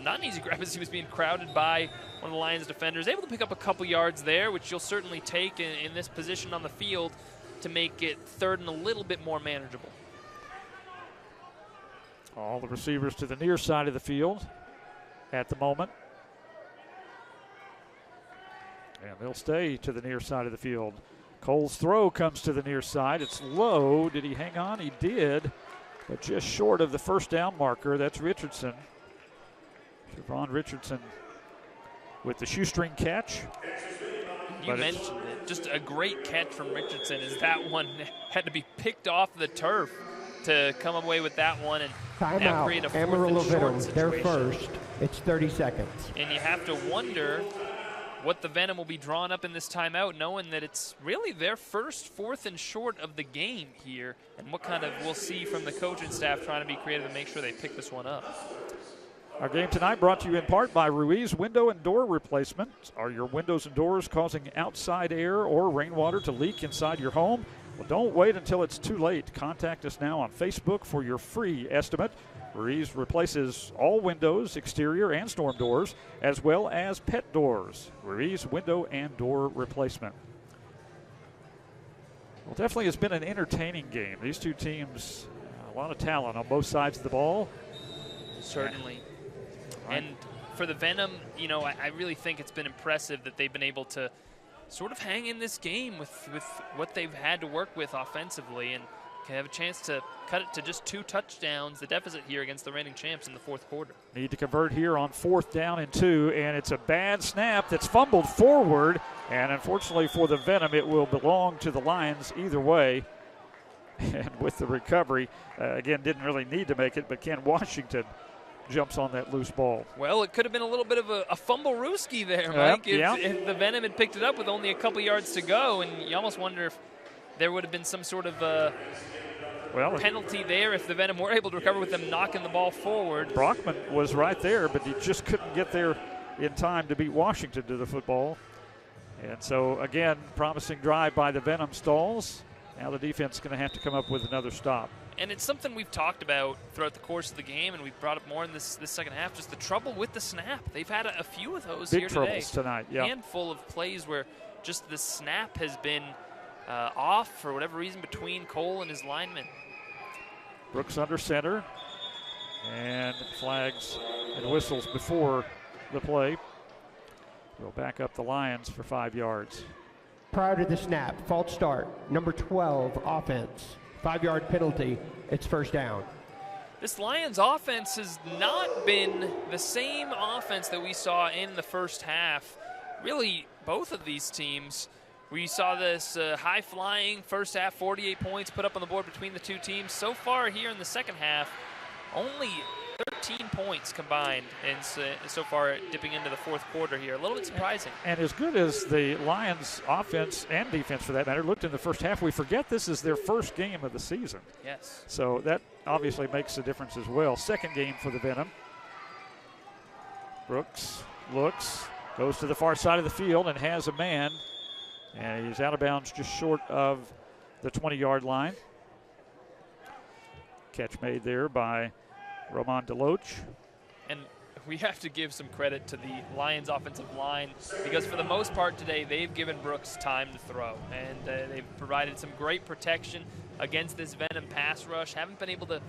not an easy grab as he was being crowded by one of the Lions defenders. Able to pick up a couple yards there, which you'll certainly take in this position on the field to make it third and a little bit more manageable. All the receivers to the near side of the field at the moment. And they'll stay to the near side of the field. Cole's throw comes to the near side. It's low. Did he hang on? He did, but just short of the first down marker. That's Richardson. Siobhan Richardson with the shoestring catch. You mentioned it. Just a great catch from Richardson, as that one had to be picked off the turf to come away with that one and now create a fourth Amarillo and short Venom, situation. they're first. It's 30 seconds. And you have to wonder what the Venom will be drawn up in this timeout, knowing that it's really their first fourth and short of the game here, and what kind of we'll see from the coaching staff trying to be creative and make sure they pick this one up. Our game tonight brought to you in part by Ruiz Window and Door Replacement. Are your windows and doors causing outside air or rainwater to leak inside your home? Well, don't wait until it's too late. Contact us now on Facebook for your free estimate. Ruiz replaces all windows, exterior and storm doors, as well as pet doors. Ruiz Window and Door Replacement. Well, definitely has been an entertaining game. These two teams, a lot of talent on both sides of the ball. Certainly. And for the Venom, you know, I really think it's been impressive that they've been able to sort of hang in this game with what they've had to work with offensively, and can have a chance to cut it to just 2 touchdowns, the deficit here against the reigning champs in the fourth quarter. Need to convert here on 4th down and 2, and it's a bad snap that's fumbled forward, and unfortunately for the Venom, it will belong to the Lions either way. And with the recovery, again, didn't really need to make it, but Ken Washington jumps on that loose ball. Well, it could have been a little bit of a fumble-rooski there, Mike, if the Venom had picked it up with only a couple yards to go, and you almost wonder if there would have been some sort of penalty there if the Venom were able to recover with them knocking the ball forward. Brockman was right there, but he just couldn't get there in time to beat Washington to the football. And so, again, promising drive by the Venom stalls. Now the defense is going to have to come up with another stop. And it's something we've talked about throughout the course of the game, and we've brought up more in this second half, just the trouble with the snap. They've had a few of those here today. Big troubles tonight, yeah. A handful of plays where just the snap has been off for whatever reason between Cole and his linemen. Brooks under center, and flags and whistles before the play. We'll back up the Lions for 5 yards. Prior to the snap, false start, number 12, offense. 5-yard penalty, it's first down. This Lions offense has not been the same offense that we saw in the first half. Really, both of these teams, we saw this high-flying first half, 48 points put up on the board between the two teams. So far here in the second half, only 13 points combined, and so far dipping into the fourth quarter here. A little bit surprising. And as good as the Lions offense and defense, for that matter, looked in the first half, we forget this is their first game of the season. Yes. So that obviously makes a difference as well. Second game for the Venom. Brooks looks, Goes to the far side of the field and has a man. And he's out of bounds just short of the 20-yard line. Catch made there by Roman Deloach. And we have to give some credit to the Lions offensive line because for the most part today, they've given Brooks time to throw. And they've provided some great protection against this Venom pass rush. Haven't been able to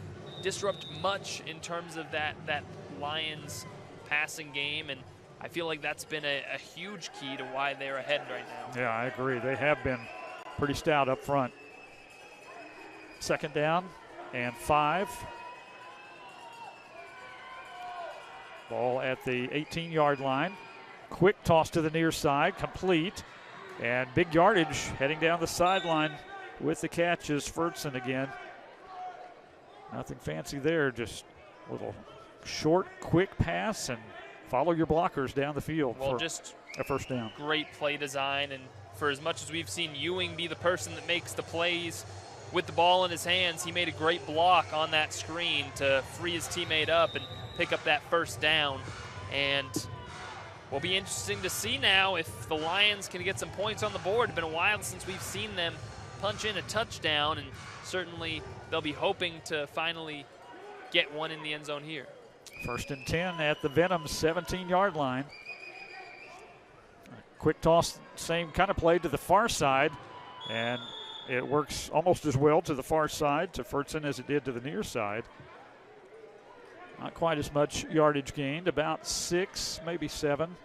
disrupt much in terms of that Lions passing game. And I feel like that's been a huge key to why they're ahead right now. Yeah, I agree. They have been pretty stout up front. Second down and 5. Ball at the 18-yard line. Quick toss to the near side, complete. And big yardage heading down the sideline with the catch is Fertson again. Nothing fancy there, just a little short, quick pass and follow your blockers down the field for just a first down. Great play design, and for as much as we've seen Ewing be the person that makes the plays with the ball in his hands, he made a great block on that screen to free his teammate up and pick up that first down. And will be interesting to see now if the Lions can get some points on the board. It's been a while since we've seen them punch in a touchdown, and certainly they'll be hoping to finally get one in the end zone here. First and 10 at the Venom 17-yard line. Quick toss, same kind of play to the far side, and it works almost as well to the far side to Fertson as it did to the near side. Not quite as much yardage gained, about 6, maybe 7.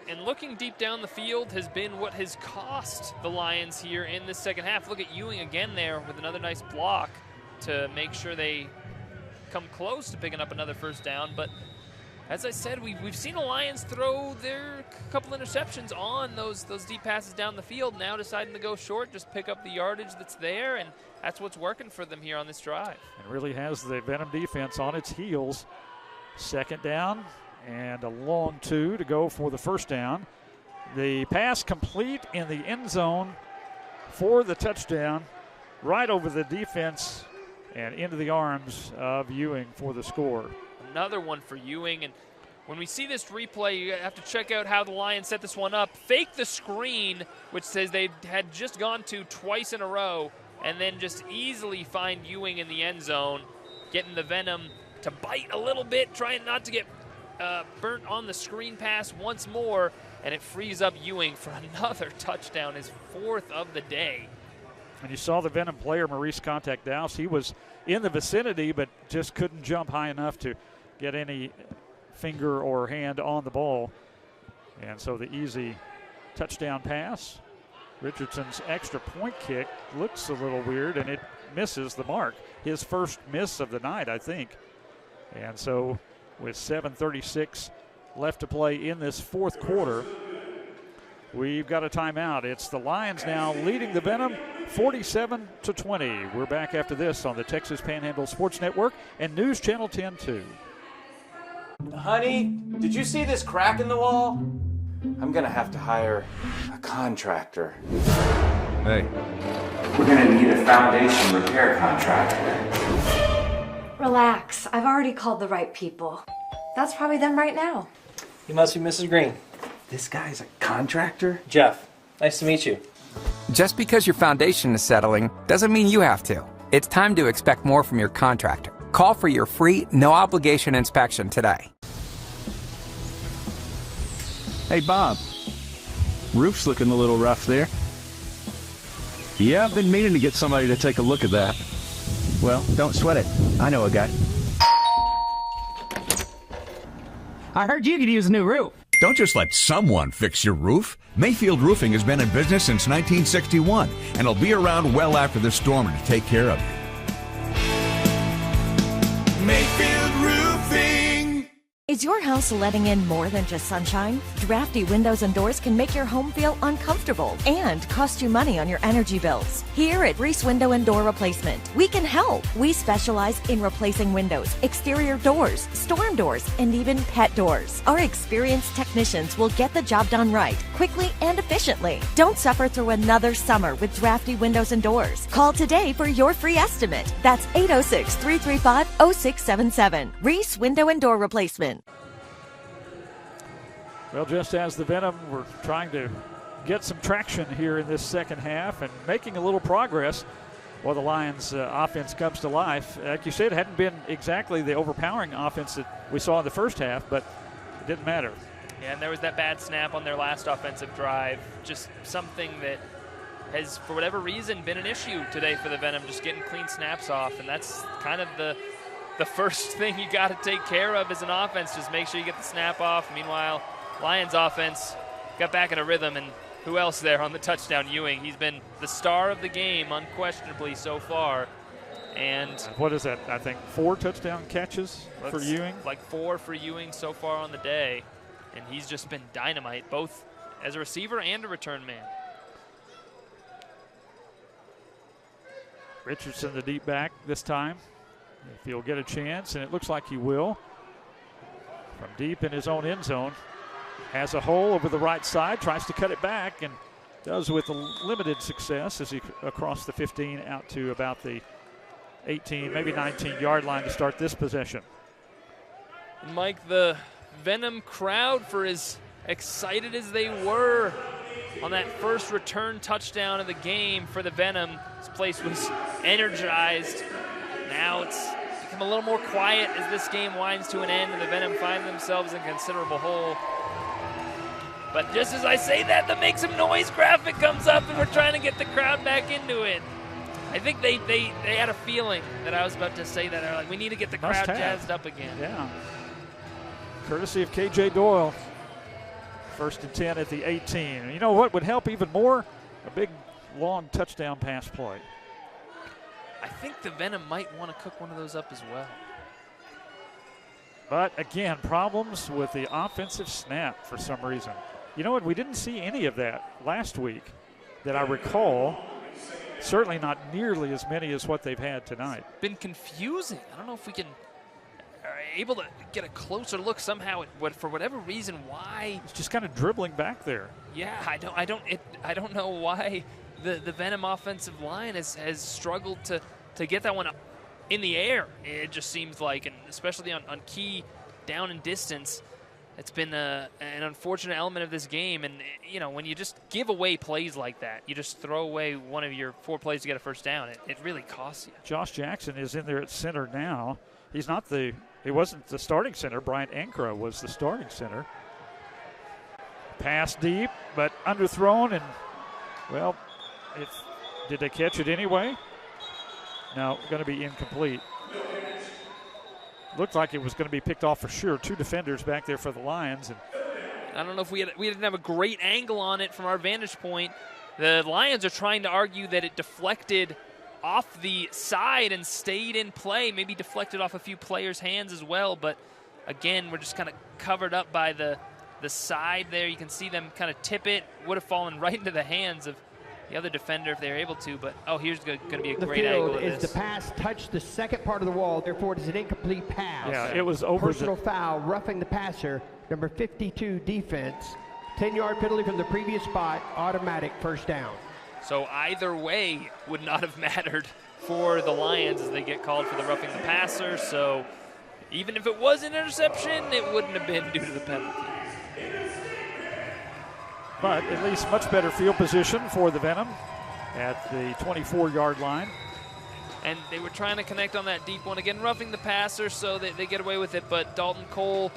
And looking deep down the field has been what has cost the Lions here in the second half. Look at Ewing again there with another nice block to make sure they come close to picking up another first down. But as I said, we've seen the Lions throw their couple interceptions on those deep passes down the field. Now deciding to go short, just pick up the yardage that's there, and that's what's working for them here on this drive. It really has the Venom defense on its heels. Second down and a long 2 to go for the first down. The pass complete in the end zone for the touchdown, right over the defense and into the arms of Ewing for the score. Another one for Ewing, and when we see this replay, you have to check out how the Lions set this one up. Fake the screen, which says they had just gone to twice in a row, and then just easily find Ewing in the end zone, getting the Venom to bite a little bit, trying not to get burnt on the screen pass once more, and it frees up Ewing for another touchdown, his 4th of the day. And you saw the Venom player, Maurice Contact Dowse. He was in the vicinity, but just couldn't jump high enough to get any finger or hand on the ball. And so the easy touchdown pass. Richardson's extra point kick looks a little weird, and it misses the mark. His first miss of the night, I think. And so with 7:36 left to play in this fourth quarter, we've got a timeout. It's the Lions now leading the Venom 47-20. We're back after this on the Texas Panhandle Sports Network and News Channel 10-2. Honey, did you see this crack in the wall? I'm gonna have to hire a contractor. Hey. We're gonna need a foundation repair contractor. Relax, I've already called the right people. That's probably them right now. You must be Mrs. Green. This guy's a contractor? Jeff, nice to meet you. Just because your foundation is settling doesn't mean you have to. It's time to expect more from your contractor. Call for your free, no-obligation inspection today. Hey, Bob. Roof's looking a little rough there. Yeah, I've been meaning to get somebody to take a look at that. Well, don't sweat it. I know a guy. I heard you could use a new roof. Don't just let someone fix your roof. Mayfield Roofing has been in business since 1961 and will be around well after the storm to take care of you. Mayfield Roofing. Is your house letting in more than just sunshine? Drafty windows and doors can make your home feel uncomfortable and cost you money on your energy bills. Here at Reese Window and Door Replacement, we can help. We specialize in replacing windows, exterior doors, storm doors, and even pet doors. Our experienced technicians will get the job done right, quickly and efficiently. Don't suffer through another summer with Drafty Windows and Doors. Call today for your free estimate. That's 806-335-0677. Reese Window and Door Replacement. Well, just as the Venom were trying to get some traction here in this second half and making a little progress, while the Lions' offense comes to life. Like you said, it hadn't been exactly the overpowering offense that we saw in the first half, but it didn't matter. Yeah, and there was that bad snap on their last offensive drive. Just something that has, for whatever reason, been an issue today for the Venom, just getting clean snaps off. And that's kind of the first thing you got to take care of as an offense, just make sure you get the snap off. Meanwhile, Lions offense got back in a rhythm, and who else there on the touchdown? Ewing. He's been the star of the game, unquestionably, so far. And what is that? I think 4 touchdown catches for Ewing? Like 4 for Ewing so far on the day. And he's just been dynamite, both as a receiver and a return man. Richardson, the deep back this time. If he'll get a chance, and it looks like he will. From deep in his own end zone. Has a hole over the right side, tries to cut it back, and does with limited success as he across the 15 out to about the 18, maybe 19-yard line to start this possession. Mike, the Venom crowd, for as excited as they were on that first return touchdown of the game for the Venom, this place was energized. Now it's become a little more quiet as this game winds to an end and the Venom find themselves in considerable hole. But just as I say that, the Make Some Noise graphic comes up and we're trying to get the crowd back into it. I think they had a feeling that I was about to say that. They're like, we need to get the crowd jazzed up again. Yeah. Courtesy of KJ Doyle. 1st and 10 at the 18. You know what would help even more? A big, long touchdown pass play. I think the Venom might want to cook one of those up as well. But again, problems with the offensive snap for some reason. You know what? We didn't see any of that last week that I recall. Certainly not nearly as many as what they've had tonight. Been confusing. I don't know if we are able to get a closer look somehow at for whatever reason why. It's just kind of dribbling back there. Yeah, I don't know why the Venom offensive line has struggled to get that one up in the air. It just seems like, and especially on key down and distance, it's been an unfortunate element of this game. And, you know, when you just give away plays like that, you just throw away one of your 4 plays to get a first down, it really costs you. Josh Jackson is in there at center now. He wasn't the starting center. Bryant Ankara was the starting center. Pass deep, but underthrown, and, well, did they catch it anyway? No, going to be incomplete. Looked like it was going to be picked off for sure. 2 defenders back there for the Lions. And I don't know if we didn't have a great angle on it from our vantage point. The Lions are trying to argue that it deflected off the side and stayed in play, maybe deflected off a few players' hands as well. But again, we're just kind of covered up by the side there. You can see them kind of tip it. Would have fallen right into the hands of the other defender if they were able to, but here's going to be a great angle of this. The pass touched the second part of the wall, therefore it is an incomplete pass. Yeah, it was over. Personal foul, roughing the passer, number 52 defense. 10-yard penalty from the previous spot, automatic first down. So either way would not have mattered for the Lions as they get called for the roughing the passer. So even if it was an interception, it wouldn't have been due to the penalty. But at least much better field position for the Venom at the 24-yard line. And they were trying to connect on that deep one. Again, roughing the passer, so they get away with it. But Dalton Cole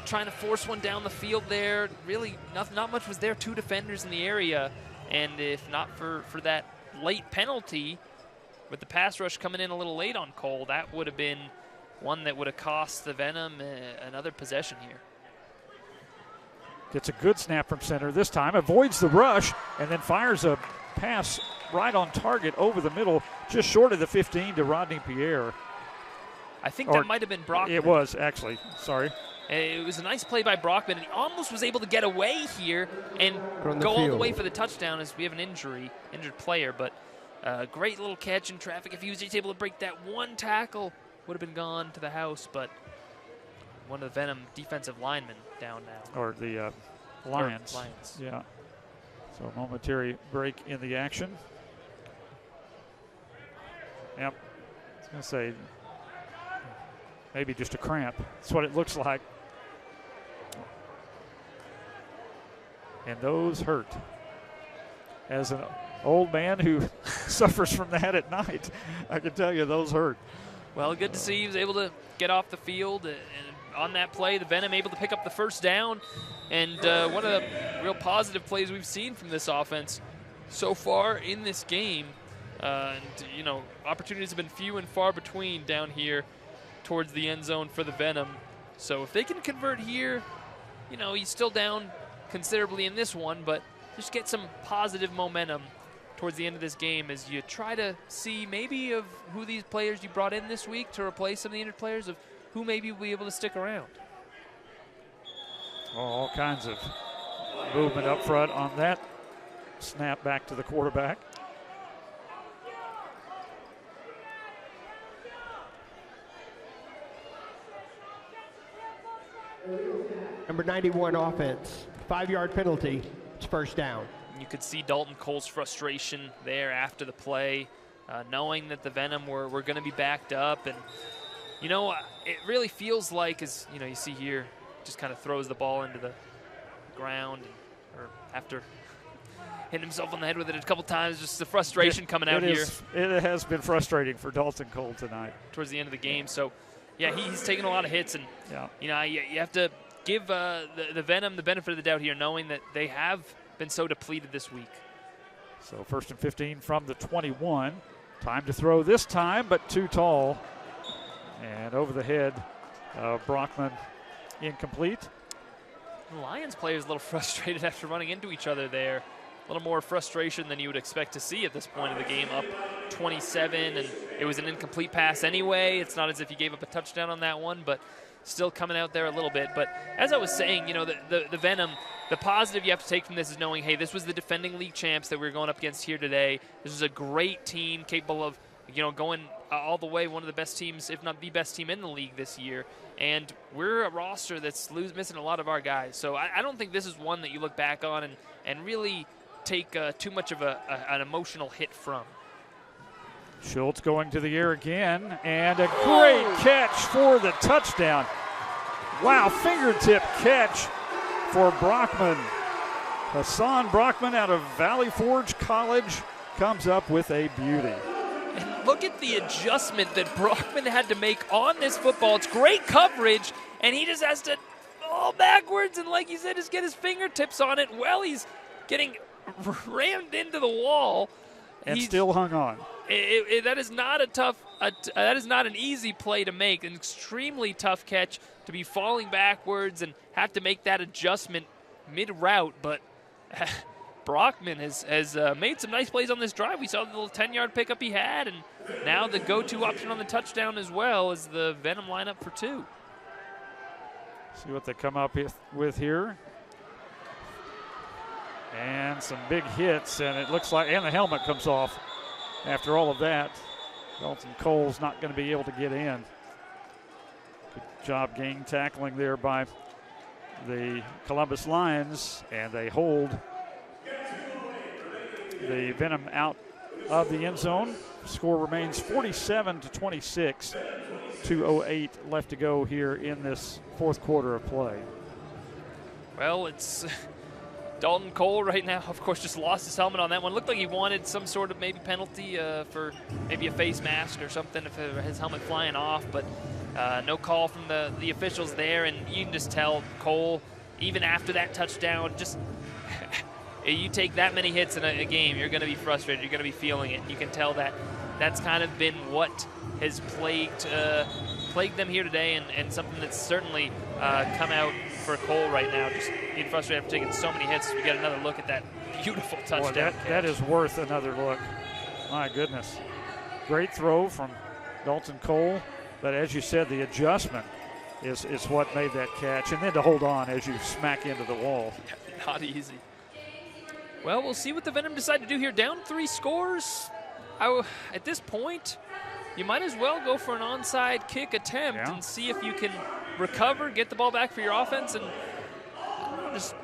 trying to force one down the field there. Really, not much was there. 2 defenders in the area. And if not for that late penalty, with the pass rush coming in a little late on Cole, that would have been one that would have cost the Venom another possession here. Gets a good snap from center this time, avoids the rush, and then fires a pass right on target over the middle, just short of the 15 to Rodney Pierre. I think that might have been Brockman. It was, actually. Sorry. It was a nice play by Brockman, and he almost was able to get away here and go all the way for the touchdown as we have an injured player. But great little catch in traffic. If he was just able to break that one tackle, would have been gone to the house, but one of the Venom defensive linemen down now. Or the Lions. Yeah. So momentary break in the action. Yep. I was going to say maybe just a cramp. That's what it looks like. and those hurt. As an old man who suffers from that at night, I can tell you those hurt. Well, good to see he was able to get off the field, and on that play, the Venom able to pick up the first down, and one of the real positive plays we've seen from this offense so far in this game. And, you know, opportunities have been few and far between down here towards the end zone for the Venom. So if they can convert here, you know, he's still down considerably in this one, but just get some positive momentum towards the end of this game as you try to see maybe of who these players you brought in this week to replace some of the injured players, of who maybe will be able to stick around. All kinds of movement up front on that snap back to the quarterback. Number 91 offense, 5-yard penalty. It's first down. You could see Dalton Cole's frustration there after the play, knowing that the Venom were going to be backed up. And, you know, it really feels like, as you know, you see here, just kind of throws the ball into the ground, or after hitting himself on the head with it a couple times, just the frustration coming out here. It has been frustrating for Dalton Cole tonight. Towards the end of the game. So, yeah, he's taking a lot of hits, and, you know, you have to give the Venom the benefit of the doubt here, knowing that they have been so depleted this week. So 1st and 15 from the 21. Time to throw this time, but too tall. And over the head of Brockman, incomplete. The Lions players a little frustrated after running into each other there. A little more frustration than you would expect to see at this point of the game, up 27, and it was an incomplete pass anyway. It's not as if you gave up a touchdown on that one, but still coming out there a little bit. But as I was saying, you know, the Venom, the positive you have to take from this is knowing, hey, this was the defending league champs that we were going up against here today. This is a great team capable of, you know, going all the way, one of the best teams, if not the best team in the league this year. And we're a roster that's missing a lot of our guys. So I don't think this is one that you look back on and really take too much of an emotional hit from. Schultz going to the air again, and a great catch for the touchdown. Wow, fingertip catch for Brockman. Hassan Brockman out of Valley Forge College comes up with a beauty. And look at the adjustment that Brockman had to make on this football. It's great coverage, and he just has to fall backwards and, like you said, just get his fingertips on it while he's getting rammed into the wall. And still hung on. That is not that is not an easy play to make. An extremely tough catch to be falling backwards and have to make that adjustment mid-route. But Brockman has made some nice plays on this drive. We saw the little 10-yard pickup he had, and now the go-to option on the touchdown as well as the Venom lineup for 2. See what they come up with here. And some big hits, and it looks like, and the helmet comes off after all of that. Dalton Cole's not going to be able to get in. Good job gang tackling there by the Columbus Lions, and they hold the Venom out of the end zone. Score remains 47-26. 2:08 left to go here in this fourth quarter of play. Well, it's Dalton Cole right now, of course, just lost his helmet on that one. Looked like he wanted some sort of maybe penalty for maybe a face mask or something if his helmet flying off, but no call from the officials there, and you can just tell Cole, even after that touchdown, just you take that many hits in a game, you're going to be frustrated, you're going to be feeling it. You can tell that that's kind of been what has plagued them here today, and something that's certainly come out for Cole right now, just being frustrated after taking so many hits. We get another look at that beautiful touchdown. Boy, that is worth another look. My goodness. Great throw from Dalton Cole, but as you said, the adjustment is what made that catch, and then to hold on as you smack into the wall. Yeah, not easy. Well, we'll see what the Venom decide to do here. Down 3 scores. At this point, you might as well go for an onside kick attempt and see if you can recover, get the ball back for your offense, and just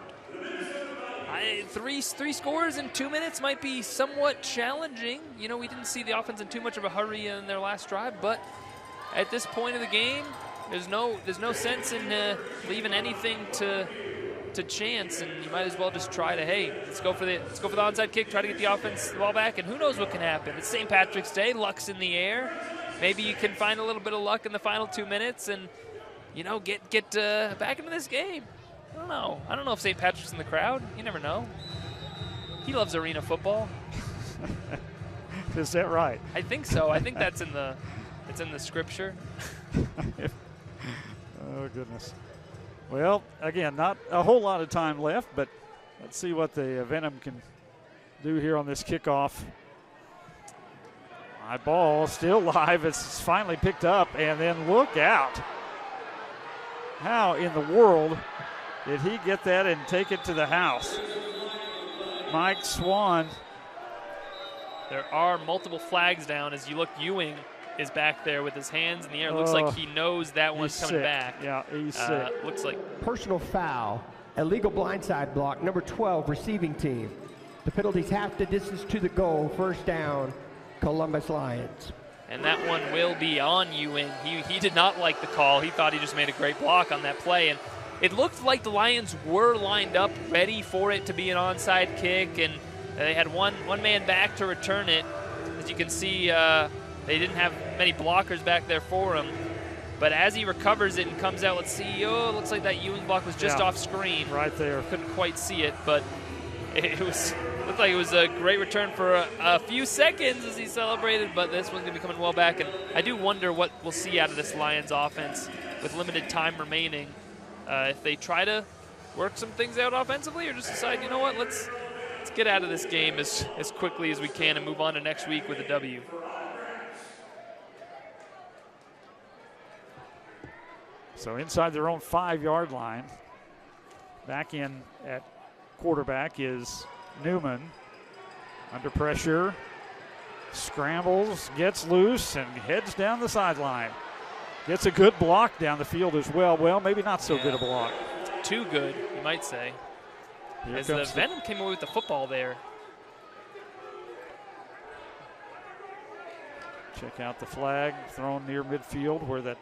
three scores in 2 minutes might be somewhat challenging. You know, we didn't see the offense in too much of a hurry in their last drive, but at this point of the game, there's no sense in leaving anything to to chance, and you might as well just try to, hey, let's go for the onside kick, try to get the offense the ball back, and who knows what can happen. It's St. Patrick's Day, luck's in the air. Maybe you can find a little bit of luck in the final 2 minutes and, get back into this game. I don't know. I don't know if St. Patrick's in the crowd. You never know. He loves arena football. Is that right? I think so. I think it's in the scripture. Oh, goodness. Well, again, not a whole lot of time left, but let's see what the Venom can do here on this kickoff. High ball, still live. It's finally picked up, and then look out. How in the world did he get that and take it to the house? Mike Swan. There are multiple flags down as you look. Ewing is back there with his hands in the air. Looks like he knows that one's coming back. Yeah, he's sick. Looks like personal foul, illegal blindside block, number 12, receiving team. The penalty's half the distance to the goal, first down, Columbus Lions. And that one will be on Ewing. He did not like the call. He thought he just made a great block on that play. And it looked like the Lions were lined up, ready for it to be an onside kick, and they had one man back to return it. As you can see, they didn't have many blockers back there for him. But as he recovers it and comes out, let's see. Oh, it looks like that Ewing block was just off screen. Right there. Couldn't quite see it, but it looked like it was a great return for a few seconds as he celebrated, but this one's going to be coming well back. And I do wonder what we'll see out of this Lions offense with limited time remaining. If they try to work some things out offensively or just decide, you know what, let's get out of this game as quickly as we can and move on to next week with a W. So inside their own 5-yard line, back in at quarterback is Newman. Under pressure, scrambles, gets loose, and heads down the sideline. Gets a good block down the field as well. Well, maybe not so good a block. Too good, you might say. Here as the Venom came away with the football there. Check out the flag thrown near midfield where that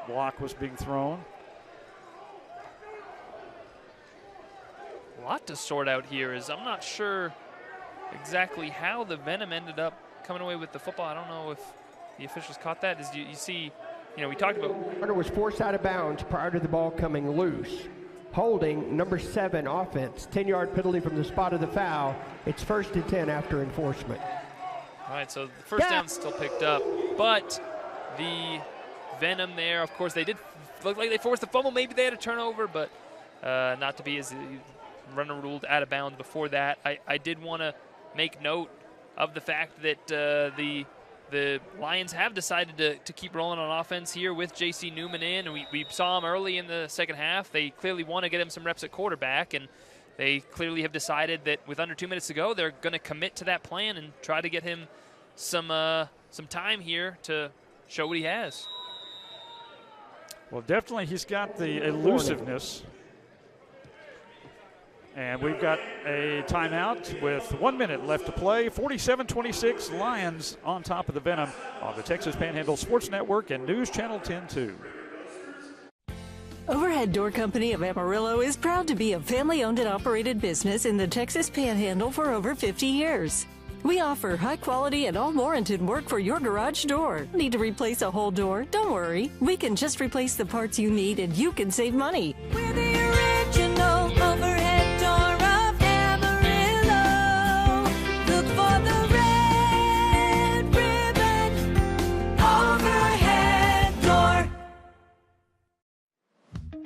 block was being thrown. A lot to sort out here is I'm not sure exactly how the Venom ended up coming away with the football. I don't know if the officials caught that. As you see, we talked about. Runner was forced out of bounds prior to the ball coming loose. Holding, number 7 offense, 10-yard penalty from the spot of the foul. It's 1st and 10 after enforcement. All right, so the first down's still picked up, but the Venom there, of course, they did look like they forced the fumble. Maybe they had a turnover, but not to be, as the runner ruled out of bounds before that. I did want to make note of the fact that the Lions have decided to keep rolling on offense here with J.C. Newman in. And we saw him early in the second half. They clearly want to get him some reps at quarterback, and they clearly have decided that with under 2 minutes to go, they're going to commit to that plan and try to get him some time here to show what he has. Well, definitely he's got the elusiveness. And we've got a timeout with 1 minute left to play. 47-26, Lions on top of the Venom on the Texas Panhandle Sports Network and News Channel 10-2. Overhead Door Company of Amarillo is proud to be a family-owned and operated business in the Texas Panhandle for over 50 years. We offer high-quality and all-warranted work for your garage door. Need to replace a whole door? Don't worry. We can just replace the parts you need and you can save money. We're the original overhead door of Amarillo. Look for the red ribbon overhead door.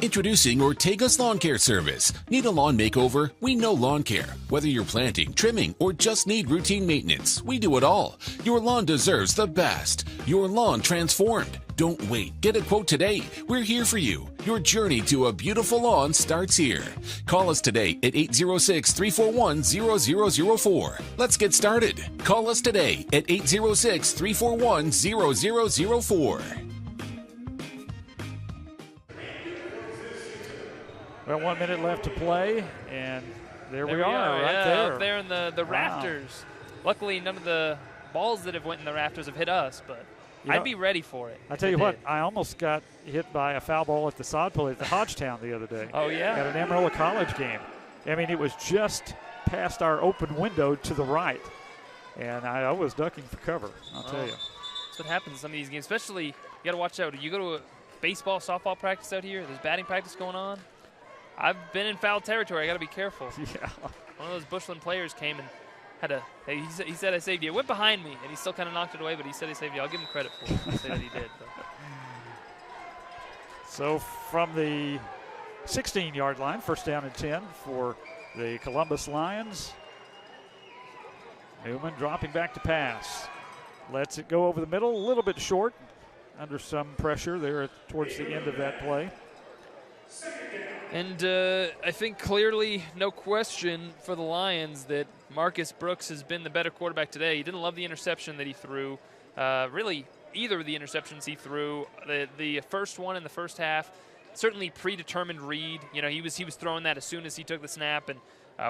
Introducing Ortega's Lawn Care Service. Need a lawn makeover? We know lawn care. Whether you're planting, trimming, or just need routine maintenance, we do it all. Your lawn deserves the best. Your lawn transformed. Don't wait. Get a quote today. We're here for you. Your journey to a beautiful lawn starts here. Call us today at 806-341-0004. Let's get started. Call us today at 806-341-0004. Well, 1 minute left to play, and there we are, right yeah, there. Up there in the rafters. Luckily, none of the balls that have went in the rafters have hit us, but I'd be ready for it. I tell you what, I almost got hit by a foul ball at the sod pulley at the Hodgetown the other day. Oh, yeah? At an Amarillo College game. I mean, it was just past our open window to the right. And I was ducking for cover, I'll tell you. That's what happens in some of these games. Especially, you got to watch out. You go to a baseball, softball practice out here, there's batting practice going on. I've been in foul territory. I got to be careful. Yeah. One of those Bushland players came and had a. He said I saved you. It went behind me, and he still kind of knocked it away. But he said he saved you. I'll give him credit for it. I'll say that he did. But. So from the 16-yard line, first down and 10 for the Columbus Lions. Newman dropping back to pass. Lets it go over the middle, a little bit short, under some pressure there towards the end of that play. And I think clearly, no question for the Lions that Marcus Brooks has been the better quarterback today. He didn't love the interception that he threw. Really, either of the interceptions he threw. The first one in the first half, certainly predetermined read. You know, he was throwing that as soon as he took the snap, and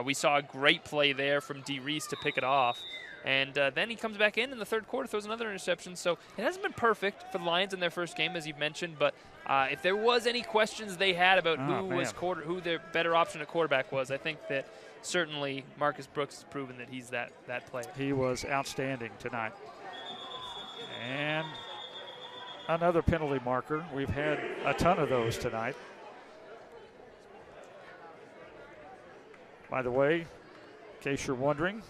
we saw a great play there from D. Reese to pick it off. And then he comes back in the third quarter, throws another interception. So it hasn't been perfect for the Lions in their first game, as you've mentioned. But if there was any questions they had about who their better option at quarterback was, I think that certainly Marcus Brooks has proven that he's that player. He was outstanding tonight. And another penalty marker. We've had a ton of those tonight. By the way, in case you're wondering,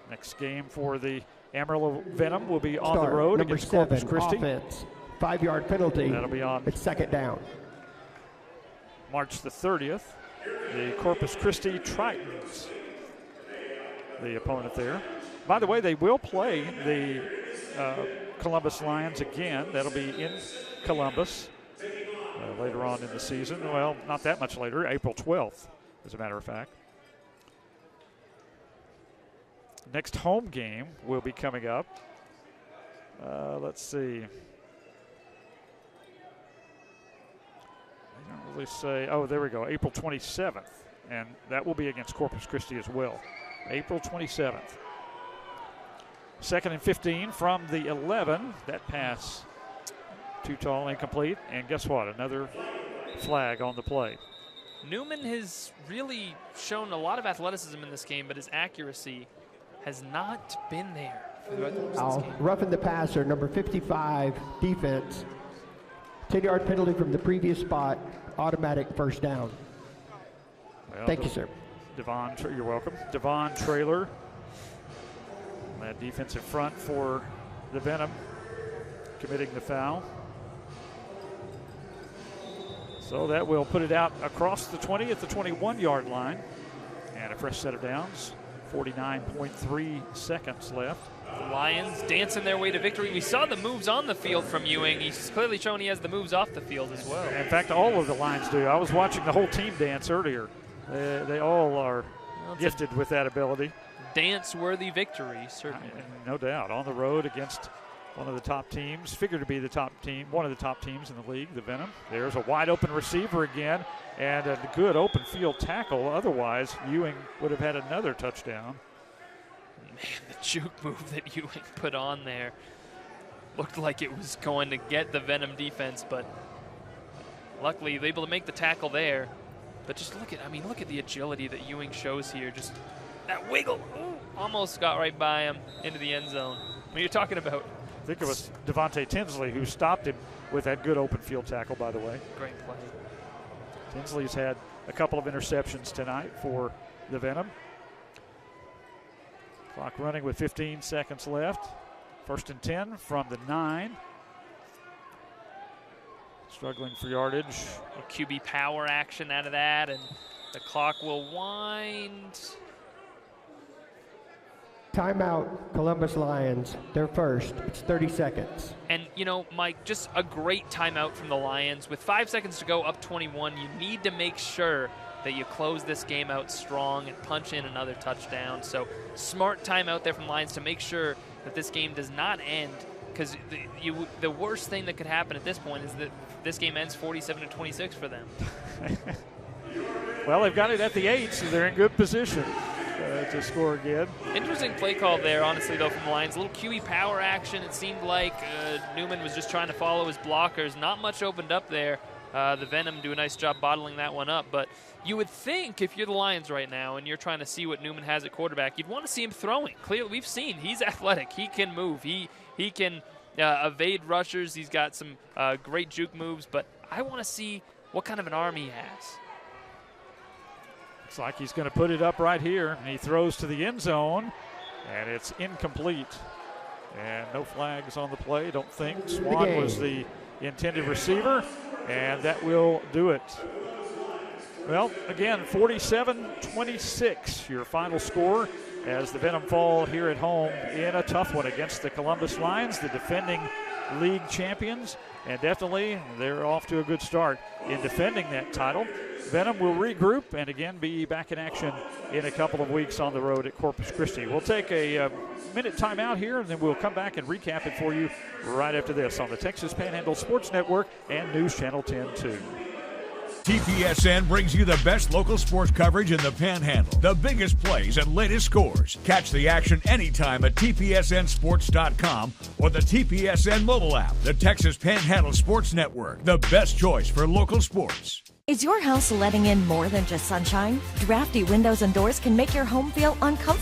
next game for the Amarillo Venom will be on the road number against Corpus 7, Christi. Offense, 5-yard penalty. That'll be on. It's second down. March the 30th. The Corpus Christi Tritons, the opponent there. By the way, they will play the Columbus Lions again. That'll be in Columbus later on in the season. Well, not that much later, April 12th, as a matter of fact. Next home game will be coming up. Let's see. I don't really say. Oh, there we go. April 27th. And that will be against Corpus Christi as well. April 27th. Second and 15 from the 11. That pass too tall, incomplete. And guess what? Another flag on the play. Newman has really shown a lot of athleticism in this game, but his accuracy has not been there for the rest of this game. Roughing the passer, number 55, defense. 10-yard penalty from the previous spot, automatic first down. Well, Thank you, sir. You're welcome. Devon Traylor, that defensive front for the Venom, committing the foul. So that will put it out across the 20 at the 21-yard line. And a fresh set of downs. 49.3 seconds left. The Lions dancing their way to victory. We saw the moves on the field from Ewing. He's clearly shown he has the moves off the field as well. In fact, all of the Lions do. I was watching the whole team dance earlier. They all are gifted with that ability. Dance-worthy victory, certainly. No doubt. On the road against one of the top teams, figured to be the top team, one of the top teams in the league, the Venom. There's a wide open receiver again and a good open field tackle. Otherwise, Ewing would have had another touchdown. Man, the juke move that Ewing put on there looked like it was going to get the Venom defense, but luckily he was able to make the tackle there. But just look at the agility that Ewing shows here. Just that wiggle, almost got right by him into the end zone. When you're talking about, I think it was Devontae Tinsley who stopped him with that good open field tackle, by the way. Great play. Tinsley's had a couple of interceptions tonight for the Venom. Clock running with 15 seconds left. First and 10 from the 9. Struggling for yardage. A QB power action out of that, and the clock will wind. Timeout, Columbus Lions. They're first. It's 30 seconds. And, you know, Mike, just a great timeout from the Lions. With 5 seconds to go, up 21, you need to make sure that you close this game out strong and punch in another touchdown. So smart timeout there from Lions to make sure that this game does not end, because the worst thing that could happen at this point is that this game ends 47-26 for them. Well, they've got it at the 8, so they're in good position. to score again. Interesting play call there, honestly, though, from the Lions. A little QE power action. It seemed like Newman was just trying to follow his blockers. Not much opened up there. The Venom do a nice job bottling that one up. But you would think if you're the Lions right now and you're trying to see what Newman has at quarterback, you'd want to see him throwing. Clearly, we've seen he's athletic. He can move. He can evade rushers. He's got some great juke moves. But I want to see what kind of an arm he has. Looks like he's going to put it up right here. And he throws to the end zone. And it's incomplete. And no flags on the play, don't think. Swan was the intended receiver. And that will do it. Well, again, 47-26, your final score as the Venom fall here at home in a tough one against the Columbus Lions, the defending league champions. And definitely they're off to a good start in defending that title. Venom will regroup and again be back in action in a couple of weeks on the road at Corpus Christi. We'll take a minute timeout here, and then we'll come back and recap it for you right after this on the Texas Panhandle Sports Network and News Channel 10-2. TPSN brings you the best local sports coverage in the Panhandle, the biggest plays and latest scores. Catch the action anytime at TPSNSports.com or the TPSN mobile app. The Texas Panhandle Sports Network, the best choice for local sports. Is your house letting in more than just sunshine? Drafty windows and doors can make your home feel uncomfortable.